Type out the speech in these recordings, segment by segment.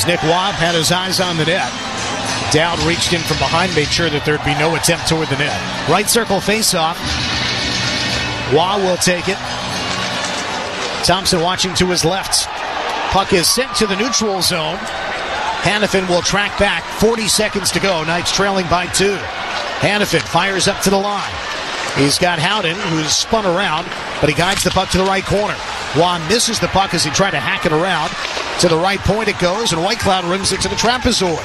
Nick Waugh had his eyes on the net. Dowd reached in from behind, made sure that there'd be no attempt toward the net. Right circle faceoff. Waugh will take it. Thompson watching to his left. Puck is sent to the neutral zone. Hanifin will track back. 40 seconds to go. Knights trailing by 2. Hanifin fires up to the line. He's got Howden, who's spun around, but he guides the puck to the right corner. Waugh misses the puck as he tried to hack it around. To the right point it goes, and Whitecloud rims it to the trapezoid.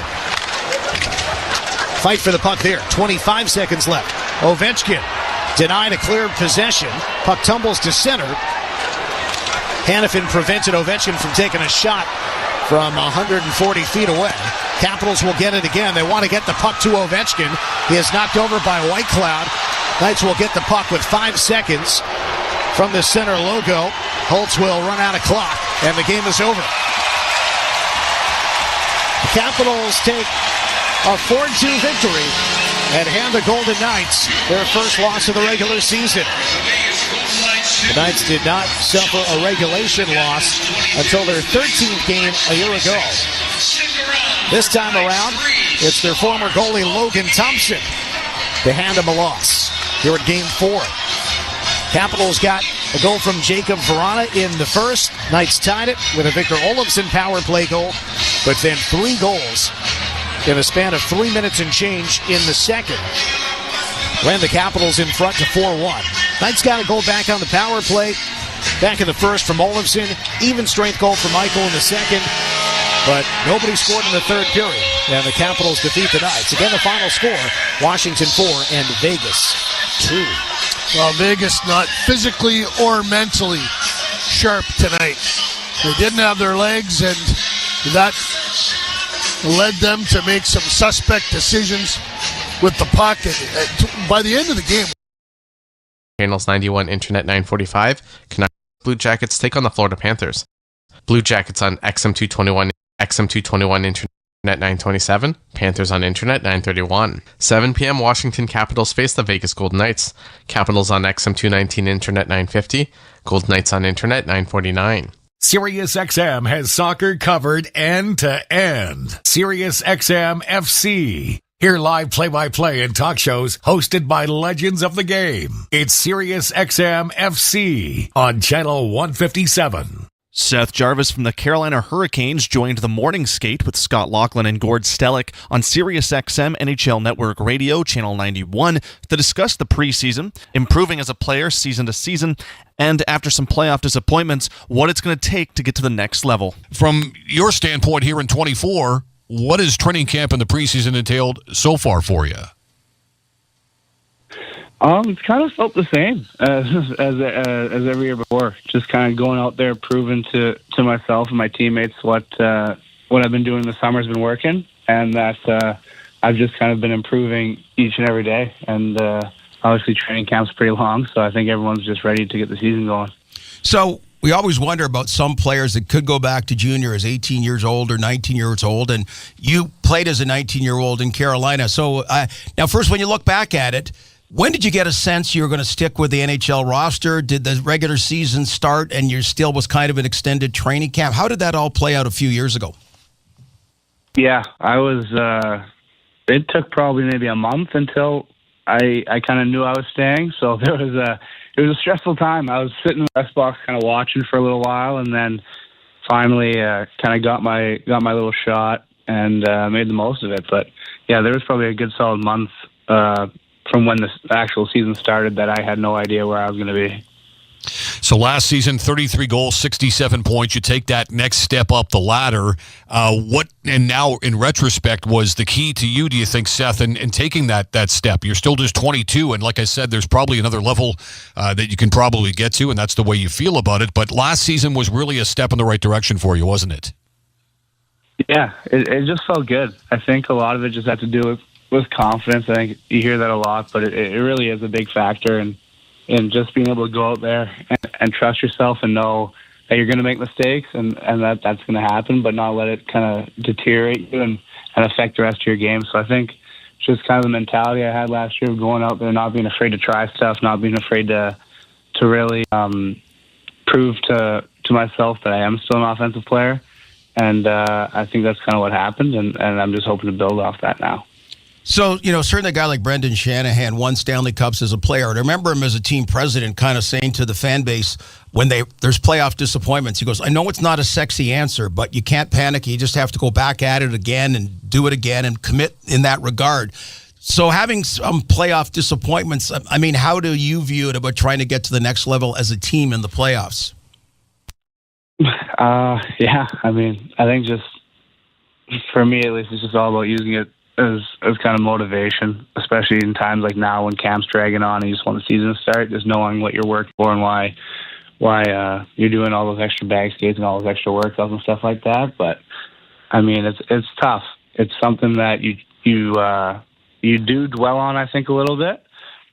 Fight for the puck there. 25 seconds left. Ovechkin denied a clear possession. Puck tumbles to center. Hanifin prevented Ovechkin from taking a shot from 140 feet away. Capitals will get it again. They want to get the puck to Ovechkin. He is knocked over by Whitecloud. Knights will get the puck with 5 seconds from the center logo. Holtz will run out of clock, and the game is over. The Capitals take a 4-2 victory and hand the Golden Knights their first loss of the regular season. The Knights did not suffer a regulation loss until their 13th game a year ago. This time around, it's their former goalie Logan Thompson to hand them a loss here at Game 4. Capitals got a goal from Jacob Verana in the first. Knights tied it with a Victor Olofsson power play goal, but then 3 goals in a span of 3 minutes and change in the second. Ran the Capitals in front to 4-1. Knights got a goal back on the power play. Back in the first from Olofsson. Even strength goal for Michael in the second. But nobody scored in the third period. And the Capitals defeat the Knights. Again, the final score, Washington 4 and Vegas 2. Well, Vegas not physically or mentally sharp tonight. They didn't have their legs, and that led them to make some suspect decisions with the puck. By the end of the game, Channels 91, Internet 945. Blue Jackets take on the Florida Panthers. Blue Jackets on XM221, Internet 927. Panthers on Internet 931. 7 p.m. Washington Capitals face the Vegas Golden Knights. Capitals on XM219, Internet 950. Golden Knights on Internet 949. SiriusXM has soccer covered end to end. SiriusXM FC. Hear live play-by-play and talk shows hosted by legends of the game. It's SiriusXM FC on Channel 157. Seth Jarvis from the Carolina Hurricanes joined the morning skate with Scott Laughlin and Gord Stellick on SiriusXM NHL Network Radio, Channel 91, to discuss the preseason, improving as a player season to season, and after some playoff disappointments, what it's going to take to get to the next level. From your standpoint here in 24, what has training camp and the preseason entailed so far for you? It's kind of felt the same as every year before. Just kind of going out there, proving to myself and my teammates what I've been doing this summer has been working, and that I've just kind of been improving each and every day. And obviously, training camp's pretty long, so I think everyone's just ready to get the season going. So we always wonder about some players that could go back to junior as 18 years old or 19 years old, and you played as a 19-year-old in Carolina. So now, first, when you look back at it, when did you get a sense you were going to stick with the NHL roster? Did the regular season start and you still was kind of an extended training camp? How did that all play out a few years ago? Yeah, I was. It took probably maybe a month until I kind of knew I was staying. So it was a stressful time. I was sitting in the press box kind of watching for a little while, and then finally kind of got my little shot and made the most of it. But yeah, there was probably a good solid month from when the actual season started that I had no idea where I was going to be. So last season, 33 goals, 67 points. You take that next step up the ladder. What, and now in retrospect, was the key to you, do you think, Seth, in taking that step? You're still just 22, and like I said, there's probably another level that you can probably get to, and that's the way you feel about it. But last season was really a step in the right direction for you, wasn't it? Yeah, it just felt good. I think a lot of it just had to do with confidence. I think you hear that a lot, but it really is a big factor in just being able to go out there and trust yourself and know that you're going to make mistakes and that's going to happen, but not let it kind of deteriorate you and affect the rest of your game. So I think just kind of the mentality I had last year of going out there, not being afraid to try stuff, not being afraid to really prove to myself that I am still an offensive player, I think that's kind of what happened, and I'm just hoping to build off that now. So, certainly a guy like Brendan Shanahan won Stanley Cups as a player. And I remember him as a team president kind of saying to the fan base when there's playoff disappointments, he goes, I know it's not a sexy answer, but you can't panic. You just have to go back at it again and do it again and commit in that regard. So having some playoff disappointments, I mean, how do you view it about trying to get to the next level as a team in the playoffs? Yeah, I mean, I think just for me at least, it's just all about using it as kind of motivation, especially in times like now when camp's dragging on and you just want the season to start. Just knowing what you're working for and why you're doing all those extra bag skates and all those extra workouts and stuff like that. But I mean, it's tough. It's something that you do dwell on, I think, a little bit.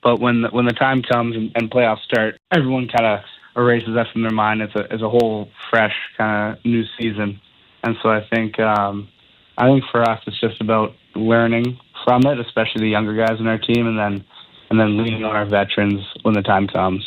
But when the time comes and playoffs start, everyone kind of erases that from their mind. It's a whole fresh kind of new season, and so I think for us it's just about learning from it, especially the younger guys in our team, and then leaning on our veterans when the time comes.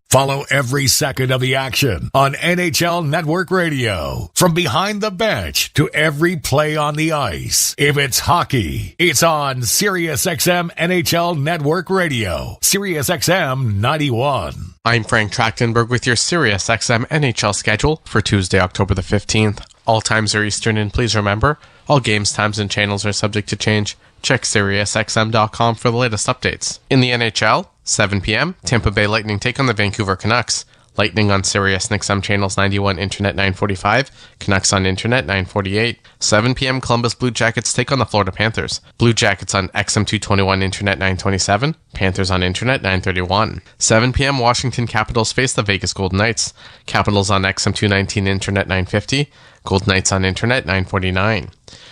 Follow every second of the action on NHL Network Radio. From behind the bench to every play on the ice. If it's hockey, it's on SiriusXM NHL Network Radio. SiriusXM 91. I'm Frank Trachtenberg with your SiriusXM NHL schedule for Tuesday, October the 15th. All times are Eastern, and please remember, all games, times, and channels are subject to change. Check SiriusXM.com for the latest updates. In the NHL, 7 p.m., Tampa Bay Lightning take on the Vancouver Canucks. Lightning on Sirius XM channels 91, Internet 945, Canucks on Internet 948. 7 p.m., Columbus Blue Jackets take on the Florida Panthers. Blue Jackets on XM221, Internet 927, Panthers on Internet 931. 7 p.m., Washington Capitals face the Vegas Golden Knights. Capitals on XM219, Internet 950, Golden Knights on Internet 949.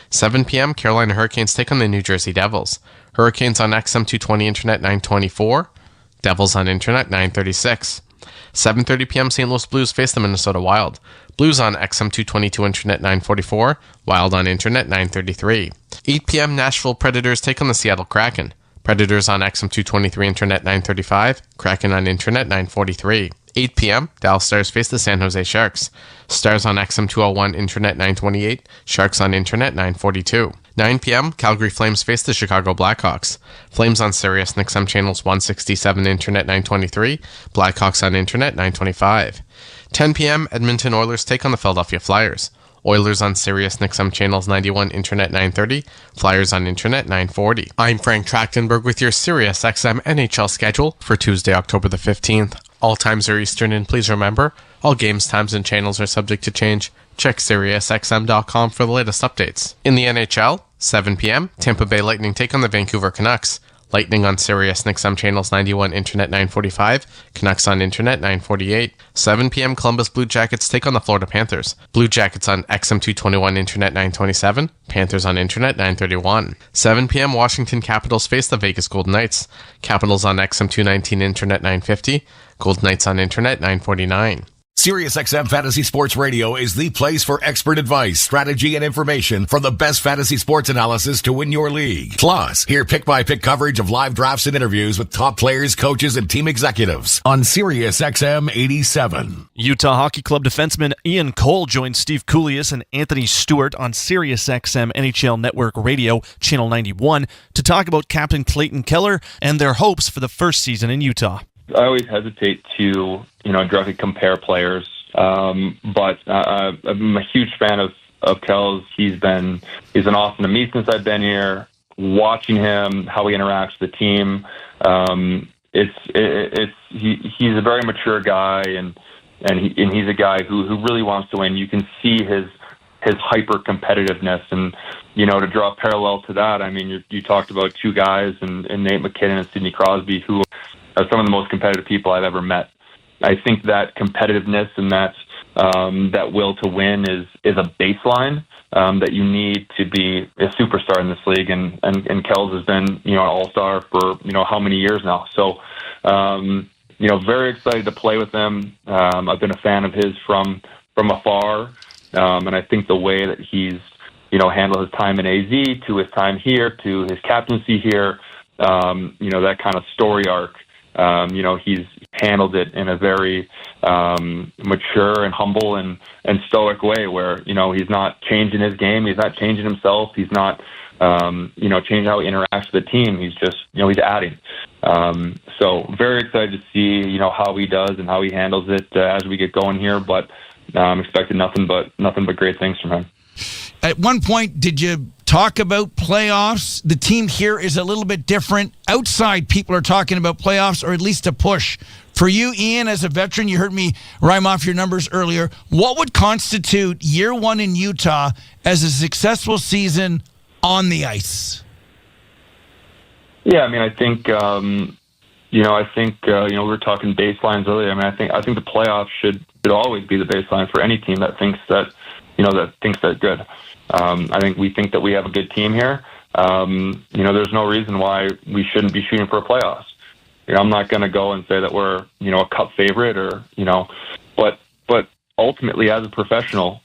7 p.m., Carolina Hurricanes take on the New Jersey Devils. Hurricanes on XM220, Internet 924, Devils on Internet 936. 7:30 p.m. St. Louis Blues face the Minnesota Wild. Blues on XM222, Internet 944, Wild on Internet 933. 8 p.m. Nashville Predators take on the Seattle Kraken. Predators on XM223, Internet 935, Kraken on Internet 943. 8 p.m. Dallas Stars face the San Jose Sharks. Stars on XM201, Internet 928, Sharks on Internet 942. 9 p.m. Calgary Flames face the Chicago Blackhawks. Flames on Sirius XM channels 167, Internet 923, Blackhawks on Internet 925. 10 p.m. Edmonton Oilers take on the Philadelphia Flyers. Oilers on Sirius XM channels 91, Internet 930, Flyers on Internet 940. I'm Frank Trachtenberg with your Sirius XM NHL schedule for Tuesday, October the 15th. All times are Eastern, and please remember, all games, times, and channels are subject to change. Check SiriusXM.com for the latest updates. In the NHL, 7 p.m., Tampa Bay Lightning take on the Vancouver Canucks. Lightning on Sirius XM channels 91, Internet 945, Canucks on Internet 948. 7 p.m. Columbus Blue Jackets take on the Florida Panthers. Blue Jackets on XM221, Internet 927, Panthers on Internet 931. 7 p.m. Washington Capitals face the Vegas Golden Knights. Capitals on XM219, Internet 950, Golden Knights on Internet 949. SiriusXM Fantasy Sports Radio is the place for expert advice, strategy, and information from the best fantasy sports analysis to win your league. Plus, hear pick-by-pick coverage of live drafts and interviews with top players, coaches, and team executives on SiriusXM 87. Utah Hockey Club defenseman Ian Cole joined Steve Kouleas and Anthony Stewart on SiriusXM NHL Network Radio, Channel 91, to talk about Captain Clayton Keller and their hopes for the first season in Utah. I always hesitate to, directly compare players, but I'm a huge fan of Kells. He's been awesome to me since I've been here. Watching him, how he interacts with the team, he's a very mature guy, and he's a guy who really wants to win. You can see his hyper competitiveness, and to draw a parallel to that, I mean, you talked about two guys, and Nate McKinnon and Sidney Crosby, who are some of the most competitive people I've ever met. I think that competitiveness and that will to win is a baseline that you need to be a superstar in this league. And Kells has been, an all-star for, how many years now. So, very excited to play with him. I've been a fan of his from afar. And I think the way that he's, handled his time in AZ to his time here to his captaincy here, that kind of story arc He's handled it in a very mature and humble and stoic way where, he's not changing his game. He's not changing himself. He's not, changing how he interacts with the team. He's just, he's adding. So very excited to see, how he does and how he handles it as we get going here. But I'm expecting nothing but great things from him. At one point, did you talk about playoffs? The team here is a little bit different. Outside, people are talking about playoffs or at least a push. For you, Ian, as a veteran, you heard me rhyme off your numbers earlier. What would constitute year one in Utah as a successful season on the ice? Yeah, I think, we were talking baselines earlier. I think the playoffs should always be the baseline for any team that thinks that, that thinks they're good. I think we think that we have a good team here. There's no reason why we shouldn't be shooting for a playoffs. I'm not going to go and say that we're, a cup favorite or, but ultimately as a professional,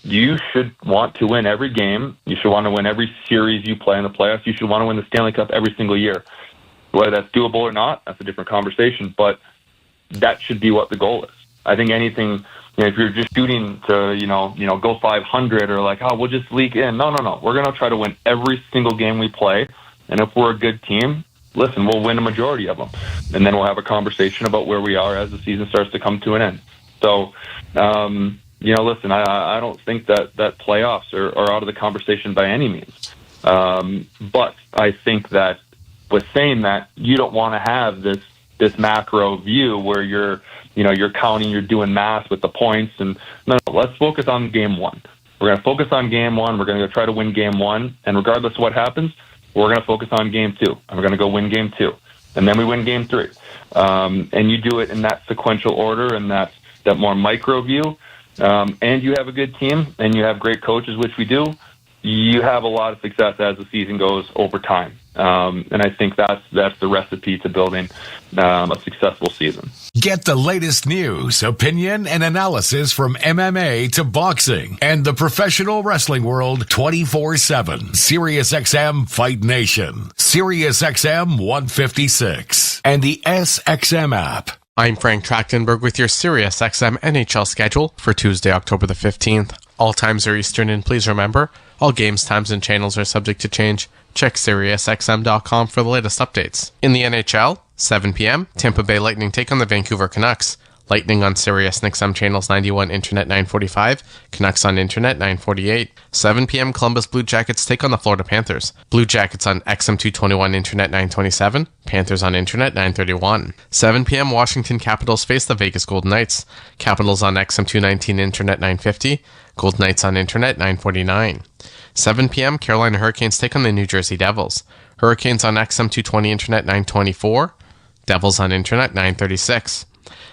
you should want to win every game. You should want to win every series you play in the playoffs. You should want to win the Stanley Cup every single year. Whether that's doable or not, that's a different conversation, but that should be what the goal is. I think anything, if you're just shooting to, go 500 or like, we'll just leak in. No. We're going to try to win every single game we play. And if we're a good team, listen, we'll win a majority of them. And then we'll have a conversation about where we are as the season starts to come to an end. So, listen, I don't think that playoffs are out of the conversation by any means. But I think that with saying that, you don't want to have this macro view where you're counting, you're doing math with the points. And no, let's focus on game one. We're going to focus on game one. We're going to try to win game one. And regardless of what happens, we're going to focus on game two. And we're going to go win game two. And then we win game three. And you do it in that sequential order and that more micro view. And you have a good team and you have great coaches, which we do. You have a lot of success as the season goes over time. And I think that's the recipe to building a successful season. Get the latest news, opinion, and analysis from MMA to boxing and the professional wrestling world 24/7. SiriusXM Fight Nation, SiriusXM 156, and the SXM app. I'm Frank Trachtenberg with your SiriusXM NHL schedule for Tuesday, October the 15th. All times are Eastern, and please remember, all games, times, and channels are subject to change. Check SiriusXM.com for the latest updates. In the NHL, 7 p.m., Tampa Bay Lightning take on the Vancouver Canucks. Lightning on Sirius XM channels 91, Internet 945, Canucks on Internet 948. 7 p.m. Columbus Blue Jackets take on the Florida Panthers. Blue Jackets on XM221 Internet 927, Panthers on Internet 931. 7 p.m. Washington Capitals face the Vegas Golden Knights. Capitals on XM219 Internet 950, Golden Knights on Internet 949. 7 p.m. Carolina Hurricanes take on the New Jersey Devils. Hurricanes on XM220 Internet 924, Devils on Internet 936.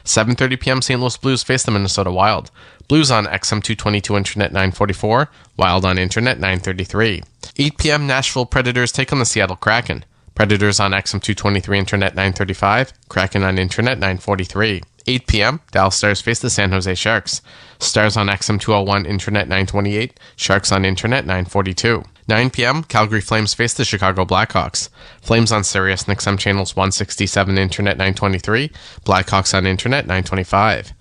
7:30 p.m. St. Louis Blues face the Minnesota Wild. Blues on XM222 Internet 944, Wild on Internet 933. 8 p.m. Nashville Predators take on the Seattle Kraken. Predators on XM223 Internet 935, Kraken on Internet 943. 8 p.m. Dallas Stars face the San Jose Sharks. Stars on XM201 Internet 928, Sharks on Internet 942. 9 p.m. Calgary Flames face the Chicago Blackhawks. Flames on Sirius XM channels 167 Internet 923, Blackhawks on Internet 925.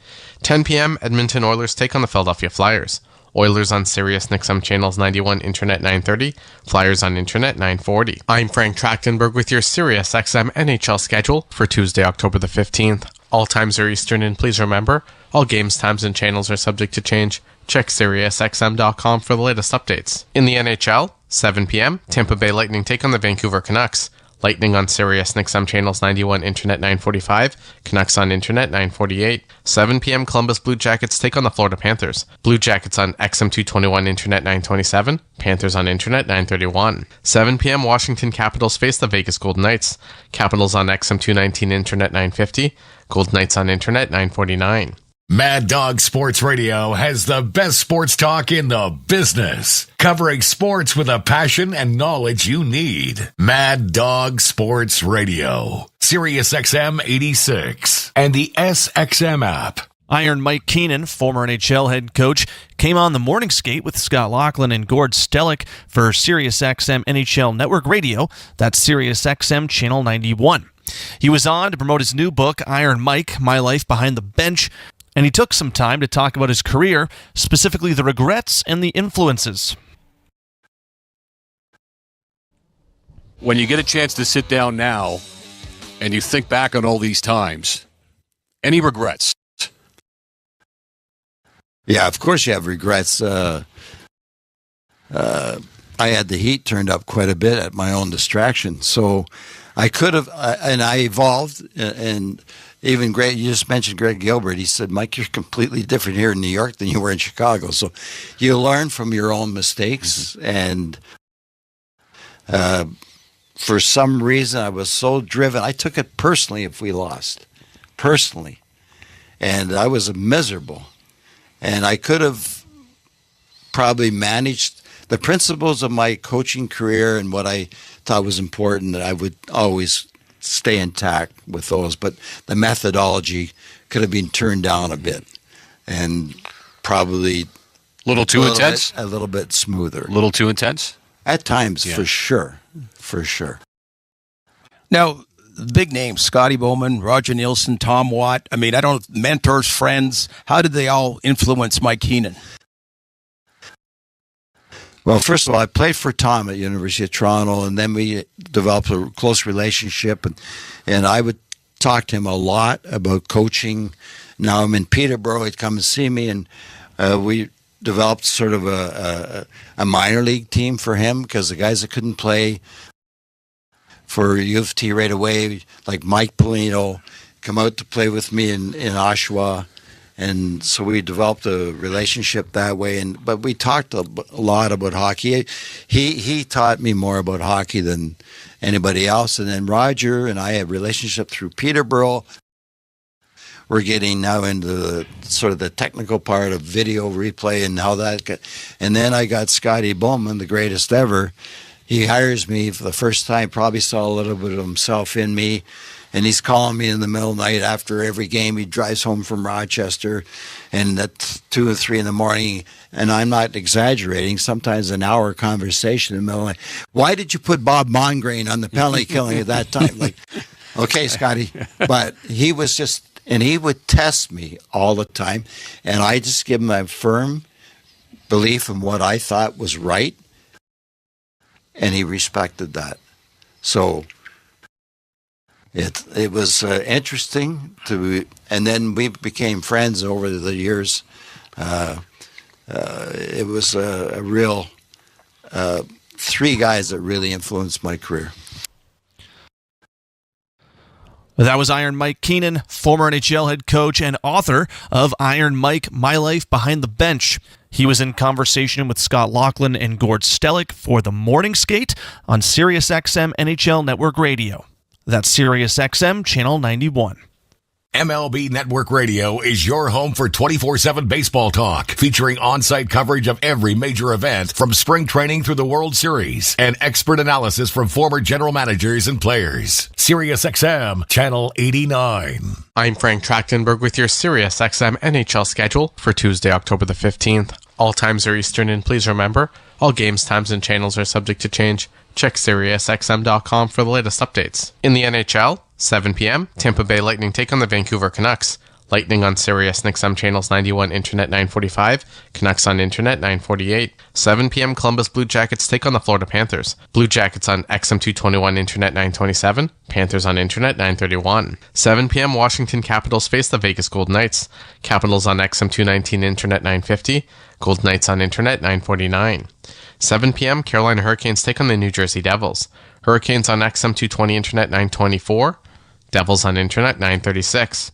10 p.m. Edmonton Oilers take on the Philadelphia Flyers. Oilers on Sirius XM channels 91 Internet 930, Flyers on Internet 940. I'm Frank Trachtenberg with your Sirius XM NHL schedule for Tuesday, October the 15th. All times are Eastern, and please remember, all games, times, and channels are subject to change. Check SiriusXM.com for the latest updates. In the NHL, 7 p.m., Tampa Bay Lightning take on the Vancouver Canucks. Lightning on Sirius XM channels 91 Internet 945, Canucks on Internet 948. 7 p.m. Columbus Blue Jackets take on the Florida Panthers. Blue Jackets on XM221 Internet 927, Panthers on Internet 931. 7 p.m. Washington Capitals face the Vegas Golden Knights. Capitals on XM219 Internet 950, Golden Knights on Internet 949. Mad Dog Sports Radio has the best sports talk in the business, covering sports with a passion and knowledge you need. Mad Dog Sports Radio, Sirius XM 86, and the SXM app. Iron Mike Keenan, former NHL head coach, came on the morning skate with Scott Laughlin and Gord Stellick for Sirius XM NHL Network Radio. That's Sirius XM Channel 91. He was on to promote his new book, Iron Mike, My Life Behind the Bench, and he took some time to talk about his career, specifically the regrets and the influences. When you get a chance to sit down now and you think back on all these times, any regrets? Yeah, of course you have regrets. I had the heat turned up quite a bit at my own distraction. So I could have, and I evolved, and even Greg, you just mentioned Greg Gilbert. He said, Mike, you're completely different here in New York than you were in Chicago. So you learn from your own mistakes. And for some reason, I was so driven. I took it personally if we lost, personally. And I was miserable. And I could have probably managed the principles of my coaching career and what I thought was important, that I would always stay intact with those. But the methodology could have been turned down a bit and probably a little too intense? A little bit smoother. A little too intense? At times, yeah. For sure. For sure. Now, big names, Scotty Bowman, Roger Nielsen, Tom Watt. I mean, I don't know, mentors, friends. How did they all influence Mike Keenan? Well, first of all, I played for Tom at University of Toronto, and then we developed a close relationship, and I would talk to him a lot about coaching. Now I'm in Peterborough. He'd come and see me, and we developed sort of a minor league team for him, because the guys that couldn't play for U of T right away, like Mike Polino, come out to play with me in Oshawa. And so we developed a relationship that way. But we talked a lot about hockey. He taught me more about hockey than anybody else. And then Roger and I have a relationship through Peterborough. We're getting now into the, sort of the technical part of video replay and how that got. And then I got Scotty Bowman, the greatest ever. He hires me for the first time, probably saw a little bit of himself in me. And he's calling me in the middle of the night after every game. He drives home from Rochester, and at 2 or 3 in the morning, and I'm not exaggerating, sometimes an hour conversation in the middle of the night. Why did you put Bob Mongrain on the penalty killing at that time? Like, okay, Scotty. But he was just, and he would test me all the time, and I just give him a firm belief in what I thought was right, and he respected that. So it was interesting to, and then we became friends over the years. It was a real 3 guys that really influenced my career. That was Iron Mike Keenan, former NHL head coach and author of Iron Mike, My Life Behind the Bench. He was in conversation with Scott Laughlin and Gord Stellick for the Morning Skate on SiriusXM NHL Network Radio. That's SiriusXM Channel 91. MLB Network Radio is your home for 24/7 baseball talk, featuring on-site coverage of every major event from spring training through the World Series and expert analysis from former general managers and players. SiriusXM Channel 89. I'm Frank Trachtenberg with your SiriusXM NHL schedule for Tuesday, October the 15th. All times are Eastern, and please remember, all games, times, and channels are subject to change. Check SiriusXM.com for the latest updates. In the NHL, 7 p.m., Tampa Bay Lightning take on the Vancouver Canucks. Lightning on Sirius XM channels 91, Internet 945, Canucks on Internet 948. 7 p.m., Columbus Blue Jackets take on the Florida Panthers. Blue Jackets on XM221, Internet 927, Panthers on Internet 931. 7 p.m., Washington Capitals face the Vegas Golden Knights. Capitals on XM219, Internet 950, Golden Knights on Internet 949. 7 p.m., Carolina Hurricanes take on the New Jersey Devils. Hurricanes on XM220, Internet 924, Devils on Internet 936.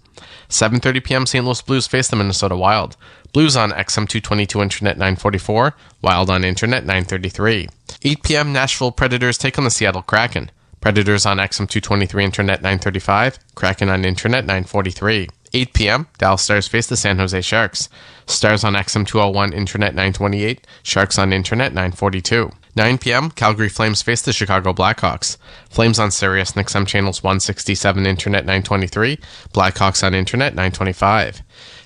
7:30 p.m., St. Louis Blues face the Minnesota Wild. Blues on XM222, Internet 944, Wild on Internet 933. 8 p.m., Nashville Predators take on the Seattle Kraken. Predators on XM223, Internet 935, Kraken on Internet 943. 8 p.m., Dallas Stars face the San Jose Sharks. Stars on XM201, Internet 928, Sharks on Internet 942. 9 p.m., Calgary Flames face the Chicago Blackhawks. Flames on Sirius XM channels 167, Internet 923, Blackhawks on Internet 925.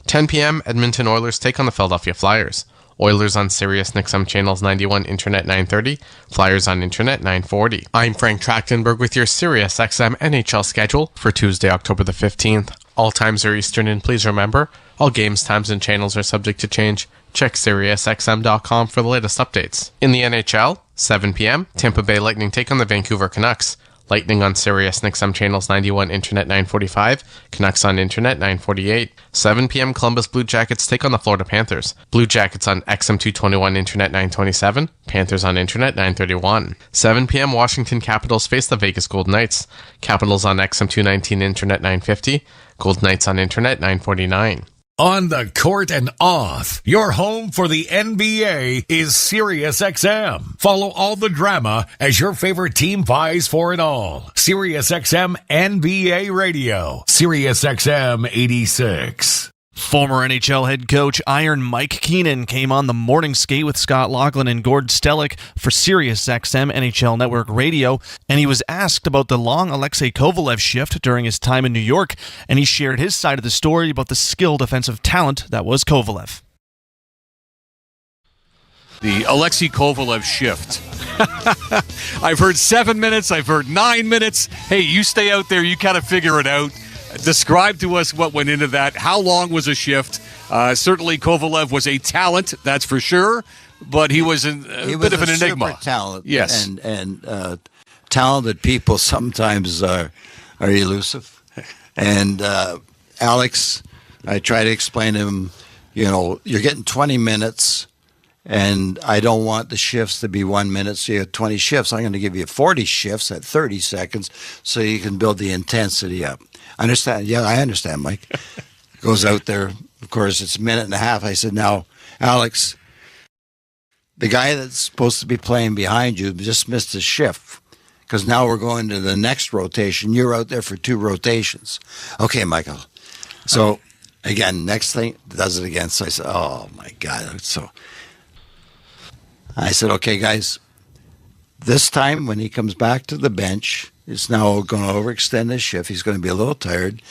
10 p.m., Edmonton Oilers take on the Philadelphia Flyers. Oilers on Sirius XM channels 91, Internet 930, Flyers on Internet 940. I'm Frank Trachtenberg with your Sirius XM NHL schedule for Tuesday, October the 15th. All times are Eastern, and please remember, all games, times, and channels are subject to change. Check SiriusXM.com for the latest updates. In the NHL, 7 p.m., Tampa Bay Lightning take on the Vancouver Canucks. Lightning on Sirius XM channels 91, Internet 945, Canucks on Internet 948. 7 p.m. Columbus Blue Jackets take on the Florida Panthers. Blue Jackets on XM221 Internet 927, Panthers on Internet 931. 7 p.m. Washington Capitals face the Vegas Golden Knights. Capitals on XM219 Internet 950, Golden Knights on Internet 949. On the court and off, your home for the NBA is SiriusXM. Follow all the drama as your favorite team vies for it all. SiriusXM NBA Radio, SiriusXM 86. Former NHL head coach Iron Mike Keenan came on the morning skate with Scott Laughlin and Gord Stellick for SiriusXM NHL Network Radio, and he was asked about the long Alexi Kovalev shift during his time in New York, and he shared his side of the story about the skilled offensive talent that was Kovalev. The Alexi Kovalev shift. I've heard 7 minutes. I've heard 9 minutes. Hey, you stay out there. You kind of figure it out. Describe to us what went into that. How long was a shift? Certainly Kovalev was a talent, that's for sure, but he was a bit of an enigma. Super talent. Yes. And talented people sometimes are elusive. And Alex, I try to explain to him, you're getting 20 minutes, and I don't want the shifts to be 1 minute, so you have 20 shifts. I'm going to give you 40 shifts at 30 seconds so you can build the intensity up. Understand? Yeah, I understand, Mike. Goes out there. Of course, it's a minute and a half. I said, now, Alex, the guy that's supposed to be playing behind you just missed his shift because now we're going to the next rotation. You're out there for 2 rotations. Okay, Michael. So, again, next thing, does it again. So I said, oh, my God. So I said, okay, guys, this time when he comes back to the bench, he's now going to overextend his shift. He's going to be a little tired.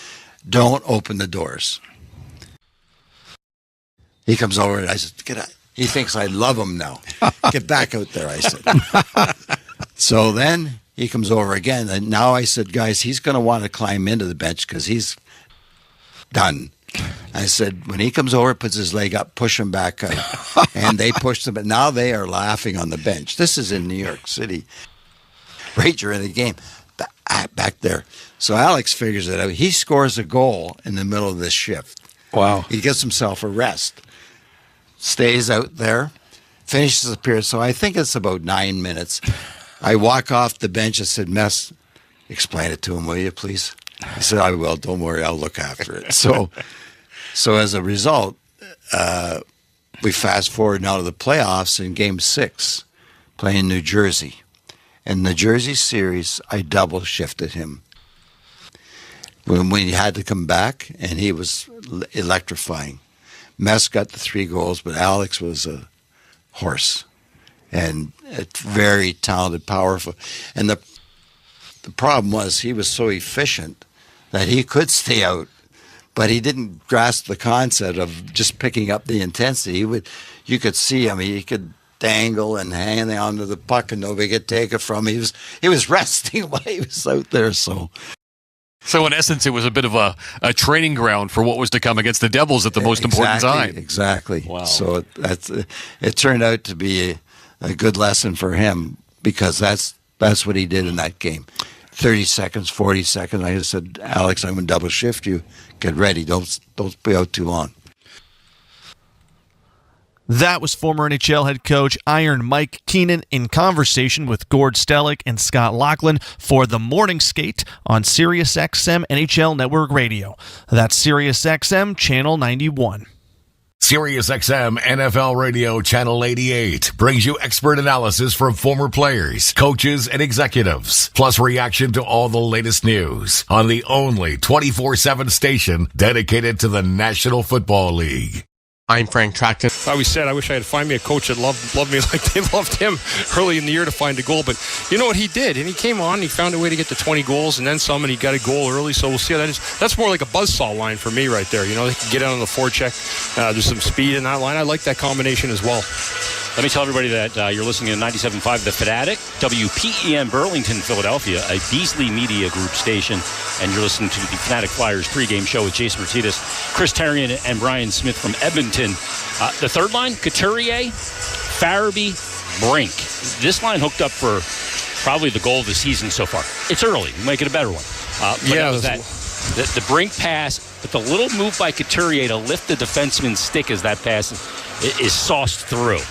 Don't open the doors. He comes over and I said, get out. He thinks I love him now. Get back out there, I said. So then he comes over again. And now I said, guys, he's going to want to climb into the bench because he's done. I said, when he comes over, puts his leg up, push him back out. And they pushed him. But now they are laughing on the bench. This is in New York City. Right during the game. Back there. So Alex figures it out. He scores a goal in the middle of this shift. Wow. He gets himself a rest. Stays out there. Finishes the period. So I think it's about 9 minutes. I walk off the bench. I said, Mess, explain it to him, will you, please? He said, I will. Don't worry. I'll look after it. So as a result, we fast forward now to the playoffs in Game 6, playing New Jersey. In the Jersey series, I double shifted him. When we had to come back, and he was electrifying. Mess got the 3 goals, but Alex was a horse. And it's very talented, powerful. And the problem was he was so efficient that he could stay out, but he didn't grasp the concept of just picking up the intensity. You could see him. He could dangle and hang on to the puck and nobody could take it from him. He was resting while he was out there. So in essence, it was a bit of a training ground for what was to come against the Devils at the most important time. Exactly. Wow. So it turned out to be a good lesson for him because that's what he did in that game. 30 seconds, 40 seconds. I just said, Alex, I'm going to double shift you. Get ready. Don't be out too long. That was former NHL head coach Iron Mike Keenan in conversation with Gord Stellick and Scott Laughlin for the morning skate on SiriusXM NHL Network Radio. That's SiriusXM Channel 91. SiriusXM NFL Radio Channel 88 brings you expert analysis from former players, coaches, and executives, plus reaction to all the latest news on the only 24/7 station dedicated to the National Football League. I'm Frank Tracton. I always said I wish I had to find me a coach that loved me like they loved him early in the year to find a goal. But you know what he did? And he came on, he found a way to get to 20 goals and then some, and he got a goal early. So we'll see how that is. That's more like a buzzsaw line for me right there. You know, they can get out on the forecheck. There's some speed in that line. I like that combination as well. Let me tell everybody that you're listening to 97.5 The Fanatic, WPEN Burlington, Philadelphia, a Beasley Media Group station. And you're listening to the Fanatic Flyers pregame show with Jason Martinez, Chris Therien, and Brian Smith from Edmonton. The third line, Couturier, Farabee, Brink. This line hooked up for probably the goal of the season so far. It's early. Make it a better one. The Brink pass, but the little move by Couturier to lift the defenseman's stick as that pass is sauced through.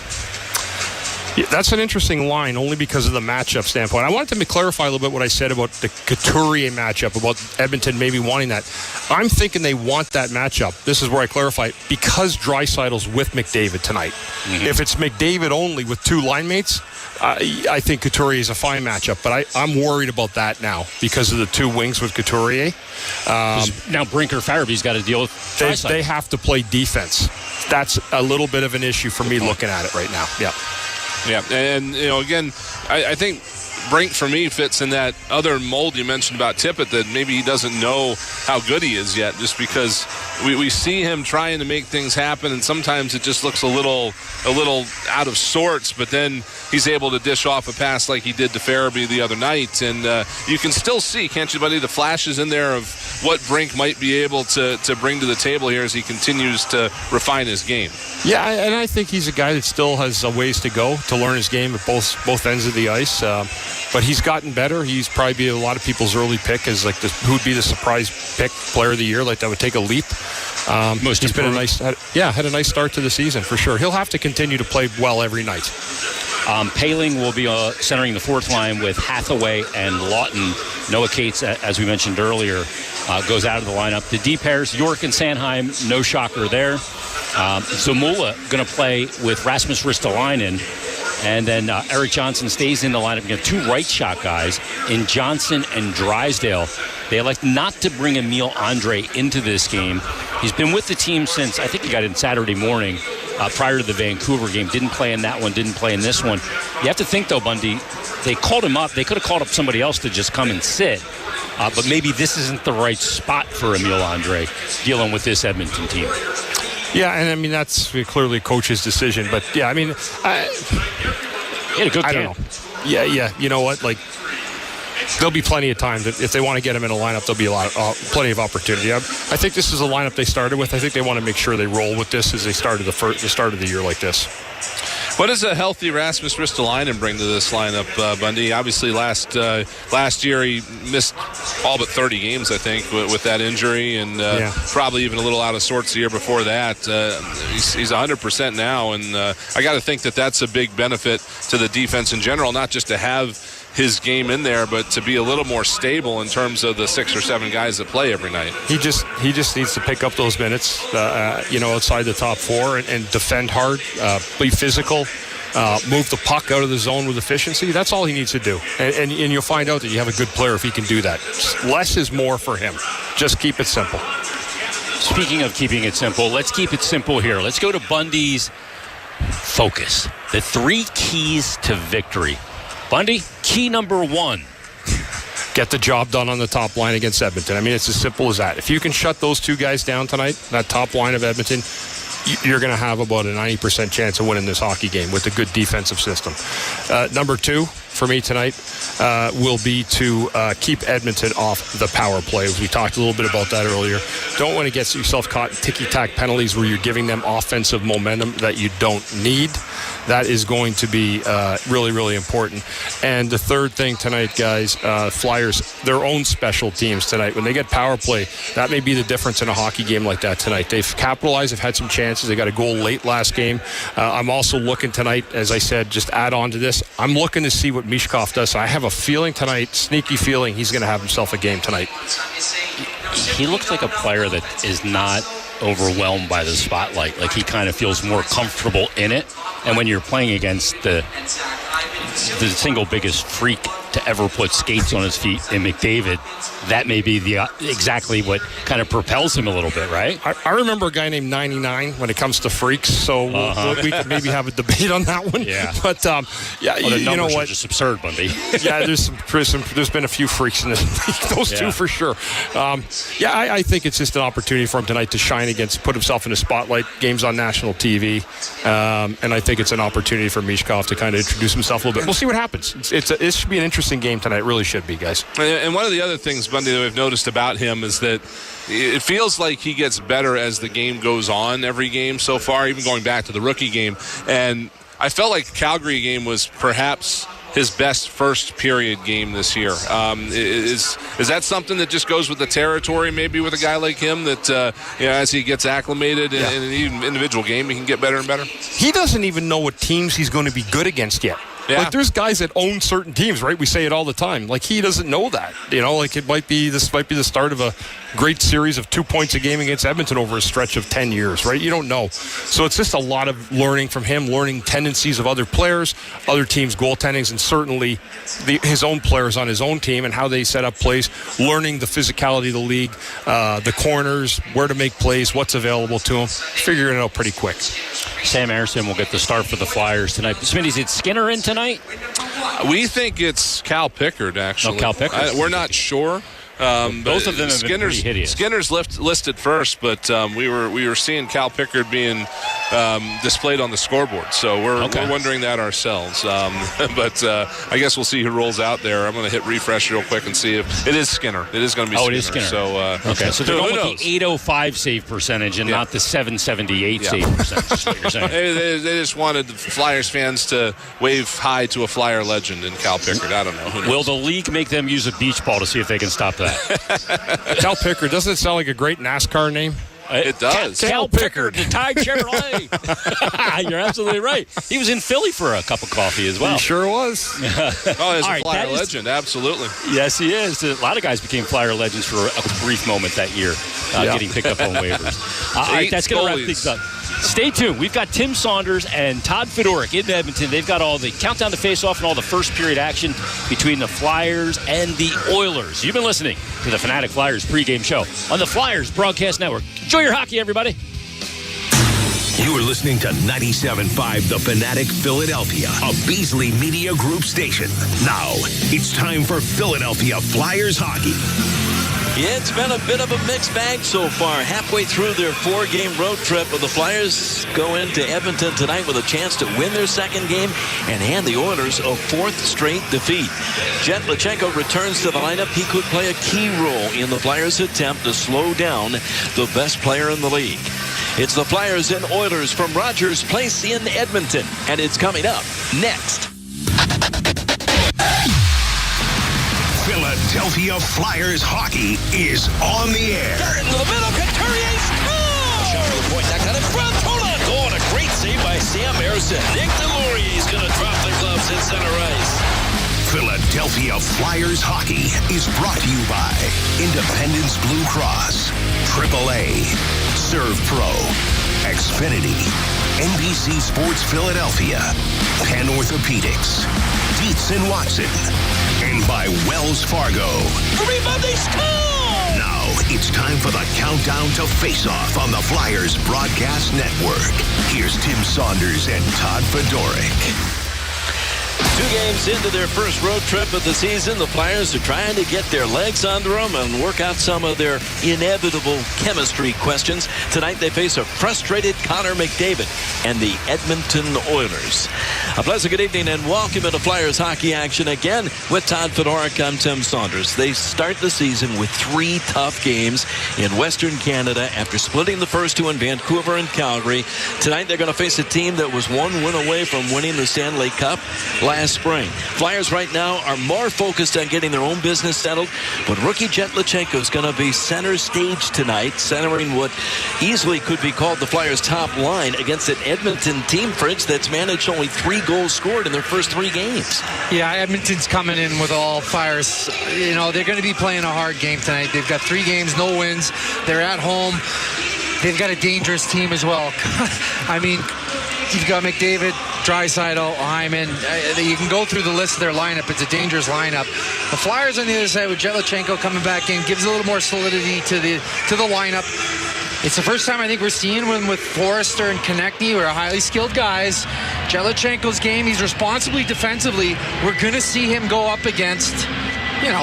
Yeah, that's an interesting line only because of the matchup standpoint. I wanted to clarify a little bit what I said about the Couturier matchup, about Edmonton maybe wanting that. I'm thinking they want that matchup. This is where I clarify it, because Draisaitl's with McDavid tonight. Mm-hmm. If it's McDavid only with two line mates, I think Couturier is a fine matchup, but I'm worried about that now because of the two wings with Couturier. Now Brinker Farabee's got to deal with Draisaitl. They have to play defense. That's a little bit of an issue for me looking at it right now. Yeah. Yeah, and, you know, again, I think Brink, for me, fits in that other mold you mentioned about Tippett, that maybe he doesn't know how good he is yet, just because we see him trying to make things happen, and sometimes it just looks a little out of sorts, but then he's able to dish off a pass like he did to Farabee the other night, and you can still see, can't you, buddy, the flashes in there of what Brink might be able to bring to the table here as he continues to refine his game. Yeah, and I think he's a guy that still has a ways to go to learn his game at both ends of the ice. But he's gotten better. He's probably be a lot of people's early pick as like who'd be the surprise pick player of the year, like that would take a leap. He's been had a nice start to the season for sure. He'll have to continue to play well every night. Paling will be centering the fourth line with Hathaway and Lawton. Noah Cates, as we mentioned earlier, goes out of the lineup. The D pairs, York and Sanheim, no shocker there. Zamula going to play with Rasmus Ristolainen. And then Eric Johnson stays in the lineup. You have two right shot guys in Johnson and Drysdale. They elect not to bring Emil Andre into this game. He's been with the team since, I think he got in Saturday morning prior to the Vancouver game. Didn't play in that one, didn't play in this one. You have to think, though, Bundy, they called him up. They could have called up somebody else to just come and sit. But maybe this isn't the right spot for Emil Andre dealing with this Edmonton team. Yeah, and I mean, that's clearly a coach's decision. But, yeah, I mean, he had a good I game. don't know. Yeah. You know what? Like, there'll be plenty of time that if they want to get him in a lineup, there'll be plenty of opportunity. I think this is a lineup they started with. I think they want to make sure they roll with this as they started the start of the year like this. What does a healthy Rasmus Ristolainen bring to this lineup, Bundy? Obviously, last year he missed all but 30 games, I think, with that injury, and probably even a little out of sorts the year before that. He's 100% now, and I got to think that that's a big benefit to the defense in general, not just to have his game in there, but to be a little more stable in terms of the 6 or 7 guys that play every night. He just needs to pick up those minutes, outside the top 4 and defend hard, be physical, move the puck out of the zone with efficiency. That's all he needs to do. And you'll find out that you have a good player if he can do that. Less is more for him. Just keep it simple. Speaking of keeping it simple, let's keep it simple here. Let's go to Bundy's focus. The 3 keys to victory. Bundy, key number 1. Get the job done on the top line against Edmonton. I mean, it's as simple as that. If you can shut those 2 guys down tonight, that top line of Edmonton, you're going to have about a 90% chance of winning this hockey game with a good defensive system. Number 2 for me tonight will be to keep Edmonton off the power play. We talked a little bit about that earlier. Don't want to get yourself caught in ticky-tack penalties where you're giving them offensive momentum that you don't need. That is going to be really, really important. And the third thing tonight, guys, Flyers, their own special teams tonight. When they get power play, that may be the difference in a hockey game like that tonight. They've capitalized. They've had some chances. They got a goal late last game. I'm also looking tonight, as I said, just add on to this. I'm looking to see what Michkov does. I have a feeling tonight, sneaky feeling, he's going to have himself a game tonight. He looks like a player that is not overwhelmed by the spotlight. Like, he kind of feels more comfortable in it. And when you're playing against the single biggest freak to ever put skates on his feet. And McDavid, that may be exactly what kind of propels him a little bit, right? I remember a guy named 99 when it comes to freaks, so we could maybe have a debate on that one. Yeah. But, the you know numbers what? are just absurd, Bundy. Yeah, there's been a few freaks in this league. Those two for sure. I think it's just an opportunity for him tonight to shine put himself in the spotlight, games on national TV. And I think it's an opportunity for Michkov to kind of introduce himself a little bit. We'll see what happens. It should be an interesting game tonight. It really should be, guys. And one of the other things, Bundy, that we've noticed about him is that it feels like he gets better as the game goes on every game so far, even going back to the rookie game. And I felt like the Calgary game was perhaps his best first period game this year. Is that something that just goes with the territory, maybe with a guy like him, that as he gets acclimated in an even individual game, he can get better and better? He doesn't even know what teams he's going to be good against yet. Yeah. Like, there's guys that own certain teams, right? We say it all the time. Like, he doesn't know that. This might be the start of a great series of 2 points a game against Edmonton over a stretch of 10 years, right? You don't know. So it's just a lot of learning from him, learning tendencies of other players, other teams' goaltendings, and certainly his own players on his own team and how they set up plays, learning the physicality of the league, the corners, where to make plays, what's available to him, figuring it out pretty quick. Sam Anderson will get the start for the Flyers tonight. Smitty's, is Skinner in tonight? We think it's Cal Pickard, actually. Cal Pickard. We're not sure. Both of them have been pretty hideous. Skinner's listed first, but we were seeing Cal Pickard being displayed on the scoreboard, so we're wondering that ourselves. But I guess we'll see who rolls out there. I'm going to hit refresh real quick and see if it is Skinner. It is going to be Skinner. It is Skinner. So, so they're going with the 805 save percentage and not the 778 save percentage. That's what you're saying. They just wanted the Flyers fans to wave hi to a Flyer legend in Cal Pickard. I don't know. Who knows? Will the league make them use a beach ball to see if they can stop that? Cal Pickard, doesn't it sound like a great NASCAR name? It does. Cal Pickard, the Tide Chevrolet. You're absolutely right. He was in Philly for a cup of coffee as well. He sure was. He's a Flyer legend, absolutely. Yes, he is. A lot of guys became Flyer legends for a brief moment that year, getting picked up on waivers. All right, that's going to wrap things up. Stay tuned. We've got Tim Saunders and Todd Fedoruk in Edmonton. They've got all the countdown to face-off and all the first period action between the Flyers and the Oilers. You've been listening to the Fanatic Flyers pregame show on the Flyers Broadcast Network. Enjoy your hockey, everybody. You are listening to 97.5 The Fanatic Philadelphia, a Beasley Media Group station. Now, it's time for Philadelphia Flyers hockey. It's been a bit of a mixed bag so far. Halfway through their 4-game road trip, the Flyers go into Edmonton tonight with a chance to win their second game and hand the Oilers a 4th straight defeat. Jet Lachenko returns to the lineup. He could play a key role in the Flyers' attempt to slow down the best player in the league. It's the Flyers and Oilers from Rogers Place in Edmonton, and it's coming up next. Philadelphia Flyers hockey is on the air. Into the middle, Couturier scores! Charlotte point that got in front. Hold on, going a great save by Sam Ersson. Nick Deslauriers's going to drop the gloves in center ice. Philadelphia Flyers hockey is brought to you by Independence Blue Cross, AAA, Serve Pro, Xfinity, NBC Sports Philadelphia, Penn Orthopedics, Dietz & Watson, and by Wells Fargo. Rebound, they score! Now it's time for the countdown to face-off on the Flyers Broadcast Network. Here's Tim Saunders and Todd Fedoruk. 2 games into their first road trip of the season, the Flyers are trying to get their legs under them and work out some of their inevitable chemistry questions. Tonight they face a frustrated Connor McDavid and the Edmonton Oilers. A pleasant good evening and welcome to Flyers hockey action again with Todd Fedoruk. I'm Tim Saunders. They start the season with 3 tough games in Western Canada after splitting the first 2 in Vancouver and Calgary. Tonight they're going to face a team that was 1 win away from winning the Stanley Cup last spring. Flyers right now are more focused on getting their own business settled, but rookie Jet Lachenko is going to be center stage tonight, centering what easily could be called the Flyers' top line against an Edmonton team, Fritz, that's managed only 3 goals scored in their first 3 games. Yeah, Edmonton's coming in with all Flyers. You know, they're going to be playing a hard game tonight. They've got 3 games, no wins. They're at home. They've got a dangerous team as well. I mean, you've got McDavid, Draisaitl, Hyman. You can go through the list of their lineup. It's a dangerous lineup. The Flyers on the other side with Jelachenko coming back in gives a little more solidity to the lineup. It's the first time I think we're seeing one with Forrester and Konechny, who are highly skilled guys. Jelachenko's game, he's responsibly defensively. We're going to see him go up against,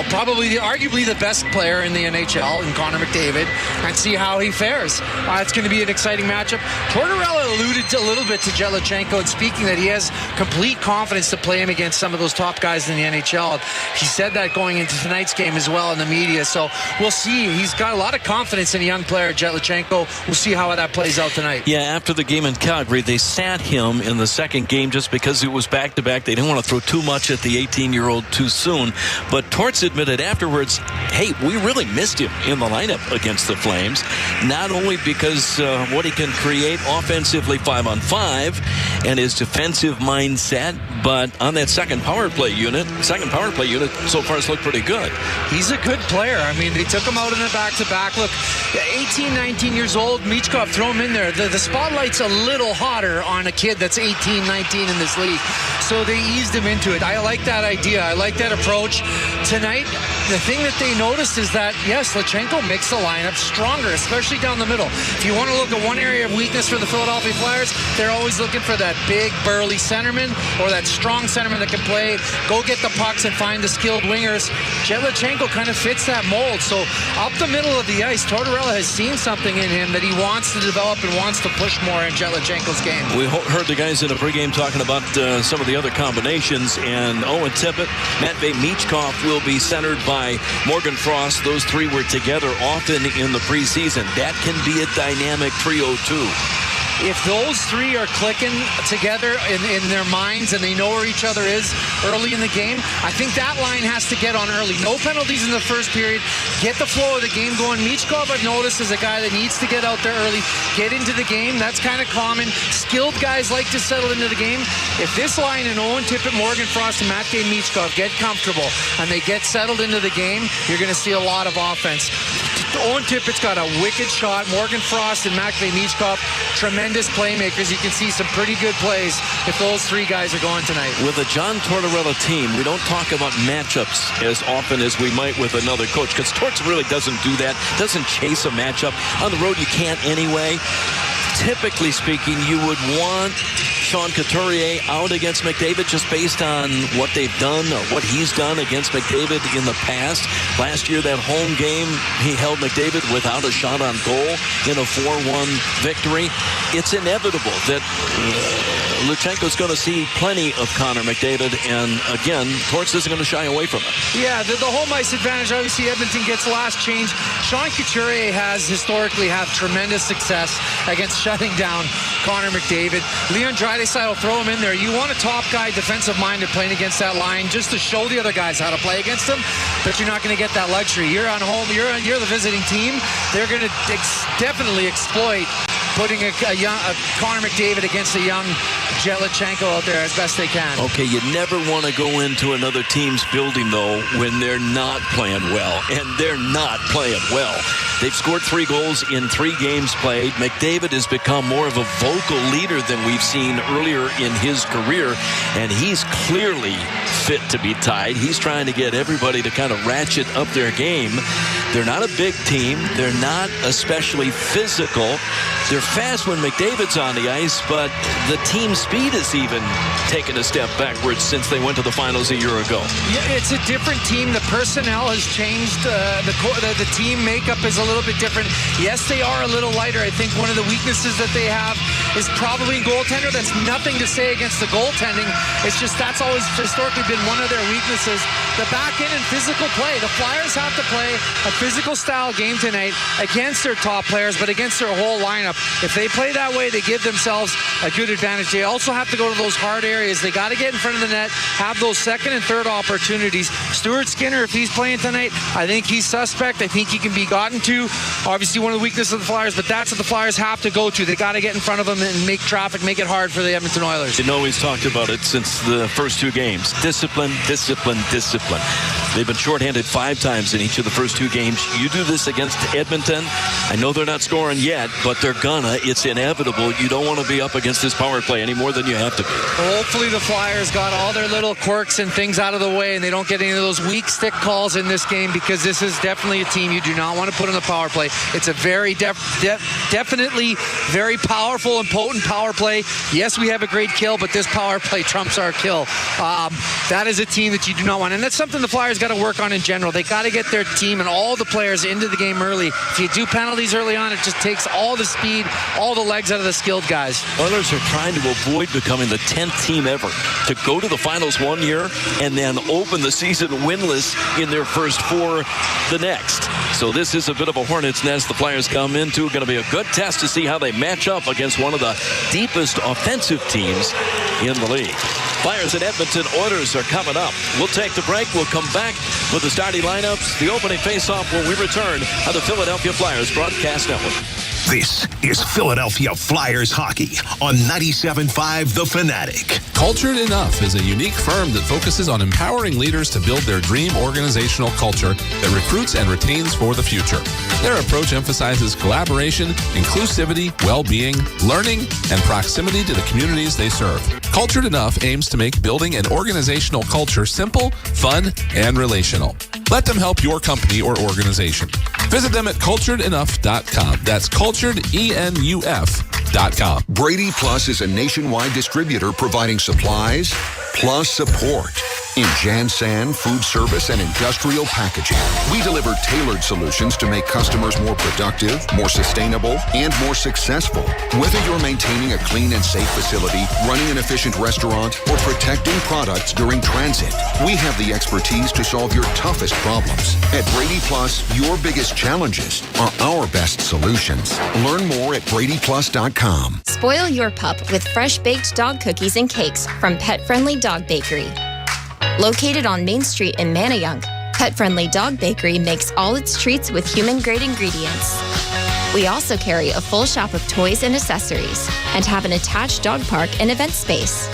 probably arguably the best player in the NHL in Connor McDavid, and see how he fares. It's going to be an exciting matchup. Tortorella alluded a little bit to Jelachenko and speaking that he has complete confidence to play him against some of those top guys in the NHL. He said that going into tonight's game as well in the media. So we'll see. He's got a lot of confidence in a young player, Jelachenko. We'll see how that plays out tonight. Yeah, after the game in Calgary, they sat him in the second game just because it was back-to-back. They didn't want to throw too much at the 18-year-old too soon. But Torts admitted afterwards, hey, we really missed him in the lineup against the Flames. Not only because what he can create offensively 5-on-5 and his defensive mindset, but on that second power play unit so far has looked pretty good. He's a good player. I mean, they took him out in the back-to-back. Look, 18, 19 years old, Michkov, throw him in there. The spotlight's a little hotter on a kid that's 18, 19 in this league. So they eased him into it. I like that idea. I like that approach. Tonight, the thing that they noticed is that, yes, Lachenko makes the lineup stronger, especially down the middle. If you want to look at one area of weakness for the Philadelphia Flyers, they're always looking for that big, burly centerman or that strong centerman that can play, go get the pucks and find the skilled wingers. Jelachenko kind of fits that mold. So up the middle of the ice, Tortorella has seen something in him that he wants to develop and wants to push more in Jelachenko's game. We heard the guys in the pregame talking about some of the other combinations, and Owen Tippett, Matvei Michkov will be centered by Morgan Frost. Those three were together often in the preseason. That can be a dynamic trio too. If those three are clicking together in their minds and they know where each other is early in the game, I think that line has to get on early. No penalties in the first period. Get the flow of the game going. Michkov, I've noticed, is a guy that needs to get out there early, get into the game. That's kind of common. Skilled guys like to settle into the game. If this line in Owen Tippett, Morgan Frost, and Matvei Michkov get comfortable and they get settled into the game, you're going to see a lot of offense. Owen Tippett's got a wicked shot. Morgan Frost and Matvei Michkov, tremendous playmakers. You can see some pretty good plays if those three guys are going tonight. With a John Tortorella team, we don't talk about matchups as often as we might with another coach, because Torts really doesn't do that, doesn't chase a matchup. On the road, you can't anyway. Typically speaking, you would want Sean Couturier out against McDavid just based on what they've done or what he's done against McDavid in the past. Last year, that home game, he held McDavid without a shot on goal in a 4-1 victory. It's inevitable that Lachenko's going to see plenty of Connor McDavid, and again, Torts isn't going to shy away from it. Yeah, the home ice advantage, obviously Edmonton gets last change. Sean Couturier has historically had tremendous success against shutting down Connor McDavid. Leon Draisaitl, throw him in there. You want a top guy, defensive-minded, playing against that line just to show the other guys how to play against them, but you're not going to get that luxury. You're on home, you're the visiting team. They're going to definitely exploit putting a Connor McDavid against a young Jelachenko out there as best they can. Okay, you never want to go into another team's building, though, when they're not playing well, and they're not playing well. They've scored 3 goals in 3 games played. McDavid has become more of a vocal leader than we've seen earlier in his career, and he's clearly fit to be tied. He's trying to get everybody to kind of ratchet up their game. They're not a big team. They're not especially physical. They're fast when McDavid's on the ice, but the team speed has even taken a step backwards since they went to the finals a year ago. Yeah, it's a different team. The personnel has changed. The team makeup is a little bit different. Yes, they are a little lighter. I think one of the weaknesses that they have is probably goaltender. That's nothing to say against the goaltending. It's just that's always historically been one of their weaknesses. The back end and physical play. The Flyers have to play a physical style game tonight against their top players, but against their whole lineup. If they play that way, they give themselves a good advantage. They also have to go to those hard areas. They got to get in front of the net, have those second and third opportunities. Stuart Skinner, if he's playing tonight, I think he's suspect. I think he can be gotten to. Obviously, one of the weaknesses of the Flyers, but that's what the Flyers have to go to. They got to get in front of them and make traffic, make it hard for the Edmonton Oilers. You know, he's talked about it since the first 2 games. Discipline, discipline, discipline. They've been shorthanded 5 times in each of the first 2 games. You do this against Edmonton. I know they're not scoring yet, but they're gonna. It's inevitable. You don't want to be up against this power play any more than you have to be. Hopefully the Flyers got all their little quirks and things out of the way, and they don't get any of those weak stick calls in this game, because this is definitely a team you do not want to put on the power play. It's a very definitely very powerful and potent power play. Yes, we have a great kill, but this power play trumps our kill. That is a team that you do not want, and that's something the Flyers got to work on in general. They got to get their team and all the players into the game early. If you do penalties early on, it just takes all the speed, all the legs out of the skilled guys. Oilers are trying to avoid becoming the 10th team ever to go to the finals one year and then open the season winless in their first 4 the next. So this is a bit of a hornet's nest the Flyers come into. Going to be a good test to see how they match up against one of the deepest offensive teams in the league. Flyers and Edmonton Oilers are coming up. We'll take the break. We'll come back with the starting lineups, the opening face-off when we return on the Philadelphia Flyers Broadcast Network. This is Philadelphia Flyers hockey on 97.5 The Fanatic. Cultured Enough is a unique firm that focuses on empowering leaders to build their dream organizational culture that recruits and retains for the future. Their approach emphasizes collaboration, inclusivity, well-being, learning, and proximity to the communities they serve. Cultured Enough aims to make building an organizational culture simple, fun, and relational. Let them help your company or organization. Visit them at culturedenough.com. That's culturedenough.com. Brady Plus is a nationwide distributor providing supplies plus support in Jansan, food service, and industrial packaging. We deliver tailored solutions to make customers more productive, more sustainable, and more successful. Whether you're maintaining a clean and safe facility, running an efficient restaurant, or protecting products during transit, we have the expertise to solve your toughest problems. At Brady Plus, your biggest challenges are our best solutions. Learn more at BradyPlus.com. Spoil your pup with fresh baked dog cookies and cakes from Pet Friendly Dog Bakery. Located on Main Street in Manayunk, Pet Friendly Dog Bakery makes all its treats with human-grade ingredients. We also carry a full shop of toys and accessories and have an attached dog park and event space.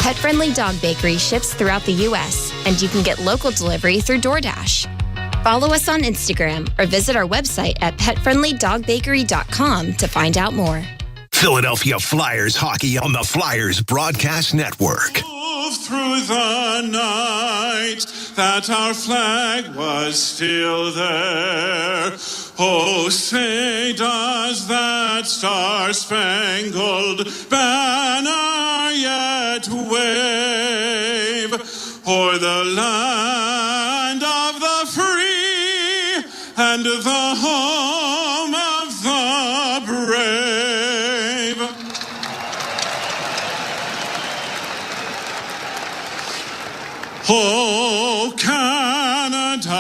Pet Friendly Dog Bakery ships throughout the U.S., and you can get local delivery through DoorDash. Follow us on Instagram or visit our website at petfriendlydogbakery.com to find out more. Philadelphia Flyers hockey on the Flyers Broadcast Network. Through the night that our flag was still there. Oh, say does that star-spangled banner yet wave o'er the land of the free and the home of the brave. Oh, Canada,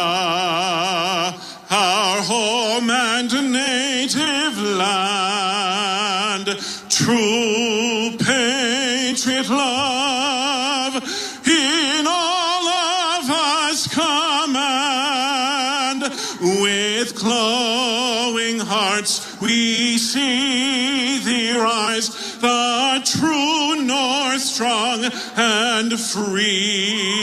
our home and native land, true patriot love in all of us command. With glowing hearts we see thee rise, the true North strong and free.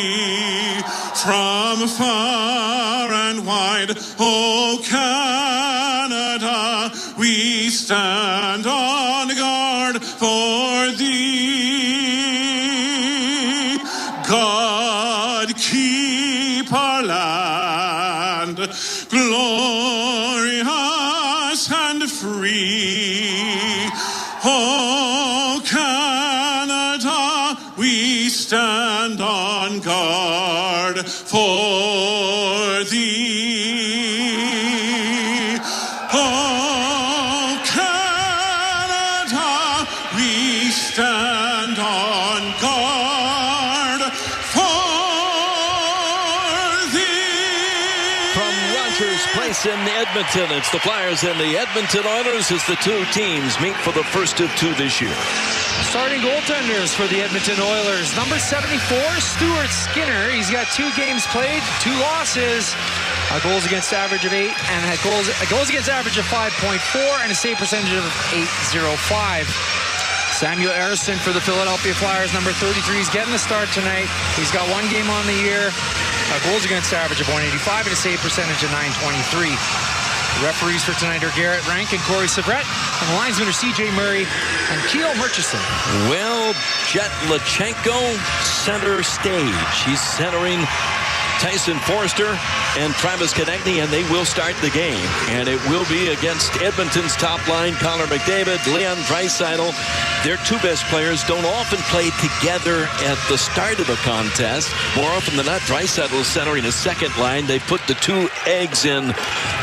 From far and wide, oh Canada, we stand on guard for thee. God keep our land glorious and free. Oh Canada, we stand on guard for thee. Oh Canada, we stand on guard for thee. From Rogers Place in Edmonton, it's the Flyers and the Edmonton Oilers as the two teams meet for the first of 2 this year. Starting goaltenders for the Edmonton Oilers. Number 74, Stuart Skinner. He's got 2 games played, 2 losses, a goals against average of 8, and a goals against average of 5.4, and a save percentage of .805. Samuel Ersson for the Philadelphia Flyers, number 33. He's getting the start tonight. He's got 1 game on the year. goals against average of 185 and a save percentage of 923. The referees for tonight are Garrett Rank and Corey Sabrett, and the linesmen are C.J. Murray and Keel Murchison. Well, Jet Lachenko, center stage. He's centering Tyson Forster and Travis Konechny, and they will start the game. And it will be against Edmonton's top line, Connor McDavid, Leon Draisaitl. Their two best players don't often play together at the start of a contest. More often than not, Draisaitl is centering a second line. They put the two eggs in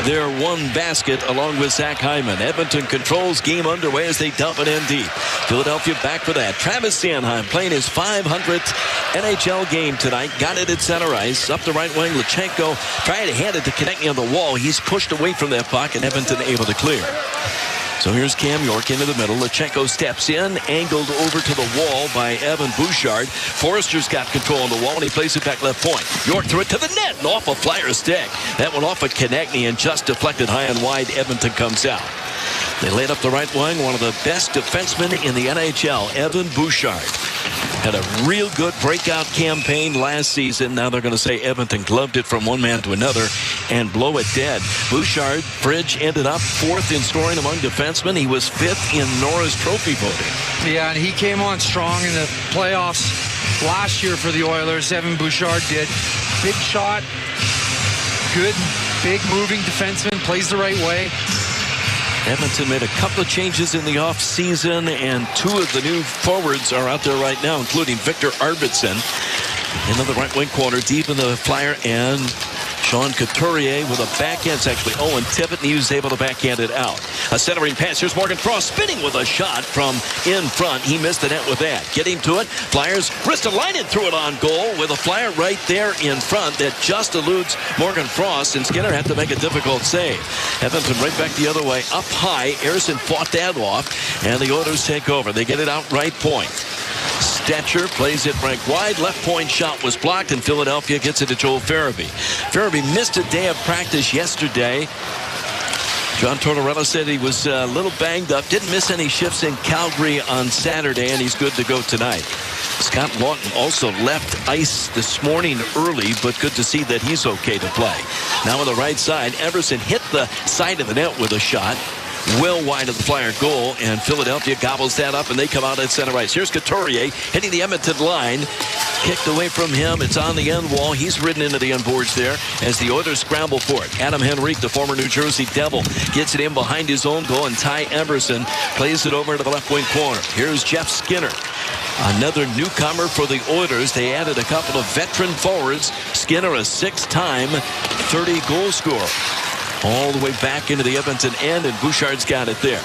their one basket along with Zach Hyman. Edmonton controls, game underway as they dump it in deep. Philadelphia back for that. Travis Sanheim playing his 500th NHL game tonight. Got it at center ice. Up the right wing, Lachenko trying to hand it to Konechny on the wall. He's pushed away from that puck, and Edmonton able to clear. So here's Cam York into the middle. Lachenko steps in, angled over to the wall by Evan Bouchard. Forrester's got control on the wall, and he plays it back left point. York threw it to the net and off a Flyer stick. That went off at Konechny and just deflected high and wide. Edmonton comes out. They laid up the right wing. One of the best defensemen in the NHL, Evan Bouchard. Had a real good breakout campaign last season. Now they're going to say Edmonton gloved it from one man to another and blow it dead. Bouchard, Fridge ended up 4th in scoring among defensemen. He was 5th in Norris Trophy voting. Yeah, and he came on strong in the playoffs last year for the Oilers. Evan Bouchard did. Big shot, good, big moving defenseman, plays the right way. Edmonton made a couple of changes in the offseason, and 2 of the new forwards are out there right now, including Victor Arvidsson. Into the right wing corner, deep in the Flyer, and Sean Couturier with a backhand. It's actually Owen Tippett, and he was able to backhand it out. A centering pass. Here's Morgan Frost spinning with a shot from in front. He missed the net with that. Getting to it. Flyers. Ristolainen threw it on goal with a Flyer right there in front that just eludes Morgan Frost, and Skinner had to make a difficult save. Edmonton right back the other way. Up high. Harrison fought that off, and the Oilers take over. They get it out right point. Stetcher plays it right wide. Left point shot was blocked, and Philadelphia gets it to Joel Farabee. Farabee missed a day of practice yesterday. John Tortorella said he was a little banged up. Didn't miss any shifts in Calgary on Saturday, and he's good to go tonight. Scott Lawton also left ice this morning early, but good to see that he's okay to play. Now on the right side, Everson hit the side of the net with a shot. Well wide of the Flyer goal, and Philadelphia gobbles that up, and they come out at center ice. Here's Couturier hitting the Edmonton line. Kicked away from him. It's on the end wall. He's ridden into the end boards there as the Oilers scramble for it. Adam Henrique, the former New Jersey Devil, gets it in behind his own goal, and Ty Emberson plays it over to the left wing corner. Here's Jeff Skinner, another newcomer for the Oilers. They added a couple of veteran forwards. Skinner, a 6-time 30-goal scorer. All the way back into the Edmonton end, and Bouchard's got it there.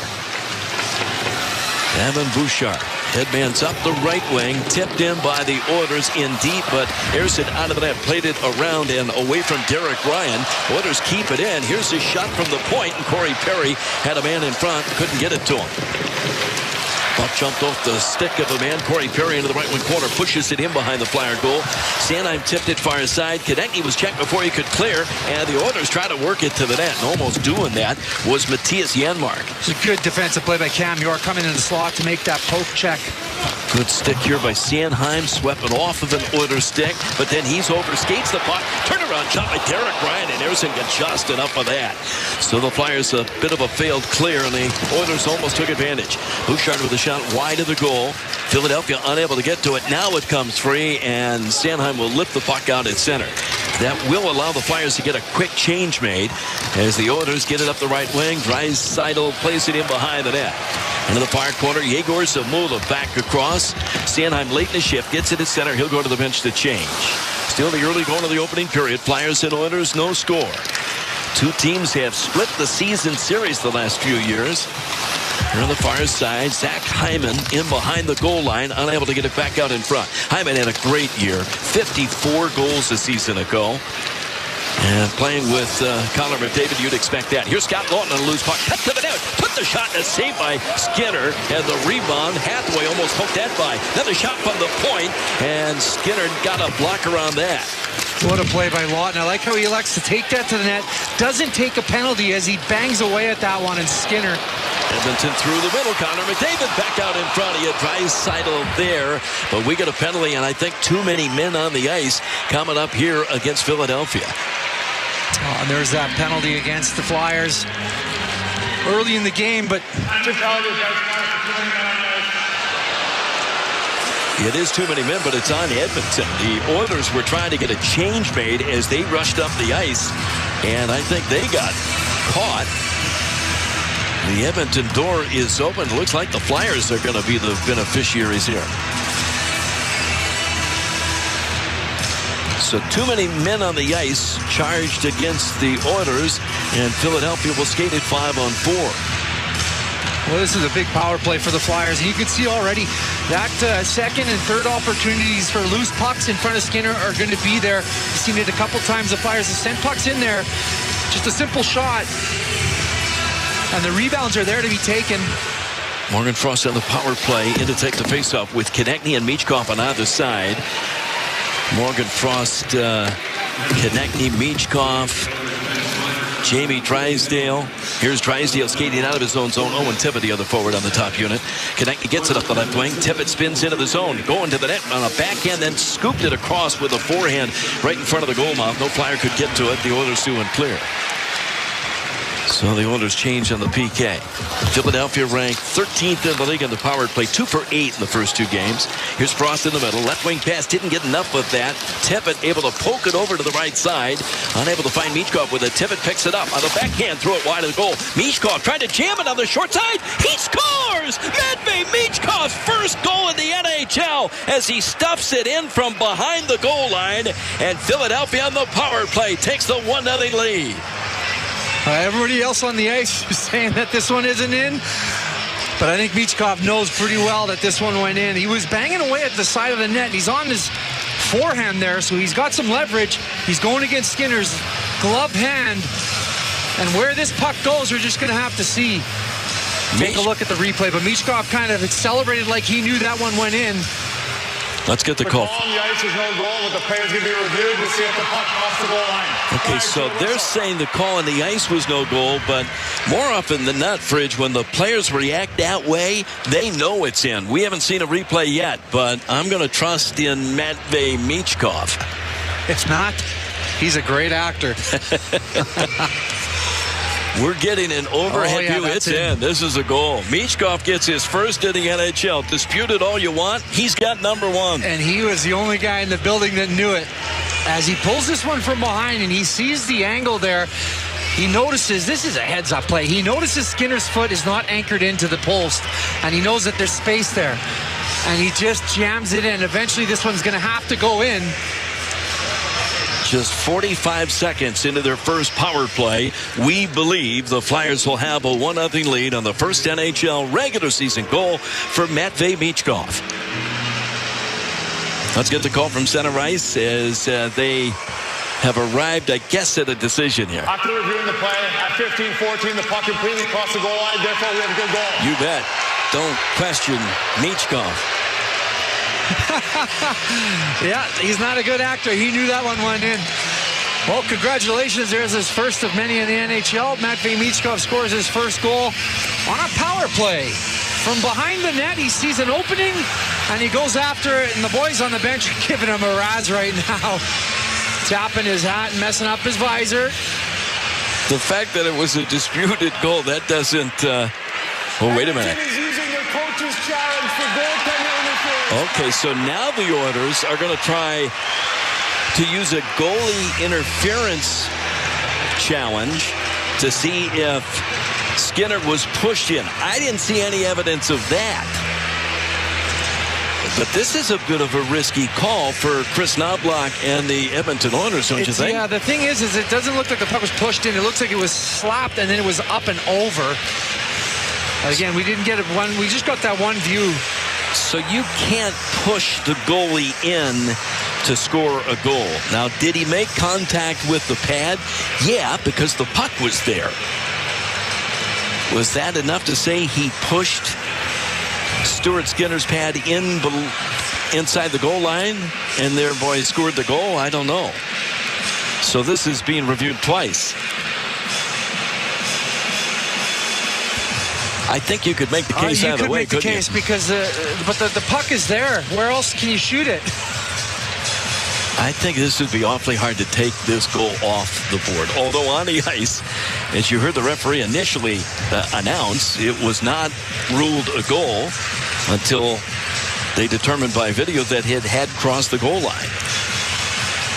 Evan Bouchard. Headman's up the right wing, tipped in by the Oilers in deep, but Harrison out of the net, played it around and away from Derek Ryan. Oilers keep it in. Here's a shot from the point, and Corey Perry had a man in front, couldn't get it to him. Puck jumped off the stick of a man. Corey Perry into the right wing corner, pushes it in behind the Flyer goal. Sanheim tipped it far side. Konechny was checked before he could clear, and the Oilers try to work it to the net. And almost doing that was Matthias Janmark. It's a good defensive play by Cam York, coming in the slot to make that poke check. Good stick here by Sanheim, swept it off of an Oilers stick, but then he's over, skates the puck, turnaround shot by Derek Ryan, and Harrison gets just enough of that. So the Flyers a bit of a failed clear, and the Oilers almost took advantage. Bouchard with a shot wide of the goal. Philadelphia unable to get to it. Now it comes free, and Sanheim will lift the puck out at center. That will allow the Flyers to get a quick change made as the Oilers get it up the right wing. Draisaitl plays it in behind the net. Into the far corner, Yegor Zamula back across. Sanheim late in the shift, gets it at center. He'll go to the bench to change. Still the early going of the opening period. Flyers and Oilers, no score. Two teams have split the season series the last few years. Here on the far side, Zach Hyman in behind the goal line, unable to get it back out in front. Hyman had a great year, 54 goals a season ago. And playing with Connor McDavid, you'd expect that. Here's Scott Lawton on a loose puck. Cut to the net. Put the shot and a save by Skinner. And the rebound, Hathaway almost poked that by. Another shot from the point. And Skinner got a blocker on that. What a play by Lawton. I like how he elects to take that to the net. Doesn't take a penalty as he bangs away at that one. And Skinner Edmonton through the middle. Connor McDavid back out in front. He had Draisaitl there, but we got a penalty, and I think too many men on the ice coming up here against Philadelphia. And there's that penalty against the Flyers early in the game, but it is too many men, but it's on Edmonton. The Oilers were trying to get a change made as they rushed up the ice, and I think they got caught. The Edmonton door is open. Looks like the Flyers are going to be the beneficiaries here. So too many men on the ice charged against the Oilers, and Philadelphia will skate at 5-on-4. Well, this is a big power play for the Flyers. And you can see already that second and third opportunities for loose pucks in front of Skinner are going to be there. You've seen it a couple times. The Flyers have sent pucks in there. Just a simple shot. And the rebounds are there to be taken. Morgan Frost on the power play in to take the faceoff with Konechny and Michkov on either side. Morgan Frost, Konechny, Michkov, Jamie Drysdale. Here's Drysdale skating out of his own zone. Owen Tippett, the other forward on the top unit. Konechny gets it up the left wing. Tippett spins into the zone, going to the net on a backhand, then scooped it across with a forehand right in front of the goal mouth. No Flyer could get to it. The Oilers do and clear. So the Oilers change on the PK. Philadelphia ranked 13th in the league in the power play, 2 for 8 in the first 2 games. Here's Frost in the middle. Left wing pass, didn't get enough of that. Tippett able to poke it over to the right side. Unable to find Michkov with it. Tippett picks it up on the backhand, threw it wide of the goal. Michkov tried to jam it on the short side. He scores! Matvei Michkov's first goal in the NHL as he stuffs it in from behind the goal line. And Philadelphia on the power play takes the 1-0 lead. Everybody else on the ice is saying that this one isn't in. But I think Michkov knows pretty well that this one went in. He was banging away at the side of the net. He's on his forehand there, so he's got some leverage. He's going against Skinner's glove hand. And where this puck goes, we're just going to have to see. Take a look at the replay. But Michkov kind of accelerated like he knew that one went in. Let's get the call. On the ice is no goal, but the player's going to be reviewed to see if the puck crossed the goal line. Okay, so they're saying the call on the ice was no goal, but more often than not, Fridge, when the players react that way, they know it's in. We haven't seen a replay yet, but I'm going to trust in Matvei Michkov. If not, he's a great actor. We're getting an overhead view. It's in. This is a goal. Michkov gets his first in the NHL. Dispute it all you want. He's got number 1. And he was the only guy in the building that knew it. As he pulls this one from behind and he sees the angle there, he notices this is a heads-up play. He notices Skinner's foot is not anchored into the post, and he knows that there's space there. And he just jams it in. Eventually, this one's going to have to go in. Just 45 seconds into their first power play, we believe the Flyers will have a 1-0 lead on the first NHL regular season goal for Matvei Michkov. Let's get the call from center ice as they have arrived, I guess, at a decision here. After reviewing the play, at 15-14, the puck completely crossed the goal line. Therefore, we have a good goal. You bet. Don't question Michkov. Yeah, he's not a good actor. He knew that one went in. Well, congratulations. There's his first of many in the NHL. Matvei Michkov scores his first goal on a power play. From behind the net, he sees an opening, and he goes after it, and the boys on the bench are giving him a razz right now. Tapping his hat and messing up his visor. The fact that it was a disputed goal, that doesn't... oh, wait a minute. Okay, so now the Oilers are going to try to use a goalie interference challenge to see if Skinner was pushed in. I didn't see any evidence of that. But this is a bit of a risky call for Chris Knobloch and the Edmonton Oilers, don't you think? Yeah, the thing is it doesn't look like the puck was pushed in. It looks like it was slapped and then it was up and over. Again, we didn't get it one. We just got that one view. So you can't push the goalie in to score a goal. Now, did he make contact with the pad? Yeah, because the puck was there. Was that enough to say he pushed Stuart Skinner's pad inside the goal line and thereby scored the goal? I don't know. So this is being reviewed twice. I think you could make the case either way, couldn't you? You could make the case because the puck is there. Where else can you shoot it? I think this would be awfully hard to take this goal off the board. Although on the ice, as you heard the referee initially announce, it was not ruled a goal until they determined by video that it had crossed the goal line.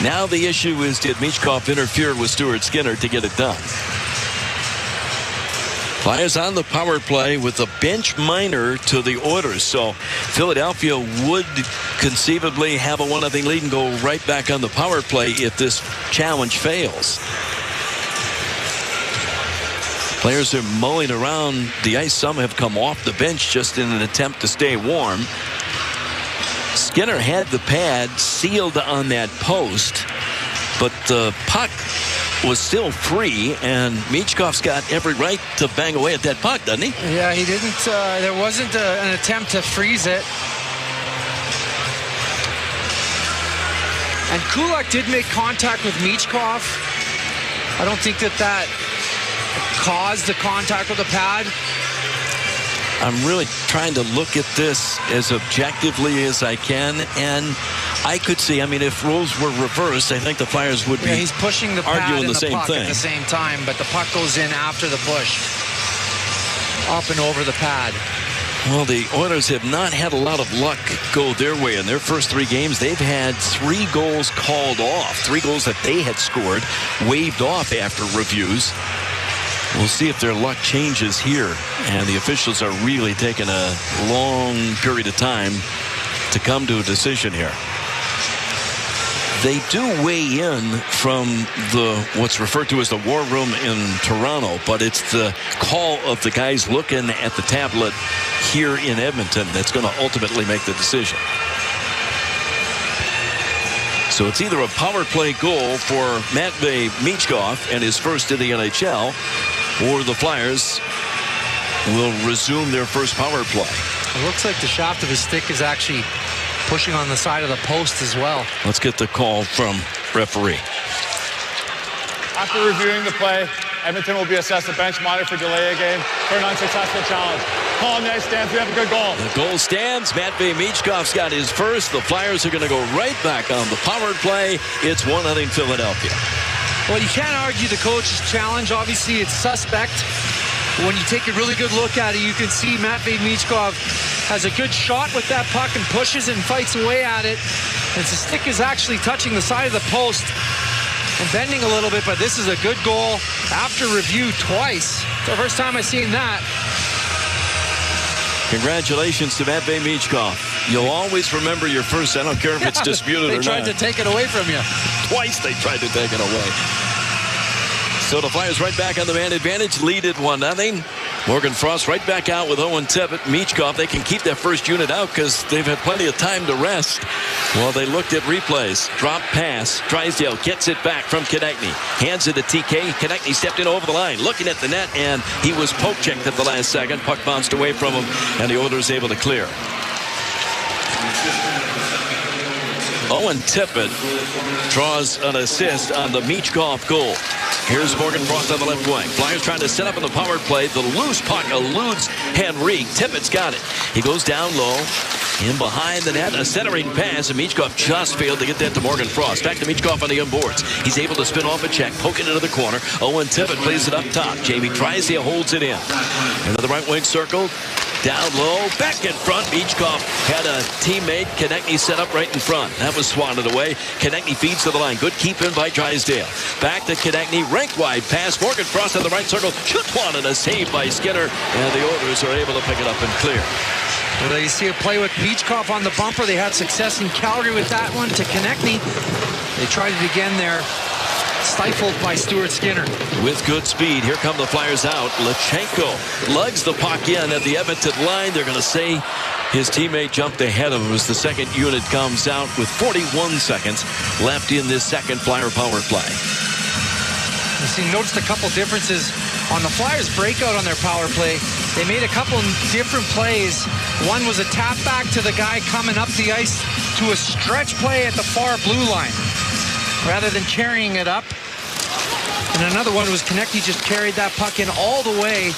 Now the issue is, did Michkov interfere with Stuart Skinner to get it done? Flyers on the power play with a bench minor to the Oilers. So Philadelphia would conceivably have a 1-0 lead and go right back on the power play if this challenge fails. Players are mulling around the ice. Some have come off the bench just in an attempt to stay warm. Skinner had the pad sealed on that post, but the puck was still free, and Michkov's got every right to bang away at that puck, doesn't he? Yeah, he didn't. There wasn't an attempt to freeze it. And Kulak did make contact with Michkov. I don't think that caused the contact with the pad. I'm really trying to look at this as objectively as I can, and I could see, I mean, if roles were reversed, I think the Flyers would be he's pushing the pad arguing and the the same puck thing at the same time, but the puck goes in after the push, up and over the pad. Well, the Oilers have not had a lot of luck go their way. In their first 3 games, they've had 3 goals called off, 3 goals that they had scored, waved off after reviews. We'll see if their luck changes here, and the officials are really taking a long period of time to come to a decision here. They do weigh in from what's referred to as the war room in Toronto, but it's the call of the guys looking at the tablet here in Edmonton that's going to ultimately make the decision. So it's either a power play goal for Matvei Michkov and his first in the NHL, or the Flyers will resume their first power play. It looks like the shaft of his stick is actually pushing on the side of the post as well. Let's get the call from referee. After reviewing the play, Edmonton will be assessed a bench monitor for delay a game for an unsuccessful challenge. Call on the ice stands. We have a good goal. The goal stands. Matvei Michkov's got his first. The Flyers are going to go right back on the power play. It's 1-0 Philadelphia. Well, you can't argue the coach's challenge. Obviously, it's suspect. When you take a really good look at it, you can see Matvei Michkov has a good shot with that puck and pushes and fights away at it. And the stick is actually touching the side of the post and bending a little bit, but this is a good goal after review twice. It's the first time I've seen that. Congratulations to Matvei Michkov. You'll always remember your first. I don't care if it's disputed or not. They tried to take it away from you. Twice they tried to take it away. So the Flyers right back on the man advantage, lead at 1-0. Morgan Frost right back out with Owen Tippett. Michkov, they can keep that first unit out because they've had plenty of time to rest while they looked at replays. Drop pass. Drysdale gets it back from Konechny. Hands it to TK. Konechny stepped in over the line, looking at the net, and he was poke-checked at the last second. Puck bounced away from him, and the Oilers able to clear. Owen Tippett draws an assist on the Michkov goal. Here's Morgan Frost on the left wing. Flyers trying to set up in the power play. The loose puck eludes Henrique. Tippett's got it. He goes down low. In behind the net, a centering pass, and Michkov just failed to get that to Morgan Frost. Back to Michkov on the inboards. He's able to spin off a check, poke it into the corner. Owen Tippett plays it up top. Jamie Drysdale holds it in. Into the right wing circle. Down low, back in front. Michkov had a teammate, Konechny, set up right in front. That was swatted away. Konechny feeds to the line. Good keep in by Drysdale. Back to Konechny, rink-wide pass. Morgan Frost in the right circle. Shoots one and a save by Skinner. And the Oilers are able to pick it up and clear. Well, you see a play with Michkov on the bumper. They had success in Calgary with that one to Konechny. They tried it again there. Stifled by Stuart Skinner. With good speed, here come the Flyers out. Lachenko lugs the puck in at the Edmonton line. They're going to say his teammate jumped ahead of him as the second unit comes out with 41 seconds left in this second Flyer power play. You see, noticed a couple differences on the Flyers breakout on their power play. They made a couple different plays. One was a tap back to the guy coming up the ice to a stretch play at the far blue line, rather than carrying it up. And another one was Konechny just carried that puck in all the way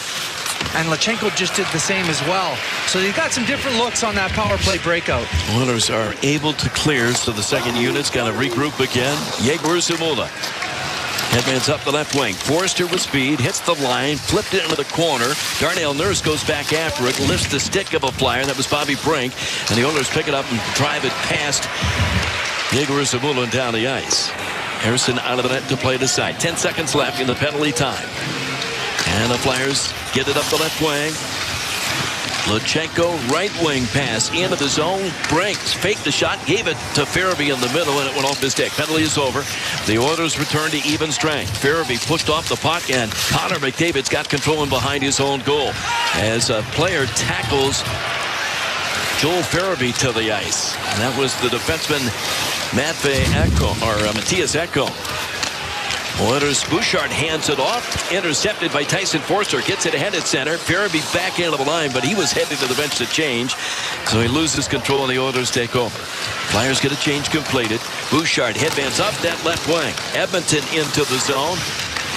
and Lachenko just did the same as well. So they've got some different looks on that power play breakout. Oilers are able to clear, so the second unit's got to regroup again. Yegor Zamula headman's up the left wing. Forster with speed, hits the line, flipped it into the corner. Darnell Nurse goes back after it, lifts the stick of a Flyer. That was Bobby Brink. And the Oilers pick it up and drive it past Yegor Zamula down the ice. Harrison out of the net to play the side. 10 seconds left in the penalty time. And the Flyers get it up the left wing. Lachenko, right wing pass into the zone. Brinks faked the shot, gave it to Farabee in the middle, and it went off his stick. Penalty is over. The Oilers return to even strength. Farabee pushed off the puck, and Connor McDavid's got control in behind his own goal as a player tackles Joel Farabee to the ice. And that was the defenseman Matthias Ekholm. Oilers, Bouchard hands it off, intercepted by Tyson Forster, gets it ahead at center. Farabee back into the line, but he was heading to the bench to change, so he loses control and the Oilers take over. Flyers get a change completed. Bouchard headbands up that left wing. Edmonton into the zone,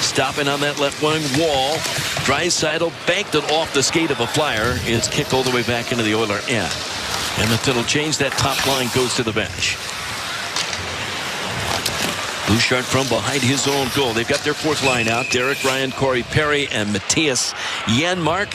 stopping on that left wing wall. Draisaitl banked it off the skate of a Flyer. It's kicked all the way back into the Oiler end. Edmonton will change that top line, goes to the bench. Bouchard from behind his own goal. They've got their fourth line out. Derek Ryan, Corey Perry, and Matthias Janmark.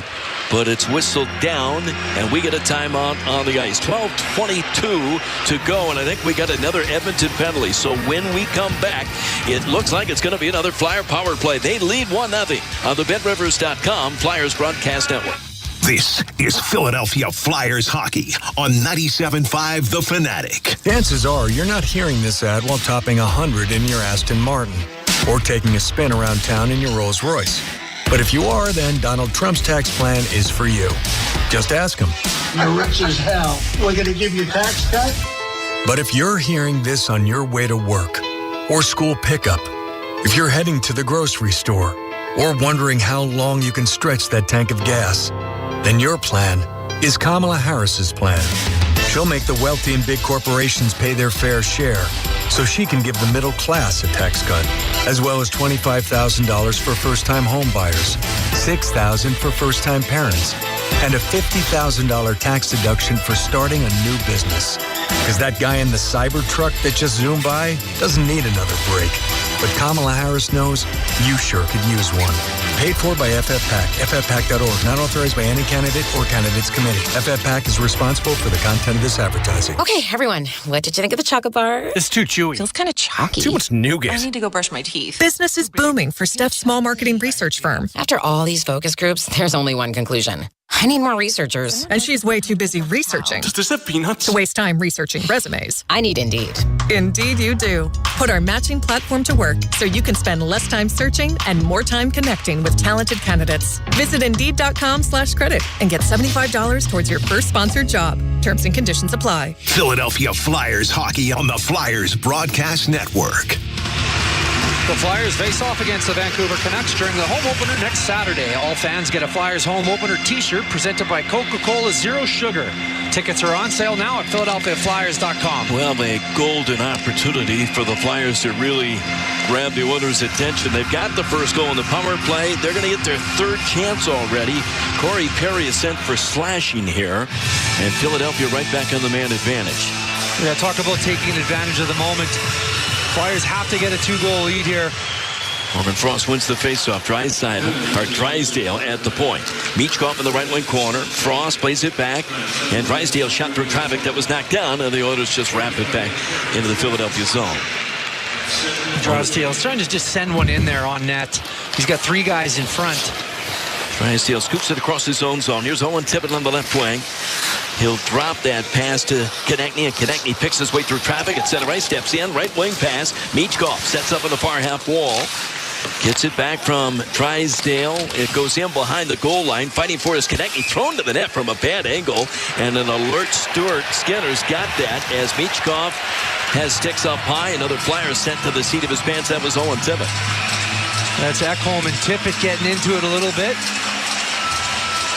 But it's whistled down, and we get a timeout on the ice. 12:22 to go, and I think we got another Edmonton penalty. So when we come back, it looks like it's going to be another Flyer power play. They lead 1-0 on the BetRivers.com Flyers broadcast network. This is Philadelphia Flyers hockey on 97.5 The Fanatic. Chances are you're not hearing this ad while topping 100 in your Aston Martin or taking a spin around town in your Rolls Royce. But if you are, then Donald Trump's tax plan is for you. Just ask him. You're rich as hell. We're going to give you a tax cut? But if you're hearing this on your way to work or school pickup, if you're heading to the grocery store or wondering how long you can stretch that tank of gas, then your plan is Kamala Harris's plan. She'll make the wealthy and big corporations pay their fair share so she can give the middle class a tax cut, as well as $25,000 for first-time home buyers, $6,000 for first-time parents, and a $50,000 tax deduction for starting a new business. Because that guy in the cyber truck that just zoomed by doesn't need another break. But Kamala Harris knows you sure could use one. Paid for by FFPAC, ffpac.org. Not authorized by any candidate or candidates committee. FFPAC is responsible for the content of this advertising. Okay, everyone, what did you think of the chocolate bar? It's too chewy. Feels kind of chalky. Too much nougat. I need to go brush my teeth. Business is booming for Steph's small marketing research firm. After all these focus groups, there's only one conclusion. I need more researchers. And she's way too busy researching. Does this have peanuts? To waste time researching resumes. I need Indeed. Indeed you do. Put our matching platform to work so you can spend less time searching and more time connecting with talented candidates. Visit Indeed.com/credit and get $75 towards your first sponsored job. Terms and conditions apply. Philadelphia Flyers hockey on the Flyers Broadcast Network. The Flyers face off against the Vancouver Canucks during the home opener next Saturday. All fans get a Flyers home opener t-shirt presented by Coca-Cola Zero Sugar. Tickets are on sale now at PhiladelphiaFlyers.com. Well, a golden opportunity for the Flyers to really grab the Oilers' attention. They've got the first goal in the power play. They're going to get their third chance already. Corey Perry is sent for slashing here, and Philadelphia right back on the man advantage. Yeah, talk about taking advantage of the moment. Flyers have to get a 2-goal lead here. Morgan Frost wins the faceoff. Drysdale at the point. Michkov in the right wing corner. Frost plays it back, and Drysdale shot through traffic that was knocked down, and the Oilers just wrap it back into the Philadelphia zone. Drysdale's trying to just send one in there on net. He's got 3 guys in front. Drysdale scoops it across his own zone. Here's Owen Tippett on the left wing. He'll drop that pass to Konechny, and Konechny picks his way through traffic at center ice, steps in, right wing pass. Michkov sets up on the far half wall. Gets it back from Drysdale. It goes in behind the goal line. Fighting for his Konechny, thrown to the net from a bad angle. And an alert Stuart Skinner's got that as Michkov has sticks up high. Another Flyer sent to the seat of his pants. That was Owen Tippett. That's Ekholm and Tippett getting into it a little bit.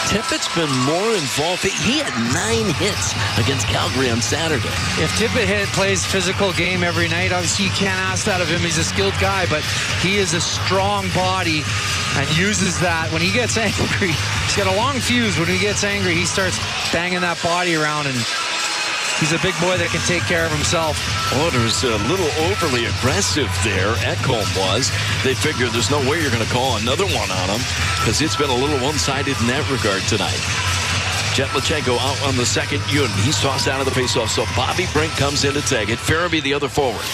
Tippett's been more involved. He had 9 hits against Calgary on Saturday. If Tippett plays physical game every night, obviously you can't ask that of him. He's a skilled guy, but he is a strong body. and uses that when he gets angry. He's got a long fuse. When he gets angry, he starts banging that body around, and he's a big boy that can take care of himself. Oilers a little overly aggressive there. Ekholm was. They figure there's no way you're going to call another one on him because it's been a little one-sided in that regard tonight. Jetlachenko out on the second unit. He's tossed out of the faceoff, so Bobby Brink comes in to take it. Farabee the other forward.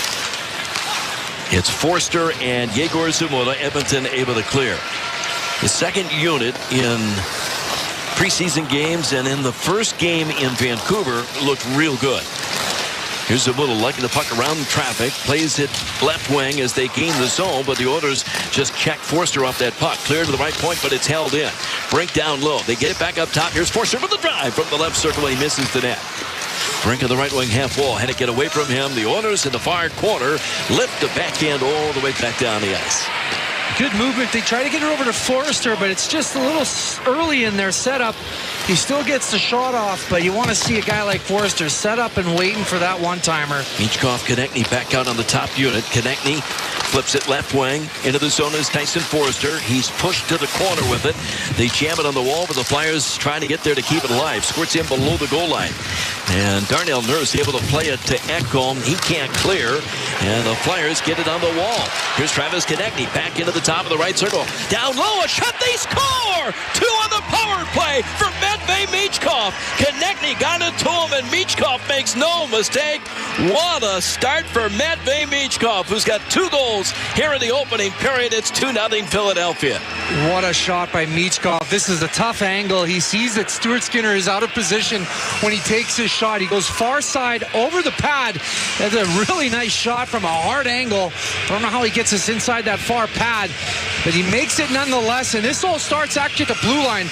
It's Forster and Yegor Zamula. Edmonton able to clear. The second unit in preseason games and in the first game in Vancouver looked real good. Here's Zamula lucky to puck around the traffic. Plays it left wing as they gain the zone, but the Oilers just check Forster off that puck. Clear to the right point, but it's held in. Brink down low. They get it back up top. Here's Forster with the drive from the left circle. He misses the net. Brink of the right wing half wall. Had to get away from him. The Oilers in the far corner lift the backhand all the way back down the ice. Good movement. They try to get it over to Forster, but it's just a little early in their setup. He still gets the shot off, but you want to see a guy like Forster set up and waiting for that one-timer. Michkov, Konechny back out on the top unit. Konechny flips it left wing. Into the zone is Tyson Forster. He's pushed to the corner with it. They jam it on the wall, but the Flyers trying to get there to keep it alive. Squirts in below the goal line. And Darnell Nurse able to play it to Ekholm. He can't clear. And the Flyers get it on the wall. Here's Travis Konechny back into the top of the right circle. Down low, a shot, they score! 2 on the power play for Matvei Michkov. Konechny got it to him, and Michkov makes no mistake. What a start for Matvei Michkov, who's got 2 goals here in the opening period. It's 2-0 Philadelphia. What a shot by Michkov. This is a tough angle. He sees that Stuart Skinner is out of position when he takes his shot. He goes far side over the pad. That's a really nice shot from a hard angle. I don't know how he gets us inside that far pad, but he makes it nonetheless. And this all starts actually at the blue line.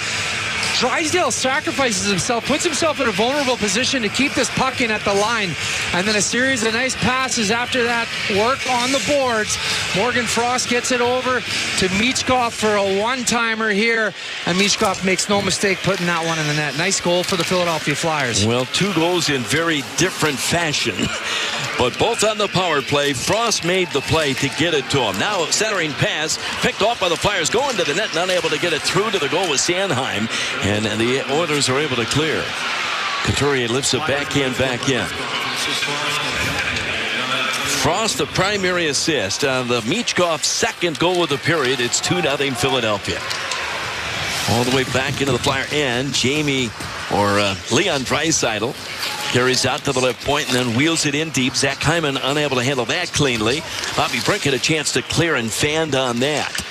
Drysdale sacrifices himself, puts himself in a vulnerable position to keep this puck in at the line. And then a series of nice passes after that work on the boards. Morgan Frost gets it over to Michkov for a one-timer here. And Michkov makes no mistake putting that one in the net. Nice goal for the Philadelphia Flyers. Well, 2 goals in very different fashion. But both on the power play. Frost made the play to get it to him. Now a centering pass picked off by the Flyers. Going to the net, not able to get it through to the goal with Sanheim. And the Oilers are able to clear. Couturier lifts it backhand back in. Frost, the primary assist on the Michkov second goal of the period. It's 2-0 Philadelphia. All the way back into the Flyer end. Leon Draisaitl carries out to the left point and then wheels it in deep. Zach Hyman unable to handle that cleanly. Bobby Brink had a chance to clear and fanned on that.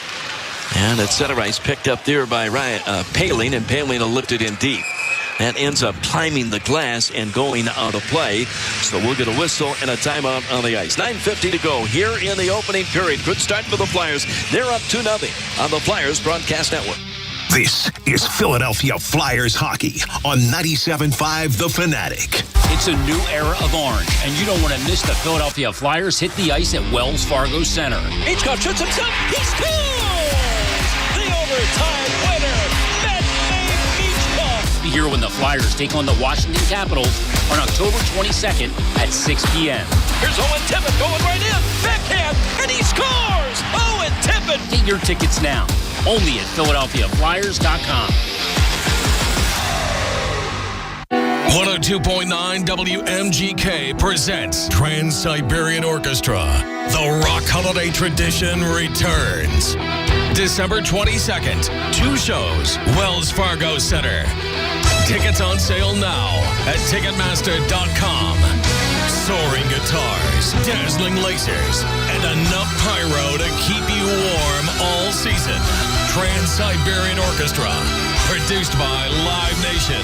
And at center ice picked up there by Poehling, and Poehling will lift it in deep. That ends up climbing the glass and going out of play. So we'll get a whistle and a timeout on the ice. 9:50 to go here in the opening period. Good start for the Flyers. They're up 2-0 on the Flyers Broadcast Network. This is Philadelphia Flyers hockey on 97.5 The Fanatic. It's a new era of orange, and you don't want to miss the Philadelphia Flyers hit the ice at Wells Fargo Center. Michkov shoots himself. He scores! The overtime winner, Matvei Michkov. Be here when the Flyers take on the Washington Capitals on October 22nd at 6 p.m. Here's Owen Tippett going right in. Backhand, and he scores! Owen Tippett! Get your tickets now. Only at PhiladelphiaFlyers.com. 102.9 WMGK presents Trans-Siberian Orchestra. The rock holiday tradition returns. December 22nd, 2 shows, Wells Fargo Center. Tickets on sale now at Ticketmaster.com. Soaring guitars, dazzling lasers, and enough pyro to keep you warm all season. Trans-Siberian Orchestra, produced by Live Nation.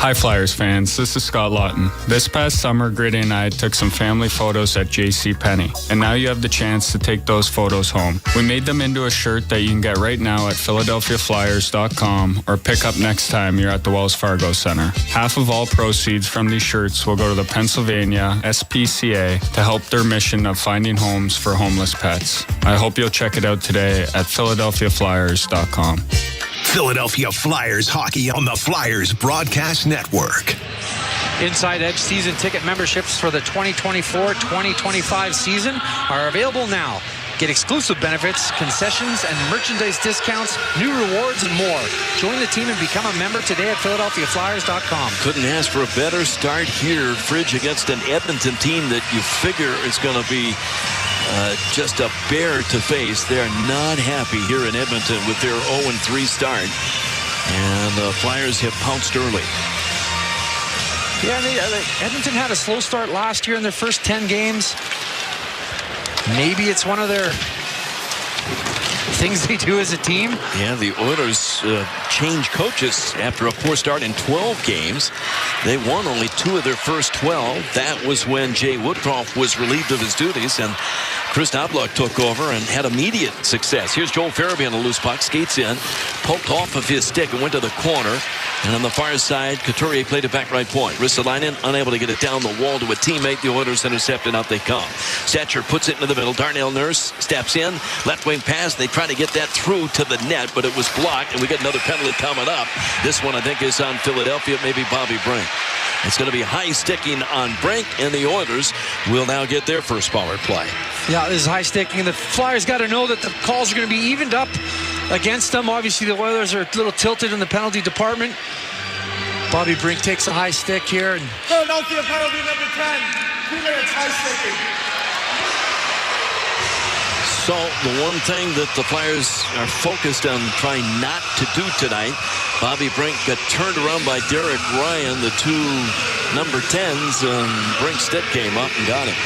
Hi Flyers fans, this is Scott Lawton. This past summer, Gritty and I took some family photos at JCPenney, and now you have the chance to take those photos home. We made them into a shirt that you can get right now at PhiladelphiaFlyers.com or pick up next time you're at the Wells Fargo Center. Half of all proceeds from these shirts will go to the Pennsylvania SPCA to help their mission of finding homes for homeless pets. I hope you'll check it out today at PhiladelphiaFlyers.com. Philadelphia Flyers hockey on the Flyers Broadcast Network. Inside Edge season ticket memberships for the 2024-2025 season are available now. Get exclusive benefits, concessions, and merchandise discounts, new rewards, and more. Join the team and become a member today at PhiladelphiaFlyers.com. Couldn't ask for a better start here, Fridge, against an Edmonton team that you figure is going to be just a bear to face. They're not happy here in Edmonton with their 0-3 start. And the Flyers have pounced early. Yeah, Edmonton had a slow start last year in their first 10 games. Maybe it's one of their things they do as a team. Yeah, the Oilers changed coaches after a poor start in 12 games. They won only 2 of their first 12. That was when Jay Woodcroft was relieved of his duties, and Chris Knobloch took over and had immediate success. Here's Joel Farabee on a loose puck, skates in, poked off of his stick and went to the corner. And on the far side, Couturier played it back right point. Ristolainen unable to get it down the wall to a teammate. The Oilers intercept, and out they come. Satcher puts it into the middle. Darnell Nurse steps in. Left wing pass. They try to get that through to the net, but it was blocked, and we get another penalty coming up. This one, I think, is on Philadelphia, maybe Bobby Brink. It's going to be high sticking on Brink, and the Oilers will now get their first power play. Yeah, this is high sticking, and the Flyers got to know that the calls are going to be evened up against them. Obviously, the Oilers are a little tilted in the penalty department. Bobby Brink takes a high stick here. And Philadelphia penalty number 10. 2 minutes high sticking. So the one thing that the Flyers are focused on trying not to do tonight, Bobby Brink got turned around by Derek Ryan, the 2 number 10s, and Brink's stick came up and got him.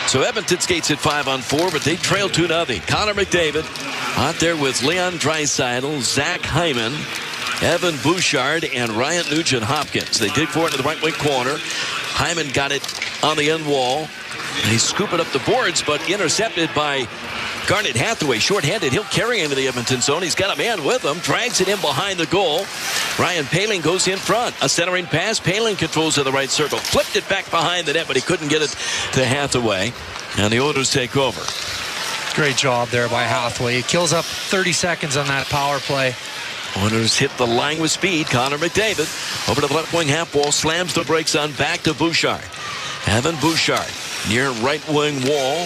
So Edmonton skates at 5-on-4, but they trail 2-0. Connor McDavid out there with Leon Draisaitl, Zach Hyman, Evan Bouchard, and Ryan Nugent-Hopkins. They dig for it to the right wing corner. Hyman got it on the end wall. They scoop it up the boards, but intercepted by Garnet Hathaway. Short-handed, he'll carry him to the Edmonton zone. He's got a man with him, drags it in behind the goal. Ryan Poehling goes in front. A centering pass. Poehling controls to the right circle. Flipped it back behind the net, but he couldn't get it to Hathaway. And the Oilers take over. Great job there by Hathaway. He kills up 30 seconds on that power play. Oilers hit the line with speed. Connor McDavid over to the left wing half wall, slams the brakes on back to Bouchard. Evan Bouchard near right wing wall.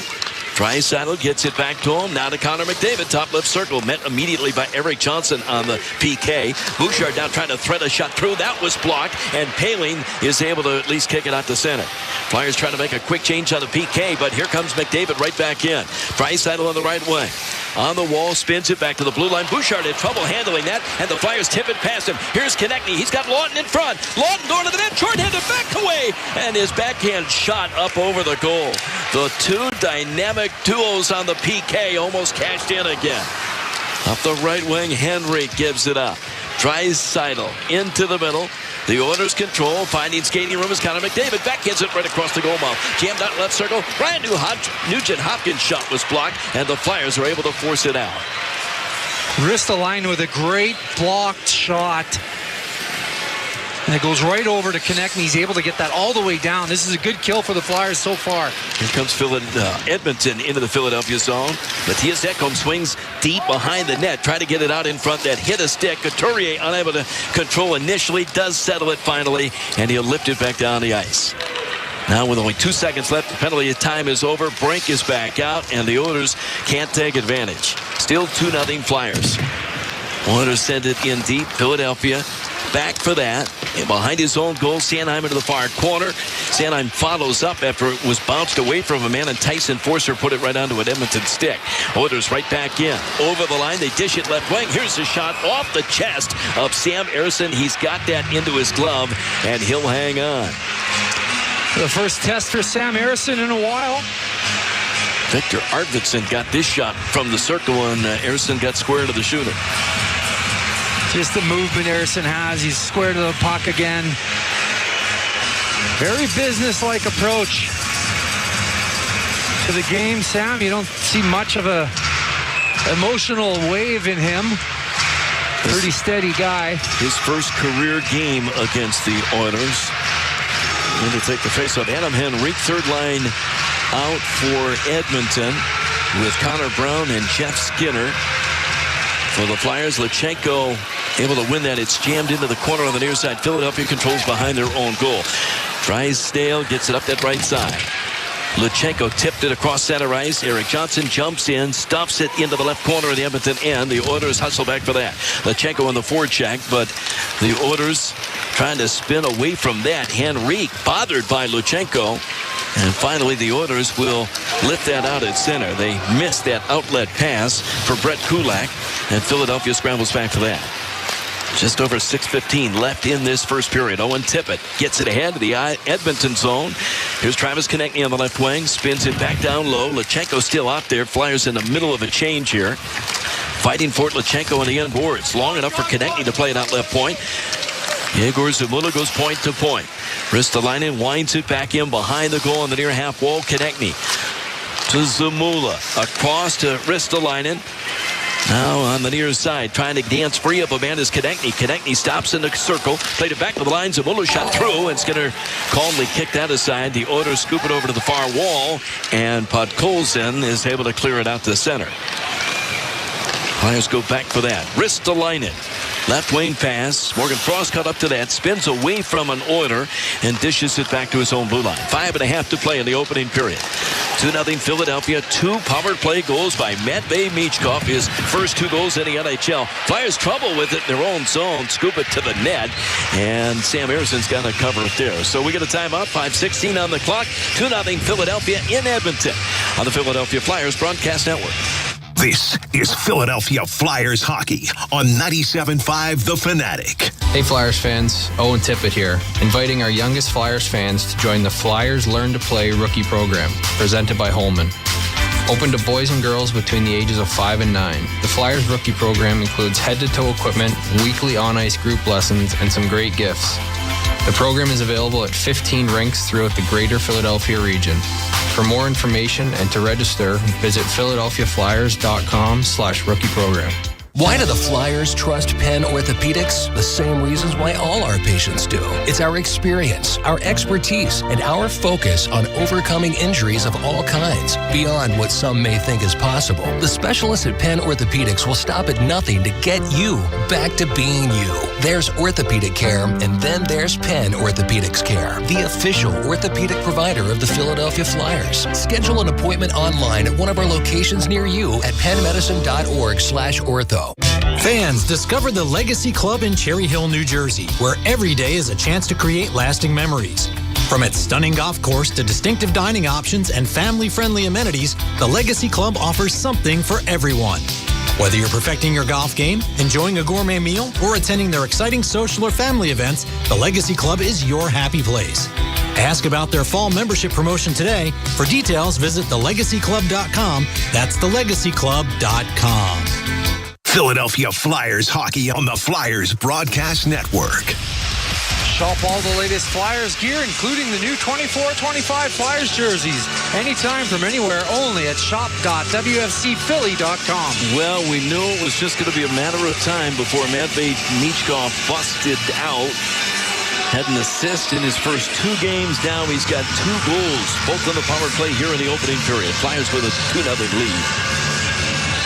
Draisaitl gets it back to him. Now to Connor McDavid. Top left circle. Met immediately by Eric Johnson on the PK. Bouchard now trying to thread a shot through. That was blocked. And Poehling is able to at least kick it out to center. Flyers trying to make a quick change on the PK, but here comes McDavid right back in. Draisaitl on the right wing. On the wall, spins it back to the blue line. Bouchard had trouble handling that, and the Flyers tip it past him. Here's Konechny. He's got Lawton in front. Lawton going to the net. Short-handed back away. And his backhand shot up over the goal. The 2 dynamic duos on the PK almost cashed in again. Up the right wing, Henrique gives it up. Draisaitl into the middle. The Oilers control, finding skating room is Connor McDavid. Backhands it right across the goal mouth. Jammed out left circle. Ryan Nugent-Hopkins' shot was blocked, and the Flyers are able to force it out. Ristolainen with a great blocked shot. And it goes right over to Konechny. He's able to get that all the way down. This is a good kill for the Flyers so far. Here comes Edmonton into the Philadelphia zone. Matthias Ekholm swings deep behind the net. Try to get it out in front. That hit a stick. Couturier unable to control initially. Does settle it finally. And he'll lift it back down the ice. Now with only 2 seconds left, the penalty time is over. Brink is back out, and the Oilers can't take advantage. Still 2-0 Flyers. Oilers send it in deep. Philadelphia back for that. And behind his own goal, Sanheim into the far corner. Sanheim follows up after it was bounced away from a man, and Tyson Forcer put it right onto an Edmonton stick. Oilers right back in. Over the line, they dish it left wing. Here's a shot off the chest of Sam Ersson. He's got that into his glove, and he'll hang on. The first test for Sam Ersson in a while. Victor Arvidsson got this shot from the circle, and Ersson got square to the shooter. Just the movement Ersson has. He's square to the puck again. Very business-like approach to the game, Sam. You don't see much of a emotional wave in him. Pretty steady guy. His first career game against the Oilers. Going to take the face-off. Adam Henrique, third line out for Edmonton with Connor Brown and Jeff Skinner. For the Flyers, Lachenko able to win that. It's jammed into the corner on the near side. Philadelphia controls behind their own goal. Drysdale gets it up that right side. Luchenko tipped it across center ice. Eric Johnson jumps in, stuffs it into the left corner of the Edmonton end. The Oilers hustle back for that. Luchenko in the forecheck, but the Oilers trying to spin away from that. Henrique bothered by Luchenko. And finally, the Oilers will lift that out at center. They missed that outlet pass for Brett Kulak, and Philadelphia scrambles back for that. Just over 6:15 left in this first period. Owen Tippett gets it ahead of the Edmonton zone. Here's Travis Konechny on the left wing. Spins it back down low. Luchenko still out there. Flyers in the middle of a change here. Fighting for it, Luchenko on the end boards. Long enough for Konechny to play it out left point. Yegor Zamula goes point to point. Ristolainen winds it back in behind the goal on the near half wall. Konechny to Zamula. Across to Ristolainen. Now on the near side, trying to dance free of a man is Konechny. Konechny stops in the circle, played it back to the line. Zamula shot through, and Skinner calmly kicked that aside. The Oilers scoop it over to the far wall, and Podkolzin is able to clear it out to center. Flyers go back for that. Ristolainen. Left wing pass. Morgan Frost cut up to that. Spins away from an Oiler and dishes it back to his own blue line. 5.5 to play in the opening period. 2-0 Philadelphia. 2 power play goals by Matvei Michkov. His first 2 goals in the NHL. Flyers trouble with it in their own zone. Scoop it to the net. And Sam Erson's got to cover it there. So we get a timeout. 5:16 on the clock. 2-0 Philadelphia in Edmonton on the Philadelphia Flyers Broadcast Network. This is Philadelphia Flyers hockey on 97.5 The Fanatic. Hey Flyers fans, Owen Tippett here, inviting our youngest Flyers fans to join the Flyers Learn to Play rookie program, presented by Holman. Open to boys and girls between the ages of 5 and 9. The Flyers rookie program includes head-to-toe equipment, weekly on-ice group lessons, and some great gifts. The program is available at 15 rinks throughout the greater Philadelphia region. For more information and to register, visit philadelphiaflyers.com/rookie program. Why do the Flyers trust Penn Orthopedics? The same reasons why all our patients do. It's our experience, our expertise, and our focus on overcoming injuries of all kinds, beyond what some may think is possible. The specialists at Penn Orthopedics will stop at nothing to get you back to being you. There's orthopedic care, and then there's Penn Orthopedics Care, the official orthopedic provider of the Philadelphia Flyers. Schedule an appointment online at one of our locations near you at pennmedicine.org/ortho. Fans, discover the Legacy Club in Cherry Hill, New Jersey, where every day is a chance to create lasting memories. From its stunning golf course to distinctive dining options and family-friendly amenities, the Legacy Club offers something for everyone. Whether you're perfecting your golf game, enjoying a gourmet meal, or attending their exciting social or family events, the Legacy Club is your happy place. Ask about their fall membership promotion today. For details, visit thelegacyclub.com. That's thelegacyclub.com. Philadelphia Flyers hockey on the Flyers Broadcast Network. Shop all the latest Flyers gear, including the new 24-25 Flyers jerseys. Anytime from anywhere, only at shop.wfcphilly.com. Well, we knew it was just going to be a matter of time before Matvei Michkov busted out. Had an assist in his first 2 games. Now he's got 2 goals, both on the power play here in the opening period. Flyers with a 2-0 lead.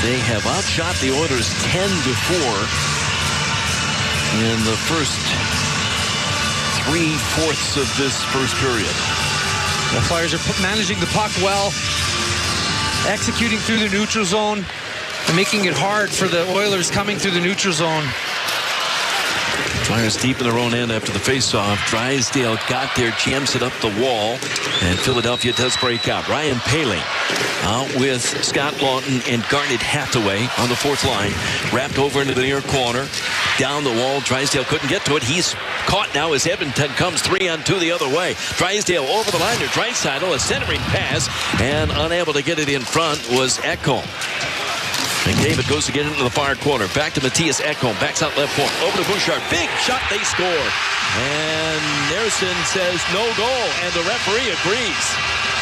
They have outshot the Oilers 10-4 in the first 3/4 of this first period. The Flyers are managing the puck well, executing through the neutral zone, and making it hard for the Oilers coming through the neutral zone. Flyers deep in their own end after the faceoff. Drysdale got there, jams it up the wall, and Philadelphia does break out. Ryan Poehling out with Scott Lawton and Garnet Hathaway on the 4th line. Wrapped over into the near corner. Down the wall, Drysdale couldn't get to it. He's caught now as Edmonton comes 3-on-2 the other way. Drysdale over the line to Draisaitl, a centering pass, and unable to get it in front was Ekholm. McDavid goes to get into the far corner. Back to Matthias Ekholm. Backs out left point. Over to Bouchard. Big shot. They score. And Ersson says no goal. And the referee agrees.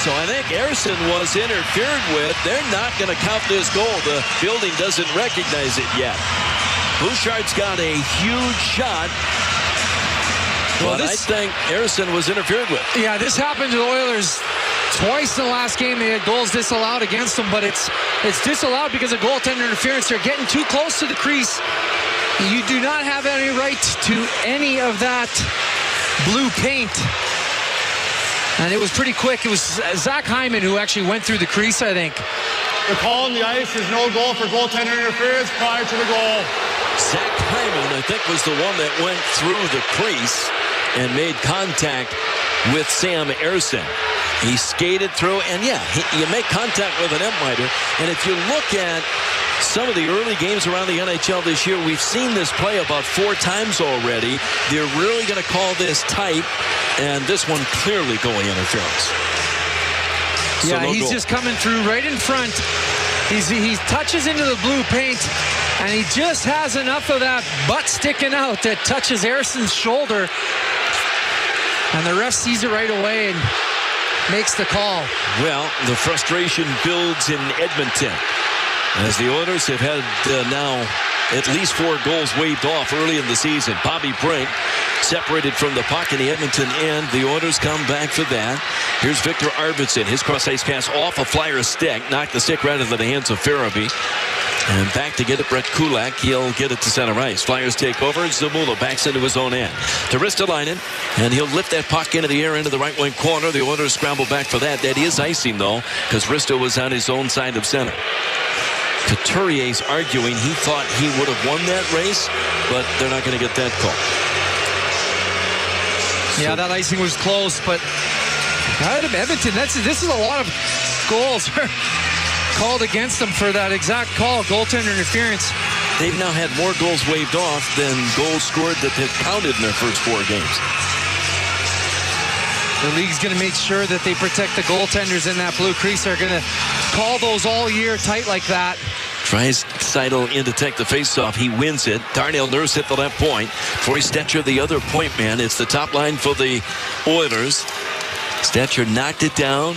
So I think Ersson was interfered with. They're not going to count this goal. The building doesn't recognize it yet. Bouchard's got a huge shot. Well, I think Ersson was interfered with. Yeah, this happened to the Oilers twice in the last game. They had goals disallowed against them, but it's disallowed because of goaltender interference. They're getting too close to the crease. You do not have any right to any of that blue paint. And it was pretty quick. It was Zach Hyman who actually went through the crease, I think. The call on the ice is no goal for goaltender interference prior to the goal. Zach Hyman, I think, was the one that went through the crease and made contact with Sam Ersson. He skated through, and you make contact with an umpire. And if you look at some of the early games around the NHL this year, we've seen this play about 4 times already. They're really going to call this tight, and this one clearly goalie interference. Yeah, so he's just coming through right in front. He touches into the blue paint, and he just has enough of that butt sticking out that touches Ersson's shoulder. And the ref sees it right away and makes the call. Well, the frustration builds in Edmonton as the Oilers have had now at least 4 goals waved off early in the season. Bobby Brink separated from the puck in the Edmonton end. The Oilers come back for that. Here's Victor Arvidsson. His cross-ice pass off a Flyers stick. Knocked the stick right into the hands of Farabee. And back to get it, Brett Kulak. He'll get it to center ice. Flyers take over. Zamula backs into his own end. To Ristolainen, and he'll lift that puck into the air into the right wing corner. The Oilers scramble back for that. That is icing, though, because Risto was on his own side of center. Couturier's arguing he thought he would have won that race, but they're not going to get that call. Yeah, that icing was close, but out of Edmonton, this is a lot of goals called against them for that exact call, goaltender interference. They've now had more goals waved off than goals scored that have counted in their first 4 games. The league's going to make sure that they protect the goaltenders in that blue crease. They're going to call those all year tight like that. Tries Seidel in to take the faceoff. He wins it. Darnell Nurse hit the left point. Troy Stetcher, the other point man. It's the top line for the Oilers. Stetcher knocked it down.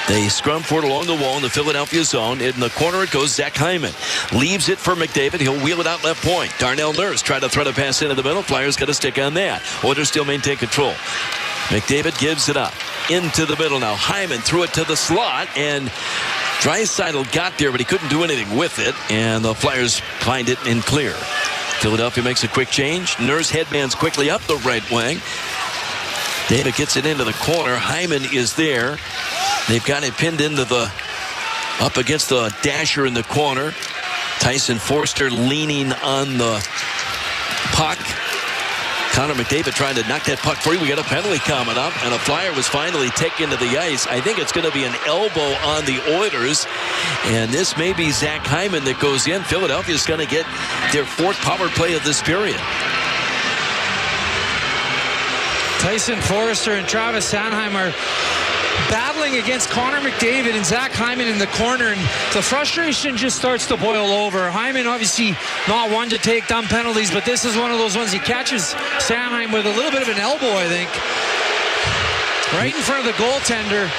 They scrum for it along the wall in the Philadelphia zone. In the corner it goes. Zach Hyman leaves it for McDavid. He'll wheel it out left point. Darnell Nurse tried to thread a pass into the middle. Flyers got a stick on that. Oilers still maintain control. McDavid gives it up into the middle now. Hyman threw it to the slot, and Draisaitl got there, but he couldn't do anything with it, and the Flyers find it and clear. Philadelphia makes a quick change. Nurse headbands quickly up the right wing. David gets it into the corner. Hyman is there. They've got it pinned into the up against the dasher in the corner. Tyson Forster leaning on the puck. Connor McDavid trying to knock that puck free. We got a penalty coming up, and a Flyer was finally taken to the ice. I think it's going to be an elbow on the Oilers, and this may be Zach Hyman that goes in. Philadelphia's going to get their 4th power play of this period. Tyson Forster and Travis Sanheim are battling against Connor McDavid and Zach Hyman in the corner, and the frustration just starts to boil over. Hyman obviously not one to take dumb penalties, but this is one of those ones. He catches Sanheim with a little bit of an elbow, I think, right in front of the goaltender.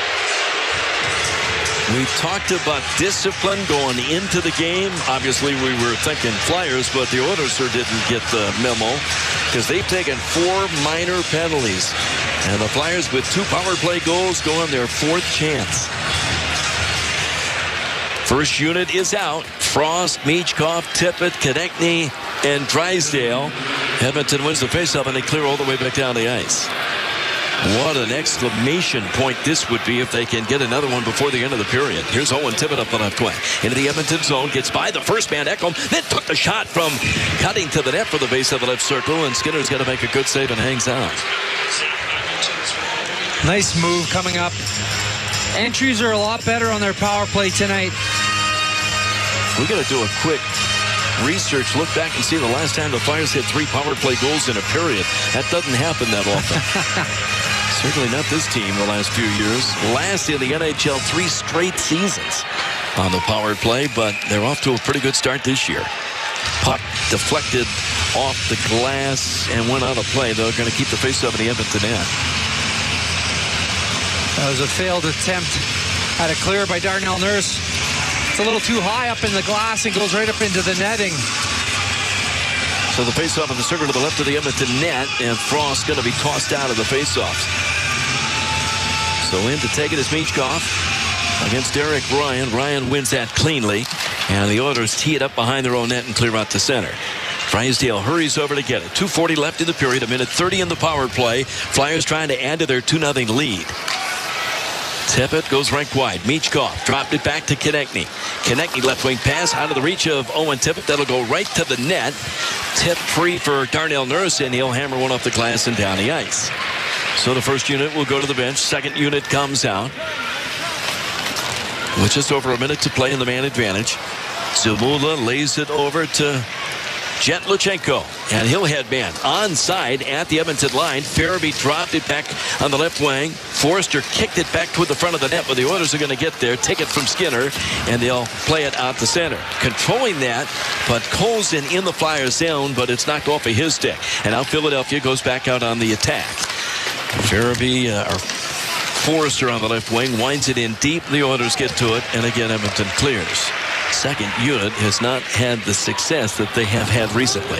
We've talked about discipline going into the game. Obviously, we were thinking Flyers, but the Oilers didn't get the memo because they've taken 4 minor penalties. And the Flyers, with 2 power play goals, go on their 4th chance. First unit is out. Frost, Michkov, Tippett, Konechny, and Drysdale. Edmonton wins the faceoff, and they clear all the way back down the ice. What an exclamation point this would be if they can get another one before the end of the period. Here's Owen Tippett up the left wing. Into the Edmonton zone, gets by the first man, Ekholm, then took the shot from cutting to the net for the base of the left circle, and Skinner's got to make a good save and hangs out. Nice move coming up. Entries are a lot better on their power play tonight. We're going to do a quick research, look back and see the last time the Flyers hit 3 power play goals in a period. That doesn't happen that often. Certainly not this team the last few years. Last in the NHL 3 straight seasons on the power play, but they're off to a pretty good start this year. Puck deflected off the glass and went out of play. They're going to keep the faceoff in the Edmonton end. That was a failed attempt at a clear by Darnell Nurse. It's a little too high up in the glass and goes right up into the netting. So the faceoff in the circle to the left of the Edmonton net, and Frost's going to be tossed out of the faceoffs. So in to take it is Michkov against Derek Ryan. Ryan wins that cleanly, and the Oilers tee it up behind their own net and clear out to center. Drysdale hurries over to get it. 2:40 left in the period, 1:30 in the power play. Flyers trying to add to their 2-0 lead. Tippett goes right wide. Michkov dropped it back to Konechny. Konechny left wing pass out of the reach of Owen Tippett. That'll go right to the net. Tip free for Darnell Nurse, and he'll hammer one off the glass and down the ice. So the first unit will go to the bench. Second unit comes out. With just over a minute to play in the man advantage. Zamula lays it over to Jetlachenko, and he'll head man onside at the Edmonton line. Farabee dropped it back on the left wing. Forrester kicked it back toward the front of the net, but the Oilers are going to get there, take it from Skinner, and they'll play it out the center. Controlling that, but Colson in the Flyers zone, but it's knocked off of his stick. And now Philadelphia goes back out on the attack. Farabee, or Forrester on the left wing, winds it in deep. The Oilers get to it, and again Edmonton clears. Second unit has not had the success that they have had recently.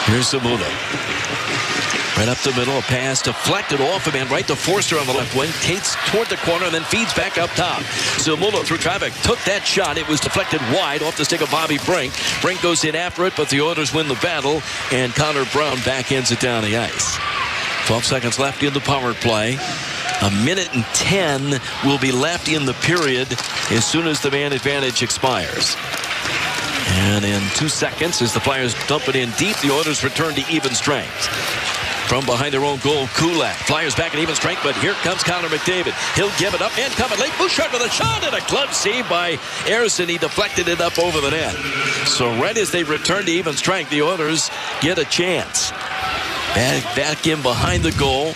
Here's Zamula. Right up the middle, a pass deflected off him and right to Forster on the left wing. Tates toward the corner and then feeds back up top. Zamula through traffic took that shot. It was deflected wide off the stick of Bobby Brink. Brink goes in after it, but the Oilers win the battle, and Connor Brown backhands it down the ice. 12 seconds left in the power play. 1:10 will be left in the period as soon as the man advantage expires. And in 2 seconds, as the Flyers dump it in deep, the Oilers return to even strength. From behind their own goal, Kulak. Flyers back at even strength, but here comes Connor McDavid. He'll give it up and coming late. Bouchard with a shot and a glove save by Ayerson. He deflected it up over the net. So right as they return to even strength, the Oilers get a chance. Back in behind the goal.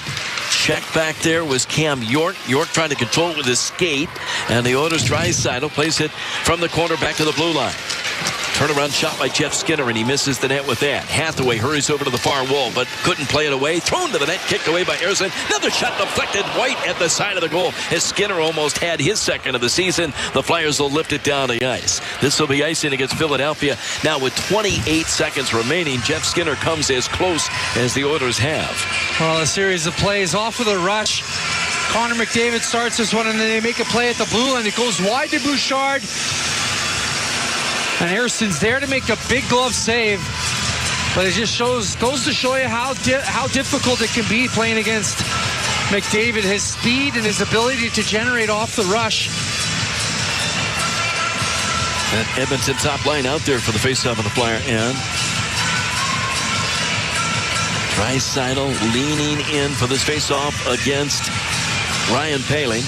Check back there was Cam York. York trying to control it with his skate. And the Oilers Draisaitl plays it from the corner back to the blue line. Turnaround shot by Jeff Skinner, and he misses the net with that. Hathaway hurries over to the far wall, but couldn't play it away. Thrown to the net, kicked away by Ayerson. Another shot deflected. White at the side of the goal. As Skinner almost had his second of the season, the Flyers will lift it down the ice. This will be icing against Philadelphia. Now with 28 seconds remaining, Jeff Skinner comes as close as the Oilers have. Well, a series of plays off with a rush. Connor McDavid starts this one, and then they make a play at the blue line. It goes wide to Bouchard. And Ayerson's there to make a big glove save. But it just goes to show you how difficult it can be playing against McDavid. His speed and his ability to generate off the rush. That Edmonton top line out there for the faceoff on the Flyer end. Draisaitl leaning in for this faceoff against Ryan Poehling.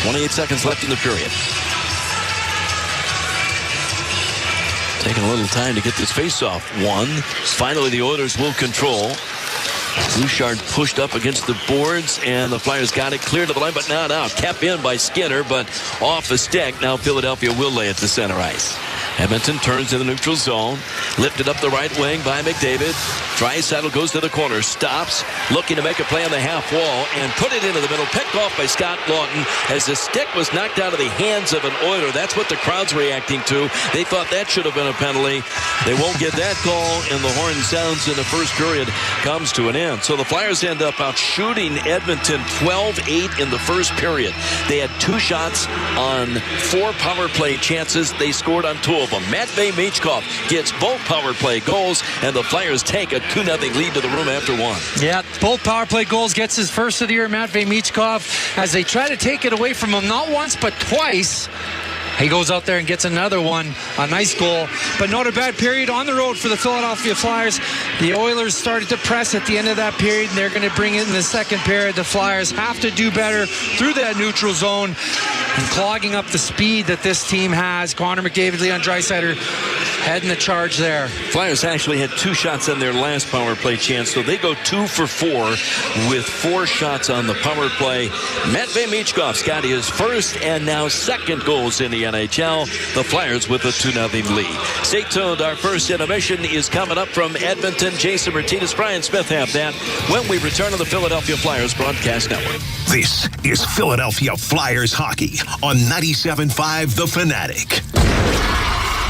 28 seconds left in the period. Taking a little time to get this faceoff won. Finally, the Oilers will control. Bouchard pushed up against the boards, and the Flyers got it clear to the line, but not out. Kept in by Skinner, but off the stick. Now Philadelphia will lay it to center ice. Edmonton turns to the neutral zone. Lifted up the right wing by McDavid. Draisaitl goes to the corner. Stops. Looking to make a play on the half wall. And put it into the middle. Picked off by Scott Lawton. As the stick was knocked out of the hands of an Oiler. That's what the crowd's reacting to. They thought that should have been a penalty. They won't get that call. And the horn sounds in the first period comes to an end. So the Flyers end up out shooting Edmonton 12-8 in the first period. They had 2 shots on 4 power play chances. They scored on 2 of them. Matvei Michkov gets both power play goals, and the Flyers take a 2-0 lead to the room after 1. Yeah, both power play goals. Gets his first of the year, Matvei Michkov, as they try to take it away from him not once but twice. He goes out there and gets another one. A nice goal, but not a bad period on the road for the Philadelphia Flyers. The Oilers started to press at the end of that period, and they're going to bring it in the second period. The Flyers have to do better through that neutral zone and clogging up the speed that this team has. Connor McDavid, Leon Draisaitl heading the charge there. Flyers actually had 2 shots on their last power play chance, so they go 2 for 4 with 4 shots on the power play. Matvei Michkov's got his first and now second goals in the NHL. The Flyers with a 2-0 lead. Stay tuned. Our first intermission is coming up from Edmonton. Jason Martinez, Brian Smith have that when we return to the Philadelphia Flyers Broadcast Network. This is Philadelphia Flyers hockey on 97.5 The Fanatic.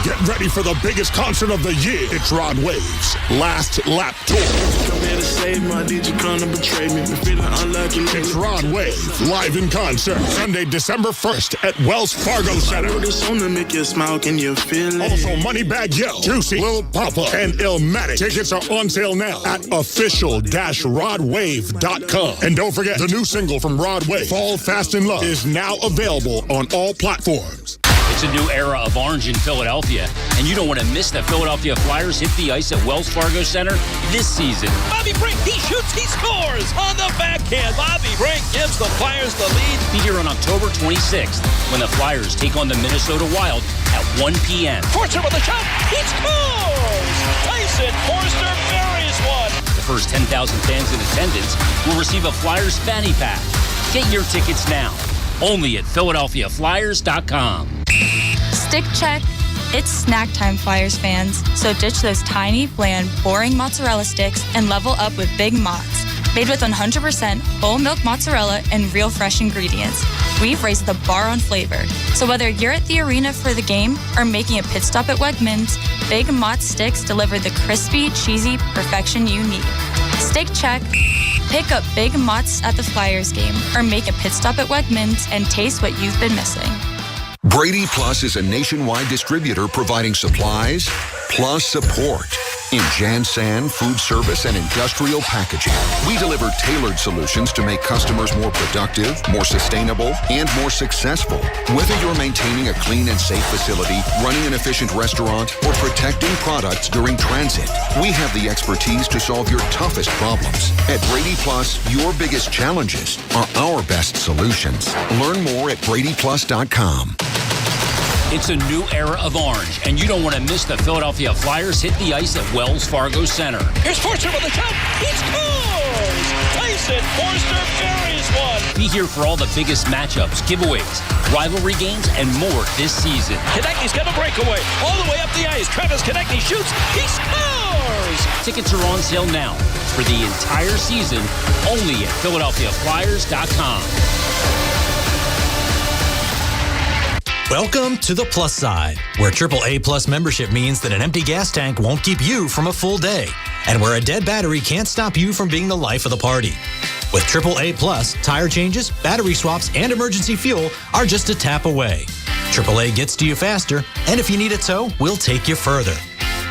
Get ready for the biggest concert of the year. It's Rod Wave's Last Lap Tour. Come here to save my DJ, come to betray me. Been feeling unlucky. It's Rod Wave, live in concert, Sunday, December 1st at Wells Fargo Center. I wrote this song to make you smile, can you feel it? Also, Moneybag Yo, Juicy, Lil Papa, and Illmatic. Tickets are on sale now at official-rodwave.com. And don't forget, the new single from Rod Wave, Fall Fast in Love, is now available on all platforms. It's a new era of orange in Philadelphia, and you don't want to miss the Philadelphia Flyers hit the ice at Wells Fargo Center this season. Bobby Brink, he shoots, he scores on the backhand. Bobby Brink gives the Flyers the lead. Be here on October 26th when the Flyers take on the Minnesota Wild at 1 p.m. Forster with a shot, he scores! Tyson Forster buries one. The first 10,000 fans in attendance will receive a Flyers fanny pack. Get your tickets now, only at PhiladelphiaFlyers.com. Stick check. It's snack time, Flyers fans. So ditch those tiny, bland, boring mozzarella sticks and level up with Big Mozz. Made with 100% whole milk mozzarella and real fresh ingredients. We've raised the bar on flavor. So whether you're at the arena for the game or making a pit stop at Wegmans, Big Mozz sticks deliver the crispy, cheesy perfection you need. Stick check. Pick up Big Mozz at the Flyers game or make a pit stop at Wegmans and taste what you've been missing. Brady Plus is a nationwide distributor providing supplies plus support in Jansan food service and industrial packaging. We deliver tailored solutions to make customers more productive, more sustainable, and more successful. Whether you're maintaining a clean and safe facility, running an efficient restaurant, or protecting products during transit, we have the expertise to solve your toughest problems. At Brady Plus, your biggest challenges are our best solutions. Learn more at BradyPlus.com. It's a new era of orange, and you don't want to miss the Philadelphia Flyers hit the ice at Wells Fargo Center. Here's Forster with a shot. He scores! Tyson Forster buries one. Be here for all the biggest matchups, giveaways, rivalry games, and more this season. Konechny's got a breakaway all the way up the ice. Travis Konechny shoots. He scores! Tickets are on sale now for the entire season, only at PhiladelphiaFlyers.com. Welcome to the Plus Side, where AAA Plus membership means that an empty gas tank won't keep you from a full day, and where a dead battery can't stop you from being the life of the party. With AAA Plus, tire changes, battery swaps, and emergency fuel are just a tap away. AAA gets to you faster, and if you need a tow, we'll take you further.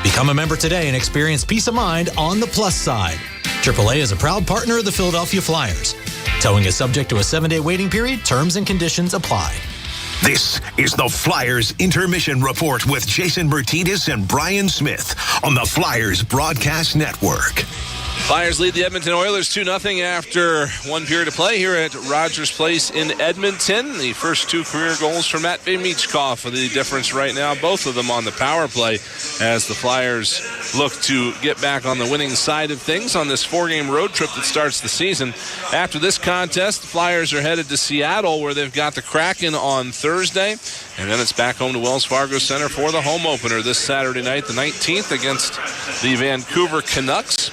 Become a member today and experience peace of mind on the Plus Side. AAA is a proud partner of the Philadelphia Flyers. Towing is subject to a 7-day waiting period. Terms and conditions apply. This is the Flyers Intermission Report with Jason Martinez and Brian Smith on the Flyers Broadcast Network. Flyers lead the Edmonton Oilers 2-0 after one period of play here at Rogers Place in Edmonton. The first two career goals for Matvei Michkov for the difference right now, both of them on the power play as the Flyers look to get back on the winning side of things on this 4-game road trip that starts the season. After this contest, the Flyers are headed to Seattle where they've got the Kraken on Thursday, and then it's back home to Wells Fargo Center for the home opener this Saturday night, the 19th, against the Vancouver Canucks,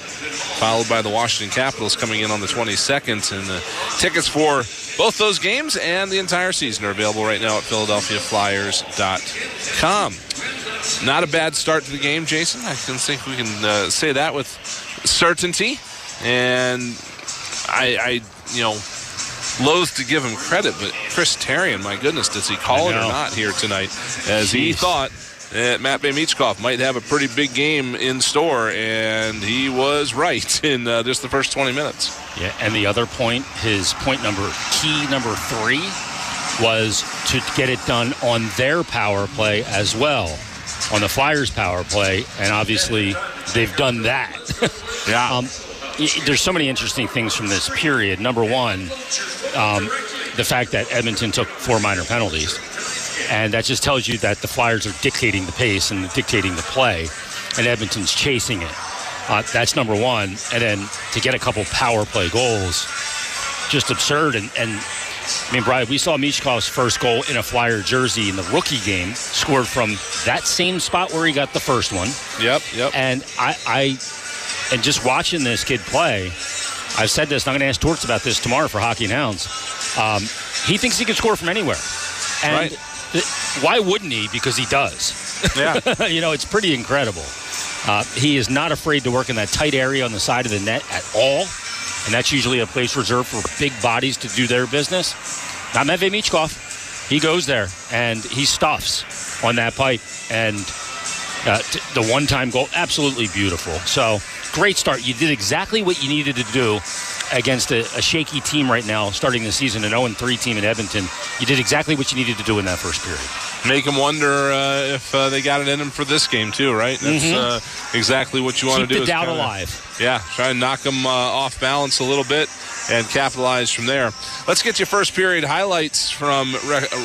followed by the Washington Capitals coming in on the 22nd. And the tickets for both those games and the entire season are available right now at PhiladelphiaFlyers.com. Not a bad start to the game, Jason. I can think we can say that with certainty. And I loath to give him credit, but Chris Therien, my goodness, does he call it or not here tonight? As he thought that Matvei Michkov might have a pretty big game in store, and he was right in just the first 20 minutes. Yeah, and the other point, his key number 3, was to get it done on their power play as well, on the Flyers power play, and obviously they've done that. Yeah. There's so many interesting things from this period. Number one, the fact that Edmonton took 4 minor penalties. And that just tells you that the Flyers are dictating the pace and dictating the play, and Edmonton's chasing it. That's number one. And then to get a couple power play goals, just absurd. And I mean, Brian, we saw Michkov's first goal in a Flyer jersey in the rookie game, scored from that same spot where he got the first one. Yep. And and just watching this kid play, I've said this, and I'm going to ask Torts about this tomorrow for Hockey and Hounds. He thinks he can score from anywhere. And right. Why wouldn't he? Because he does. Yeah. It's pretty incredible. He is not afraid to work in that tight area on the side of the net at all, and that's usually a place reserved for big bodies to do their business. Not Matvei Michkov. He goes there, and he stuffs on that pipe, and the one-time goal, absolutely beautiful. So, great start. You did exactly what you needed to do against a shaky team right now, starting the season, an 0-3 team in Edmonton. You did exactly what you needed to do in that first period. Make them wonder if they got it in them for this game, too, right? That's exactly what you want to do. Keep the doubt alive. Yeah, try and knock them off balance a little bit and capitalize from there. Let's get your first period highlights from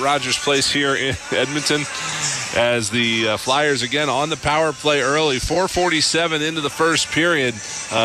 Rogers Place here in Edmonton as the Flyers again on the power play early. 4:47 into the first period.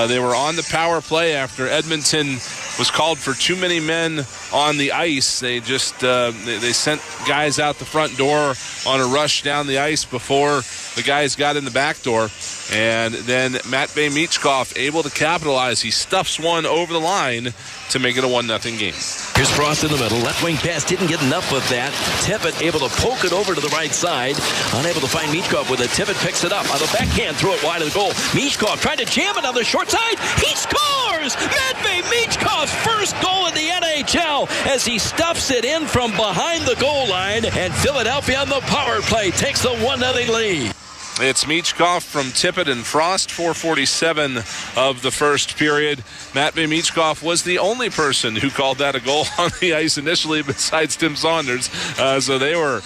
They were on the power play after Edmonton was called for too many men on the ice. They just they sent guys out the front door on a rush down the ice before the guys got in the back door. And then Matvei Michkov able to capitalize. He stuffs one over the line to make it a 1-0 game. Here's Frost in the middle. Left wing pass, didn't get enough of that. Tippett able to poke it over to the right side. Unable to find Michkov with it. Tippett picks it up. On the backhand, throw it wide of the goal. Michkov tried to jam it on the short side. He scores! Matvei Michkov's first goal in the NHL as he stuffs it in from behind the goal line. And Philadelphia on the power play takes the 1-0 lead. It's Michkov from Tippett and Frost, 4:47 of the first period. Matvei Michkov was the only person who called that a goal on the ice initially besides Tim Saunders. So they were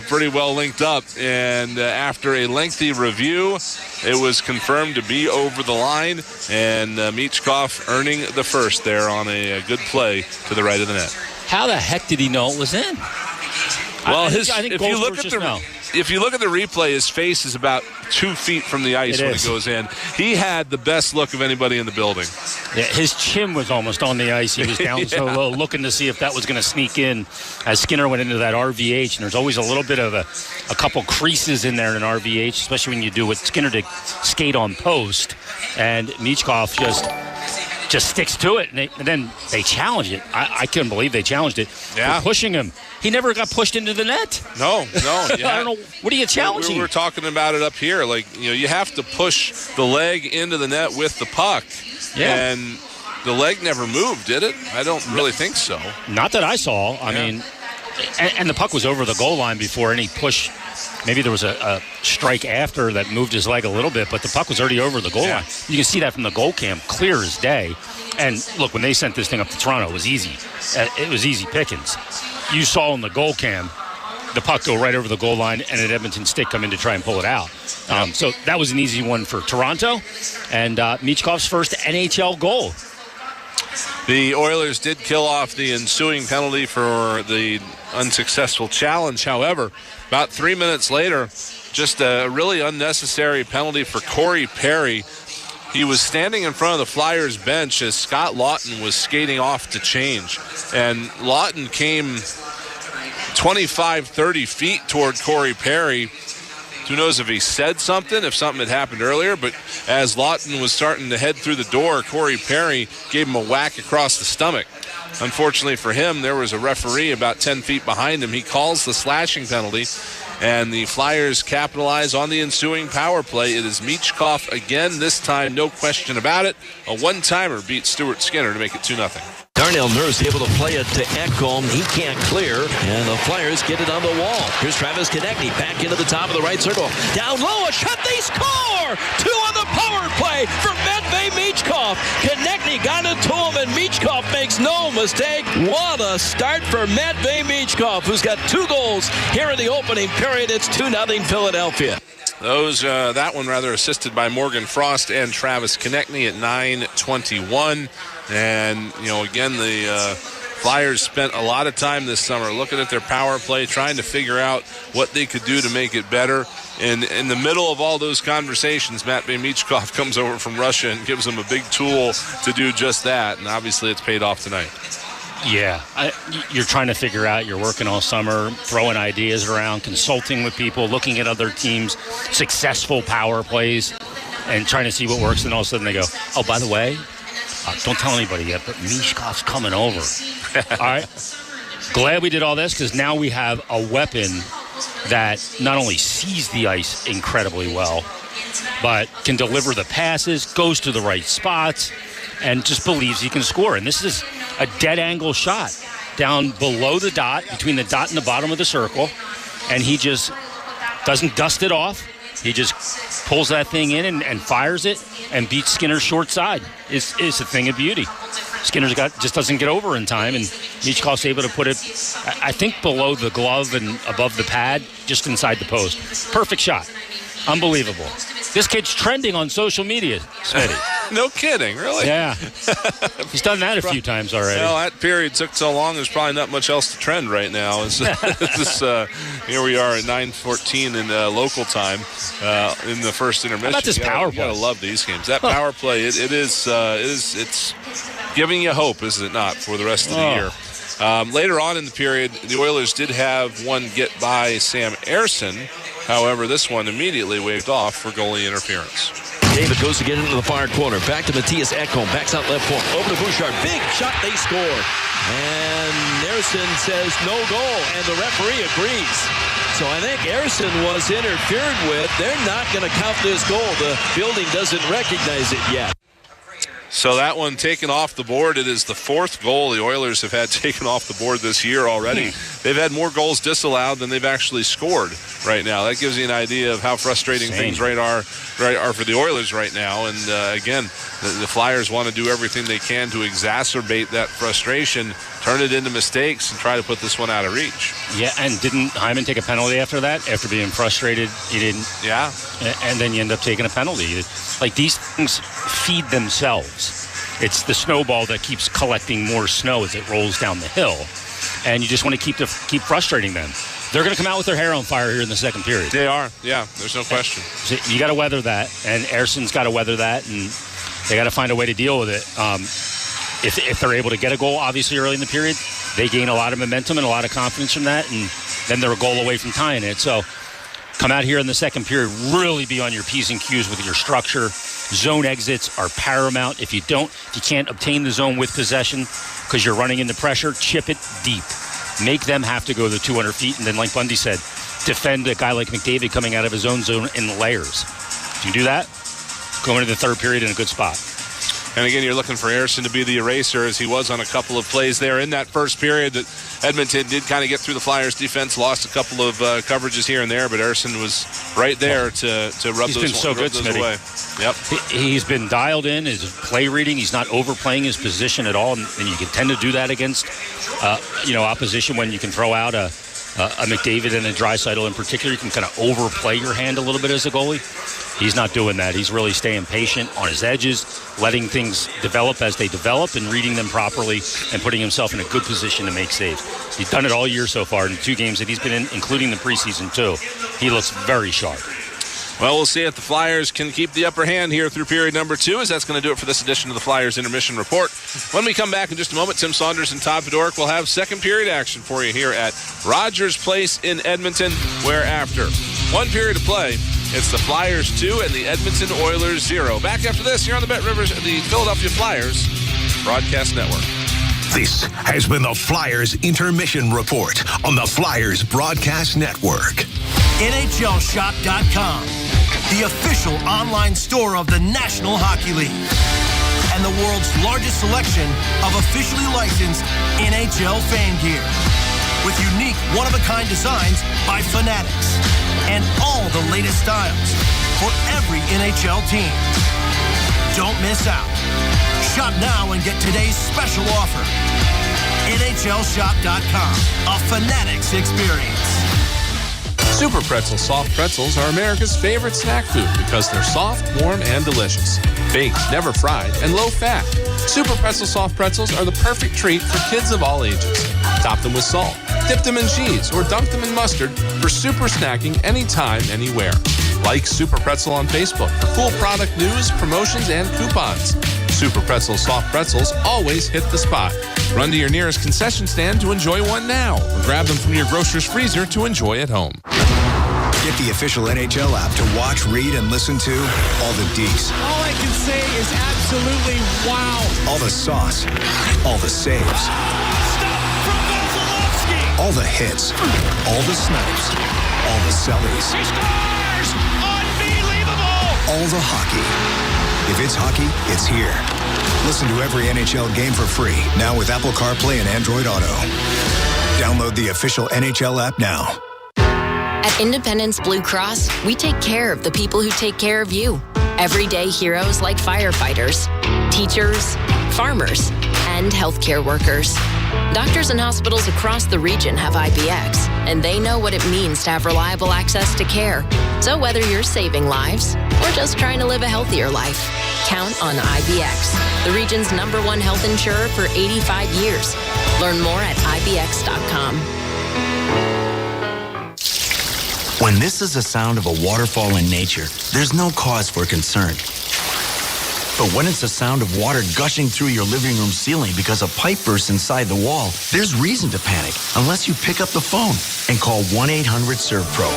pretty well linked up. And after a lengthy review, it was confirmed to be over the line. And Michkov earning the first there on a good play to the right of the net. How the heck did he know it was in? Well, if you look at the replay, his face is about 2 feet from the ice when it goes in. He had the best look of anybody in the building. Yeah, his chin was almost on the ice. He was down so low, looking to see if that was going to sneak in as Skinner went into that RVH. And there's always a little bit of a couple creases in there in an RVH, especially when you do what Skinner did, skate on post. And Michkov just sticks to it, and then they challenge it. I couldn't believe they challenged it. Yeah. For pushing him. He never got pushed into the net. No. I don't know. What are you challenging? We were talking about it up here. You have to push the leg into the net with the puck. Yeah. And the leg never moved, did it? I don't really think so. Not that I saw. I mean, and the puck was over the goal line before any push. Maybe there was a strike after that moved his leg a little bit, but the puck was already over the goal line. You can see that from the goal cam, clear as day. And look, when they sent this thing up to Toronto, it was easy. It was easy pickings. You saw in the goal cam the puck go right over the goal line and an Edmonton stick come in to try and pull it out. So that was an easy one for Toronto. And Michkov's first NHL goal. The Oilers did kill off the ensuing penalty for the unsuccessful challenge. However, about 3 minutes later, just a really unnecessary penalty for Corey Perry. He was standing in front of the Flyers bench as Scott Lawton was skating off to change. And Lawton came 25, 30 feet toward Corey Perry. Who knows if he said something, if something had happened earlier, but as Lawton was starting to head through the door, Corey Perry gave him a whack across the stomach. Unfortunately for him, there was a referee about 10 feet behind him. He calls the slashing penalty, and the Flyers capitalize on the ensuing power play. It is Michkov again, this time no question about it. A one-timer beats Stuart Skinner to make it 2-0. Darnell Nurse able to play it to Ekholm. He can't clear, and the Flyers get it on the wall. Here's Travis Konechny back into the top of the right circle. Down low, a shot, they score! 2 on the power play for Matvei Michkov. Konechny got it to him, and Michkov makes no mistake. What a start for Matvei Michkov, who's got 2 goals here in the opening period. It's 2-0 Philadelphia. That one rather assisted by Morgan Frost and Travis Konechny at 9:21. And, again, the Flyers spent a lot of time this summer looking at their power play, trying to figure out what they could do to make it better. And in the middle of all those conversations, Matvei Michkov comes over from Russia and gives them a big tool to do just that. And obviously it's paid off tonight. Yeah, you're trying to figure out, you're working all summer, throwing ideas around, consulting with people, looking at other teams' successful power plays, and trying to see what works. And all of a sudden they go, oh, by the way, don't tell anybody yet, but Michkov's coming over. All right. Glad we did all this because now we have a weapon that not only sees the ice incredibly well, but can deliver the passes, goes to the right spots, and just believes he can score. And this is a dead angle shot down below the dot, between the dot and the bottom of the circle, and he just doesn't dust it off. He just pulls that thing in and fires it and beats Skinner's short side. It's a thing of beauty. Skinner's just doesn't get over in time, and Michkov's able to put it, I think, below the glove and above the pad, just inside the post. Perfect shot. Unbelievable. This kid's trending on social media, Smitty. No kidding, really? Yeah. He's done that a few times already. Well, that period took so long, there's probably not much else to trend right now. Here we are at 9:14 in local time in the first intermission. How about this power play? You gotta love these games. That power play, it's giving you hope, is it not, for the rest of the year. Later on in the period, the Oilers did have one get by Sam Ersson. However, this one immediately waved off for goalie interference. David goes to get into the far corner. Back to Matthias Ekholm. Backs out left point. Over to Bouchard. Big shot. They score. And Ersson says no goal. And the referee agrees. So I think Ersson was interfered with. They're not going to count this goal. The building doesn't recognize it yet. So that one taken off the board. It is the fourth goal the Oilers have had taken off the board this year already. They've had more goals disallowed than they've actually scored right now. That gives you an idea of how frustrating things are for the Oilers right now. And again, the Flyers want to do everything they can to exacerbate that frustration, turn it into mistakes, and try to put this one out of reach. Yeah, and didn't Hyman take a penalty after that? After being frustrated, he didn't. Yeah. And then you end up taking a penalty. Like, these things feed themselves. It's the snowball that keeps collecting more snow as it rolls down the hill. And you just want to keep frustrating them. They're going to come out with their hair on fire here in the second period. They are, yeah. There's no question. So you got to weather that, and Ersson's got to weather that, and they got to find a way to deal with it. If they're able to get a goal, obviously, early in the period, they gain a lot of momentum and a lot of confidence from that, and then they're a goal away from tying it. So come out here in the second period, really be on your P's and Q's with your structure. Zone exits are paramount. If you can't obtain the zone with possession because you're running into pressure, chip it deep. Make them have to go the 200 feet, and then, like Bundy said, defend a guy like McDavid coming out of his own zone in layers. If you do that, go into the third period in a good spot. And again, you're looking for Ersson to be the eraser, as he was on a couple of plays there in that first period. That Edmonton did kind of get through the Flyers' defense, lost a couple of coverages here and there, but Ersson was right there to rub those away. Yep. He's been dialed in, his play reading. He's not overplaying his position at all, and you can tend to do that against opposition when you can throw out a McDavid and a Draisaitl in particular. You can kind of overplay your hand a little bit as a goalie. He's not doing that. He's really staying patient on his edges, letting things develop as they develop and reading them properly and putting himself in a good position to make saves. He's done it all year so far in the 2 games that he's been in, including the preseason too. He looks very sharp. Well, we'll see if the Flyers can keep the upper hand here through period number 2, as that's going to do it for this edition of the Flyers Intermission Report. When we come back in just a moment, Tim Saunders and Todd Fedoruk will have second period action for you here at Rogers Place in Edmonton, where after 1 period of play, it's the Flyers 2 and the Edmonton Oilers 0. Back after this, here on the Bet Rivers, the Philadelphia Flyers Broadcast Network. This has been the Flyers Intermission Report on the Flyers Broadcast Network. NHLShop.com, the official online store of the National Hockey League, and the world's largest selection of officially licensed NHL fan gear, with unique one-of-a-kind designs by Fanatics, and all the latest styles for every NHL team. Don't miss out. Shop now and get today's special offer. NHLShop.com, a Fanatics experience. Super Pretzel soft pretzels are America's favorite snack food because they're soft, warm, and delicious. Baked, never fried, and low fat. Super Pretzel soft pretzels are the perfect treat for kids of all ages. Top them with salt, dip them in cheese, or dunk them in mustard for super snacking anytime, anywhere. Like Super Pretzel on Facebook for cool product news, promotions, and coupons. Super Pretzel soft pretzels always hit the spot. Run to your nearest concession stand to enjoy one now, or grab them from your grocer's freezer to enjoy at home. Get the official NHL app to watch, read, and listen to all the deets. All I can say is absolutely wow. All the sauce. All the saves. Stop from Vasilevsky. All the hits. All the snipes. All the sellies. He scores! Unbelievable! All the hockey. If it's hockey, it's here. Listen to every NHL game for free, now with Apple CarPlay and Android Auto. Download the official NHL app now. At Independence Blue Cross, we take care of the people who take care of you. Everyday heroes like firefighters, teachers, farmers, and healthcare workers. Doctors and hospitals across the region have IBX, and they know what it means to have reliable access to care. So whether you're saving lives or just trying to live a healthier life, count on IBX, the region's #1 health insurer for 85 years. Learn more at IBX.com. When this is the sound of a waterfall in nature, there's no cause for concern. But when it's the sound of water gushing through your living room ceiling because a pipe bursts inside the wall, there's reason to panic unless you pick up the phone and call 1-800-SERVPRO.